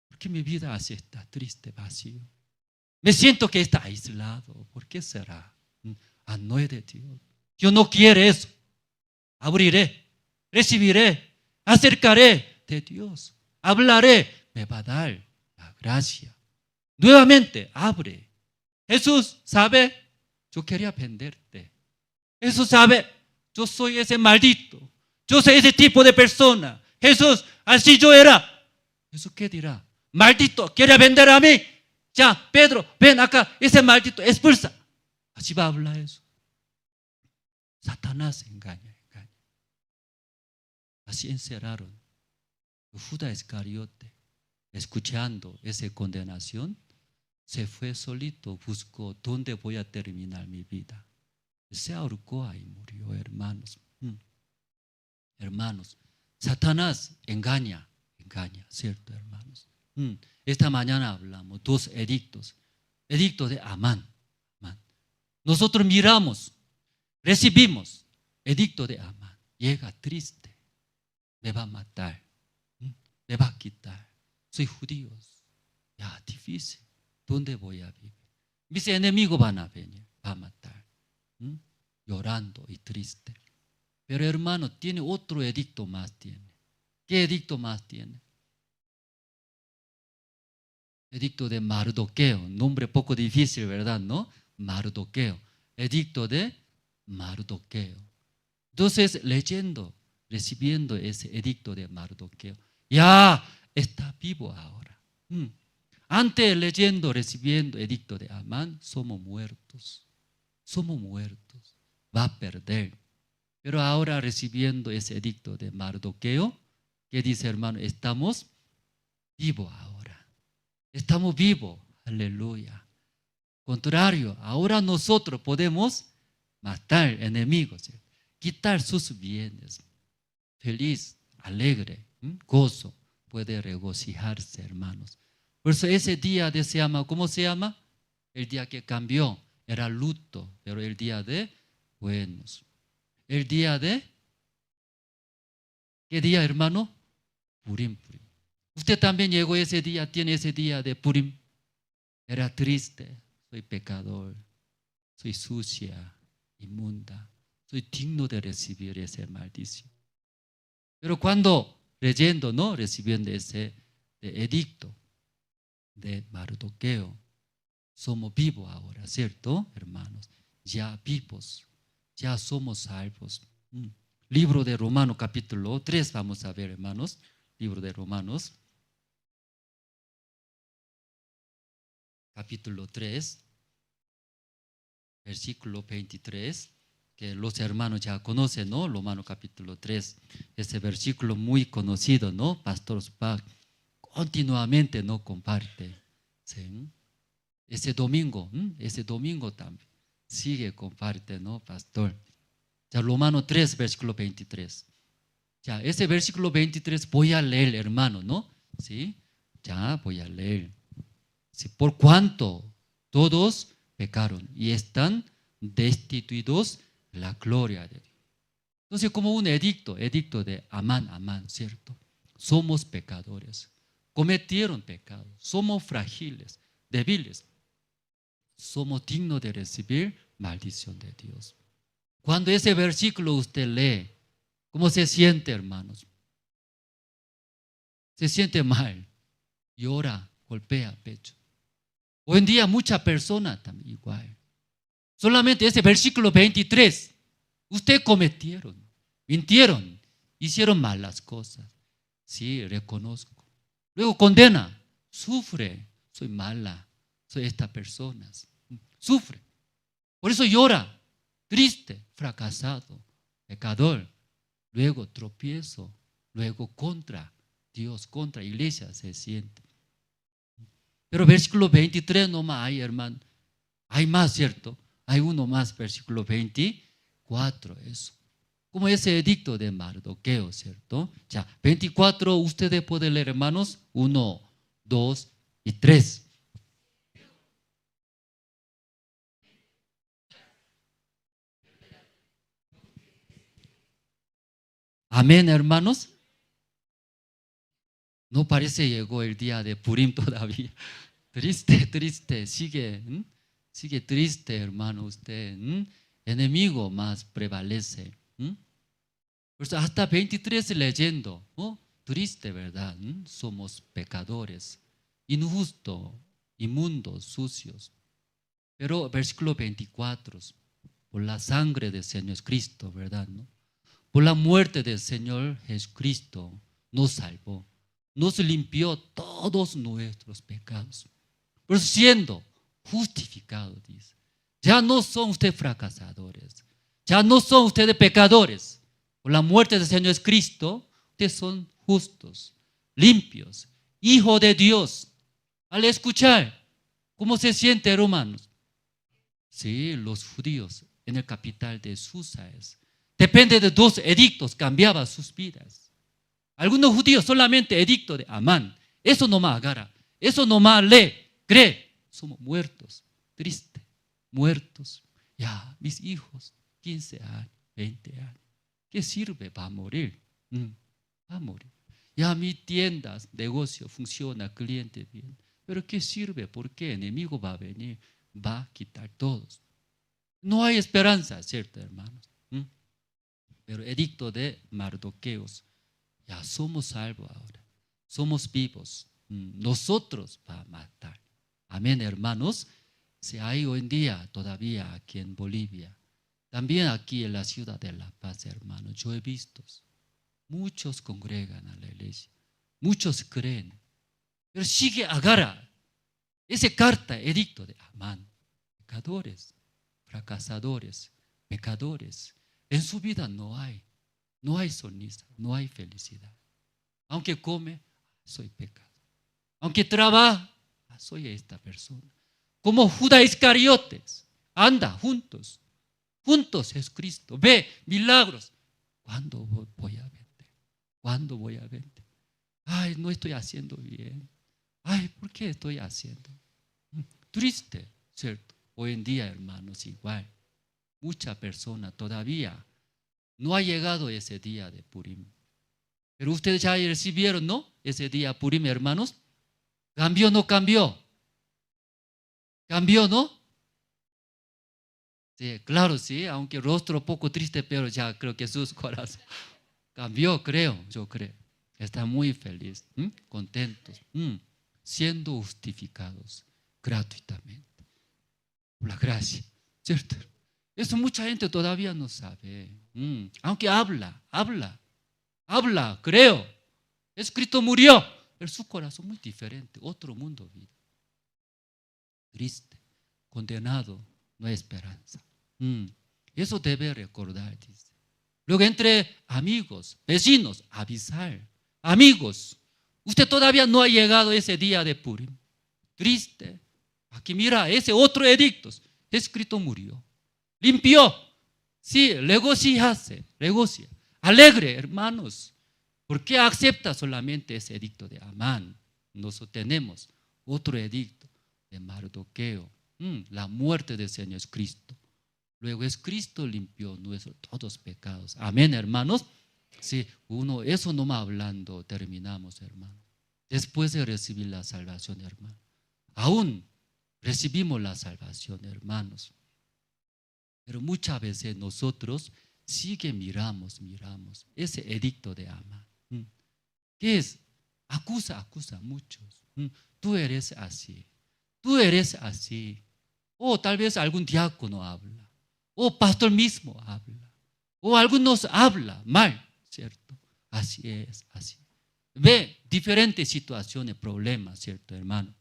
¿Por qué mi vida así está triste, vacío? Me siento que está aislado. ¿Por qué será? No es de Dios. Yo no quiero eso. Abriré, recibiré, acercaré de Dios. Hablaré, me va a dar la gracia. Nuevamente, abre. Jesús sabe, yo quería venderte. Jesús sabe, yo soy ese maldito. Yo soy ese tipo de persona. Jesús, así yo era. ¿Jesús qué dirá? Maldito, ¿quiere vender a mí? Ya, Pedro, ven acá, ese maldito, expulsa. Así va a hablar eso. Satanás engaña. Así encerraron. Judas Iscariote, escuchando esa condenación, se fue solito, buscó dónde voy a terminar mi vida. Se ahorcó ahí, murió, hermanos. Hermanos, Satanás engaña, ¿cierto, hermanos? Esta mañana hablamos dos edictos. Edicto de Amán. Nosotros miramos, recibimos. Edicto de Amán. Llega triste. Me va a matar. Me va a quitar. Soy judío. Ya, difícil. ¿Dónde voy a vivir? Mis enemigos van a venir, va a matar. Llorando y triste. Pero hermano, tiene otro edicto más. ¿Qué edicto más tiene? Edicto de Mardoqueo, nombre poco difícil, ¿verdad? ¿No? Mardoqueo, edicto de Mardoqueo. Entonces, leyendo, recibiendo ese edicto de Mardoqueo, ya está vivo ahora. Antes leyendo, recibiendo edicto de Amán, somos muertos. Somos muertos. Va a perder. Pero ahora recibiendo ese edicto de Mardoqueo, que dice, hermano, estamos vivos ahora. Estamos vivos. Aleluya. Contrario, ahora nosotros podemos matar enemigos, quitar sus bienes. Feliz, alegre, gozo, puede regocijarse, hermanos. Por eso ese día se llama, ¿cómo se llama? El día que cambió, era luto, pero el día de buenos. El día de, ¿qué día, hermano? Purim. Usted también llegó ese día, tiene ese día de Purim. Era triste, soy pecador, soy sucia, inmunda, soy digno de recibir esa maldición. Pero cuando leyendo, ¿no? Recibiendo ese edicto de Mardoqueo, somos vivos ahora, ¿cierto, hermanos? Ya vivos, ya somos salvos. Libro de Romanos capítulo 3, vamos a ver, hermanos. Libro de Romanos, capítulo 3, versículo 23, que los hermanos ya conocen, ¿no? Romanos capítulo 3, ese versículo muy conocido, ¿no? Pastor Spack continuamente no comparte. ¿Sí? Ese domingo también sigue comparte, ¿no, pastor? Ya, Romanos 3, versículo 23. Ya, ese versículo 23 voy a leer, hermano, ¿no? ¿Sí? Ya voy a leer. ¿Sí? Por cuanto todos pecaron y están destituidos de la gloria de Dios. Entonces, como un edicto de Amán, ¿cierto? Somos pecadores, cometieron pecado, somos frágiles, débiles, somos dignos de recibir maldición de Dios. Cuando ese versículo usted lee, ¿cómo se siente, hermanos? Se siente mal, llora, golpea pecho. Hoy en día muchas personas también igual. Solamente ese versículo 23, ustedes cometieron, mintieron, hicieron malas cosas. Sí, reconozco. Luego condena, sufre, soy mala, soy estas personas. Sufre. Por eso llora, triste, fracasado, pecador. Luego tropiezo, luego contra Dios, contra iglesia se siente. Pero versículo 23 nomás hay, hermano. Hay más, ¿cierto? Hay uno más, versículo 24, eso. Como ese edicto de Mardoqueo, ¿cierto? Ya, 24, ustedes pueden leer, hermanos, 1, 2 y 3. Amén, hermanos. No parece llegó el día de Purim todavía. Triste, sigue triste, hermano, usted. Enemigo más prevalece. Por eso hasta 23 leyendo, triste, ¿verdad? Somos pecadores, injustos, inmundos, sucios. Pero versículo 24, por la sangre del Señor Cristo, ¿verdad? ¿No? Por la muerte del Señor Jesucristo nos salvó, nos limpió todos nuestros pecados. Por eso siendo justificados, dice, ya no son ustedes fracasadores, ya no son ustedes pecadores. Por la muerte del Señor Jesucristo, ustedes son justos, limpios, hijos de Dios. Al escuchar, ¿cómo se siente, hermanos? Sí, los judíos en el capital de Susa depende de 2 edictos, cambiaba sus vidas. Algunos judíos solamente edicto de Amán. Eso nomás agarra, eso nomás lee, cree. Somos muertos, tristes, muertos. Ya, mis hijos, 15 años, 20 años. ¿Qué sirve? Va a morir. Va a morir. Ya mi tienda, negocio funciona, cliente bien. Pero ¿qué sirve? Porque el enemigo va a venir, va a quitar todos. No hay esperanza, ¿cierto, hermanos? Pero edicto de Mardoqueos, ya somos salvos ahora. Somos vivos, nosotros va a matar. Amén, hermanos. Si hay hoy en día todavía aquí en Bolivia, también aquí en la ciudad de La Paz, hermanos, yo he visto, muchos congregan a la iglesia, muchos creen, pero sigue agarra esa carta, edicto de Amán, pecadores, fracasadores, pecadores. En su vida no hay sonrisa, no hay felicidad. Aunque come, soy pecado. Aunque trabaja, soy esta persona. Como Judas Iscariotes, anda juntos es Cristo. Ve milagros. ¿Cuándo voy a vender? ¿Cuándo voy a vender? Ay, no estoy haciendo bien. Ay, ¿por qué estoy haciendo? Triste, ¿cierto? Hoy en día, hermanos, igual. Muchas personas todavía no ha llegado ese día de Purim. Pero ustedes ya recibieron, ¿no? Ese día Purim, hermanos. ¿Cambió o no cambió? ¿Cambió, no? Sí, claro, sí, aunque rostro poco triste, pero ya creo que sus corazones cambió, yo creo. Está muy feliz, contentos, siendo justificados gratuitamente por la gracia, ¿cierto? Eso mucha gente todavía no sabe, aunque habla, creo. Escrito murió, pero su corazón muy diferente, otro mundo vive. Triste, condenado, no hay esperanza. Eso debe recordar, dice. Luego entre amigos, vecinos, avisar. Amigos, usted todavía no ha llegado ese día de Purim. Triste. Aquí mira, ese otro edicto, escrito murió. Limpió. Sí, negocia. Alegre, hermanos. ¿Por qué acepta solamente ese edicto de Amán? Nosotros tenemos otro edicto de Mardoqueo, la muerte del Señor es Cristo. Luego es Cristo limpió nuestros todos pecados. Amén, hermanos. Sí, eso no más hablando, terminamos, hermano. Después de recibir la salvación, hermano. Aún recibimos la salvación, hermanos. Pero muchas veces nosotros miramos ese edicto de Amán. ¿Qué es? Acusa a muchos. Tú eres así. O tal vez algún diácono habla. O pastor mismo habla. O algunos habla mal, ¿cierto? Así es. Ve diferentes situaciones, problemas, ¿cierto, hermano?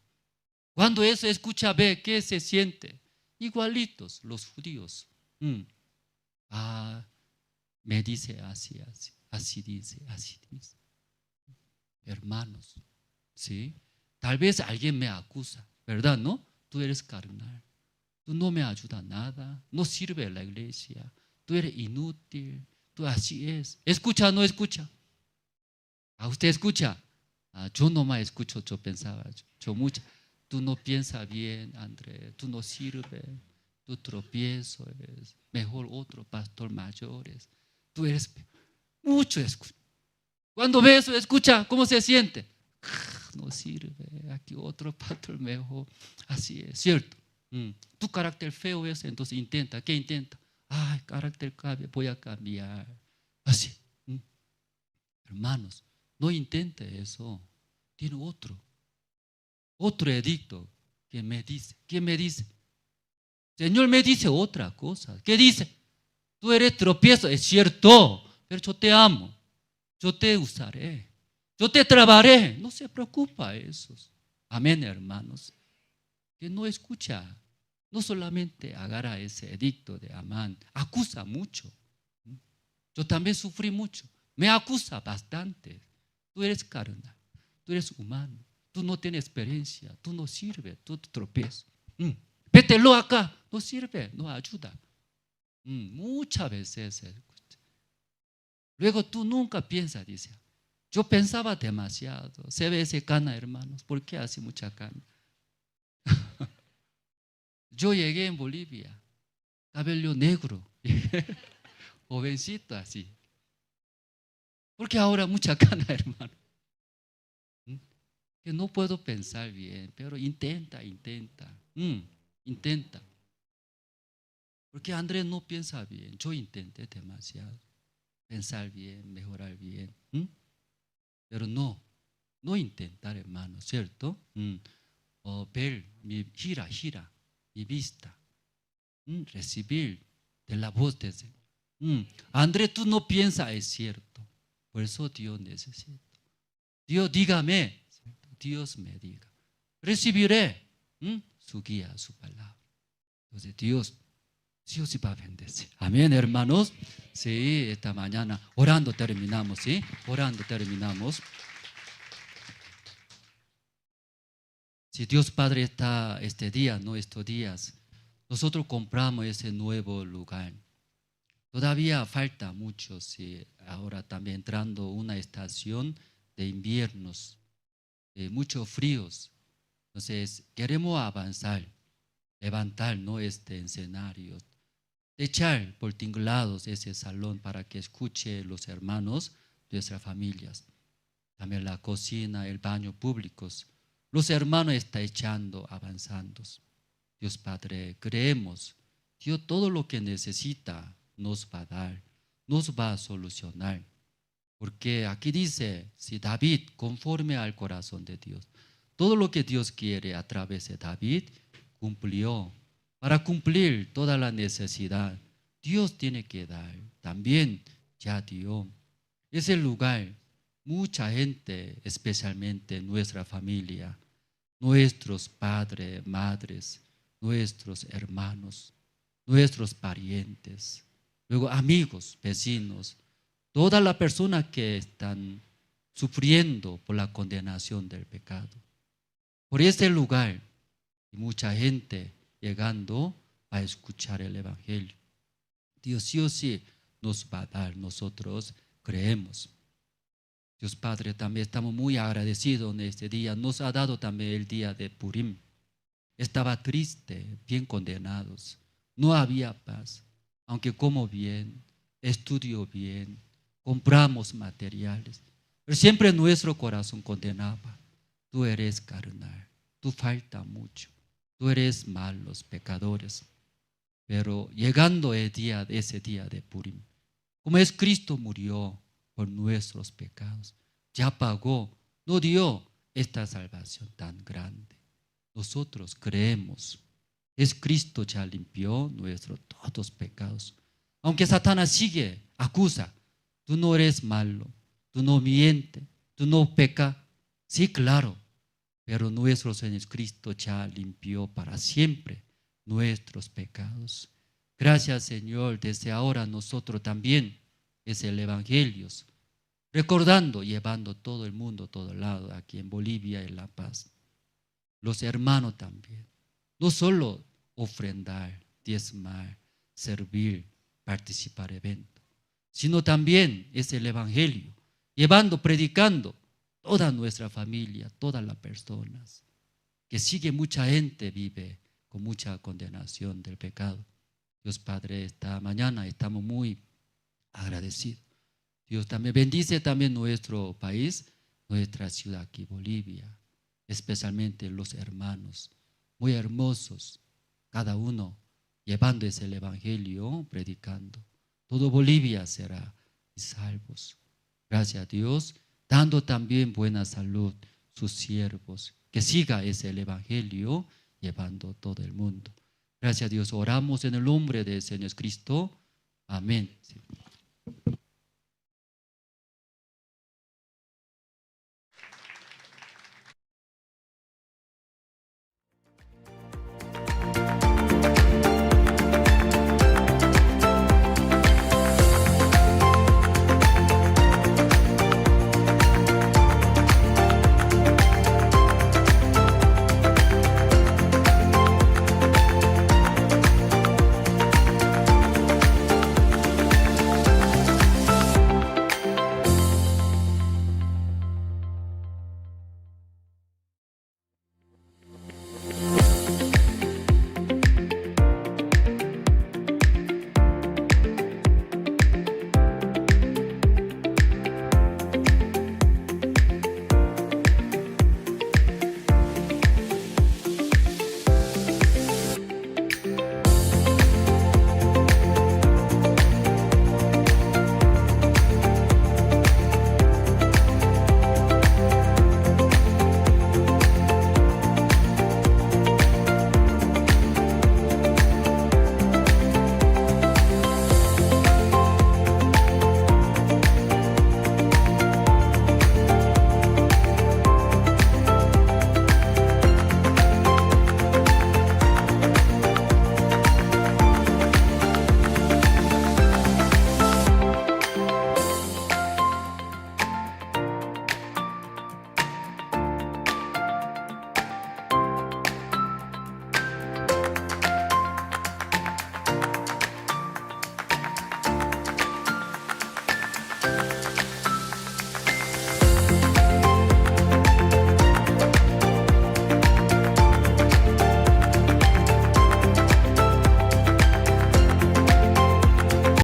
Cuando eso escucha, ve qué se siente. Igualitos los judíos. Me dice así dice. Hermanos, ¿sí? Tal vez alguien me acusa, ¿verdad? ¿No? Tú eres carnal, tú no me ayudas nada, no sirve a la iglesia, tú eres inútil, tú así es. ¿Escucha o no escucha? ¿A usted escucha? Yo no más escucho, yo pensaba, tú no piensas bien, Andrés, tú no sirves, tú tropiezo eres, mejor otro pastor mayores, tú eres mucho escucha. Cuando ve eso, escucha, ¿cómo se siente? No sirve, aquí otro pastor mejor, así es, ¿cierto? Tu carácter feo es, entonces intenta, ¿qué intenta? Carácter voy a cambiar, así. Hermanos, no intente eso, tiene otro edicto que me dice, ¿qué me dice? Señor me dice otra cosa, ¿qué dice? Tú eres tropiezo, es cierto, pero yo te amo, yo te usaré, yo te trabaré, no se preocupa eso. Amén, hermanos. Que no escucha, no solamente agarra ese edicto de Amán, acusa mucho. Yo también sufrí mucho, me acusa bastante. Tú eres carnal, tú eres humano, tú no tienes experiencia, tú no sirves, tú tropiezas. Vételo acá, no sirve, no ayuda. Muchas veces escucha. Luego tú nunca piensas, dice, yo pensaba demasiado, se ve ese cana, hermanos, ¿por qué hace mucha cana? Yo llegué en Bolivia, cabello negro, jovencito así. Porque ahora mucha cana, hermano. Que no puedo pensar bien, pero intenta. Intenta. Porque Andrés no piensa bien, yo intenté demasiado. Pensar bien, mejorar bien. Pero no, No intentar, hermano, ¿cierto? Ver gira mi vista, recibir de la voz de Dios. Andrés, tú no piensas, es cierto. Por eso Dios necesita. Dios, dígame, ¿cierto? Dios me diga. Recibiré su guía, su palabra. Entonces Dios sí o sí va a bendecir. Amén, hermanos. Sí, esta mañana orando terminamos, ¿sí? Orando terminamos. Si Dios Padre está este día, no estos días, nosotros compramos ese nuevo lugar. Todavía falta mucho, sí, ahora también entrando una estación de inviernos, muchos fríos. Entonces, queremos avanzar, levantar, ¿no?, este escenario, echar por tinglados ese salón para que escuche los hermanos de nuestras familias. También la cocina, el baño públicos. Los hermanos están echando, avanzando. Dios Padre, creemos, Dios todo lo que necesita nos va a dar, nos va a solucionar. Porque aquí dice, si David, conforme al corazón de Dios, todo lo que Dios quiere a través de David, cumplió. Para cumplir toda la necesidad, Dios tiene que dar. También ya dio. Ese lugar, mucha gente, especialmente nuestra familia, nuestros padres, madres, nuestros hermanos, nuestros parientes, luego amigos, vecinos, todas las personas que están sufriendo por la condenación del pecado. Por este lugar, mucha gente llegando a escuchar el Evangelio. Dios sí o sí nos va a dar, nosotros creemos. Dios Padre, también estamos muy agradecidos en este día. Nos ha dado también el día de Purim. Estaba triste, bien condenados. No había paz, aunque como bien, estudio bien, compramos materiales. Pero siempre nuestro corazón condenaba. Tú eres carnal, tú falta mucho, tú eres malos, pecadores. Pero llegando ese día de Purim, como es Cristo murió por nuestros pecados, ya pagó, no dio esta salvación tan grande. Nosotros creemos, es Cristo ya limpió nuestros todos pecados. Aunque Satanás sigue, acusa, tú no eres malo, tú no mientes, tú no pecas. Sí, claro, pero nuestro Señor Cristo ya limpió para siempre nuestros pecados. Gracias, Señor, desde ahora nosotros también es el Evangelio, recordando, llevando todo el mundo, todo lado, aquí en Bolivia, en La Paz. Los hermanos también, no solo ofrendar, diezmar, servir, participar en eventos, sino también es el Evangelio, llevando, predicando toda nuestra familia, todas las personas, que sigue mucha gente, vive con mucha condenación del pecado. Dios Padre, esta mañana estamos muy agradecidos. Dios también bendice también nuestro país, nuestra ciudad aquí, Bolivia, especialmente los hermanos, muy hermosos, cada uno llevando ese Evangelio, predicando. Todo Bolivia será salvos. Gracias a Dios, dando también buena salud sus siervos, que siga ese Evangelio llevando todo el mundo. Gracias a Dios, oramos en el nombre del Señor Cristo. Amén.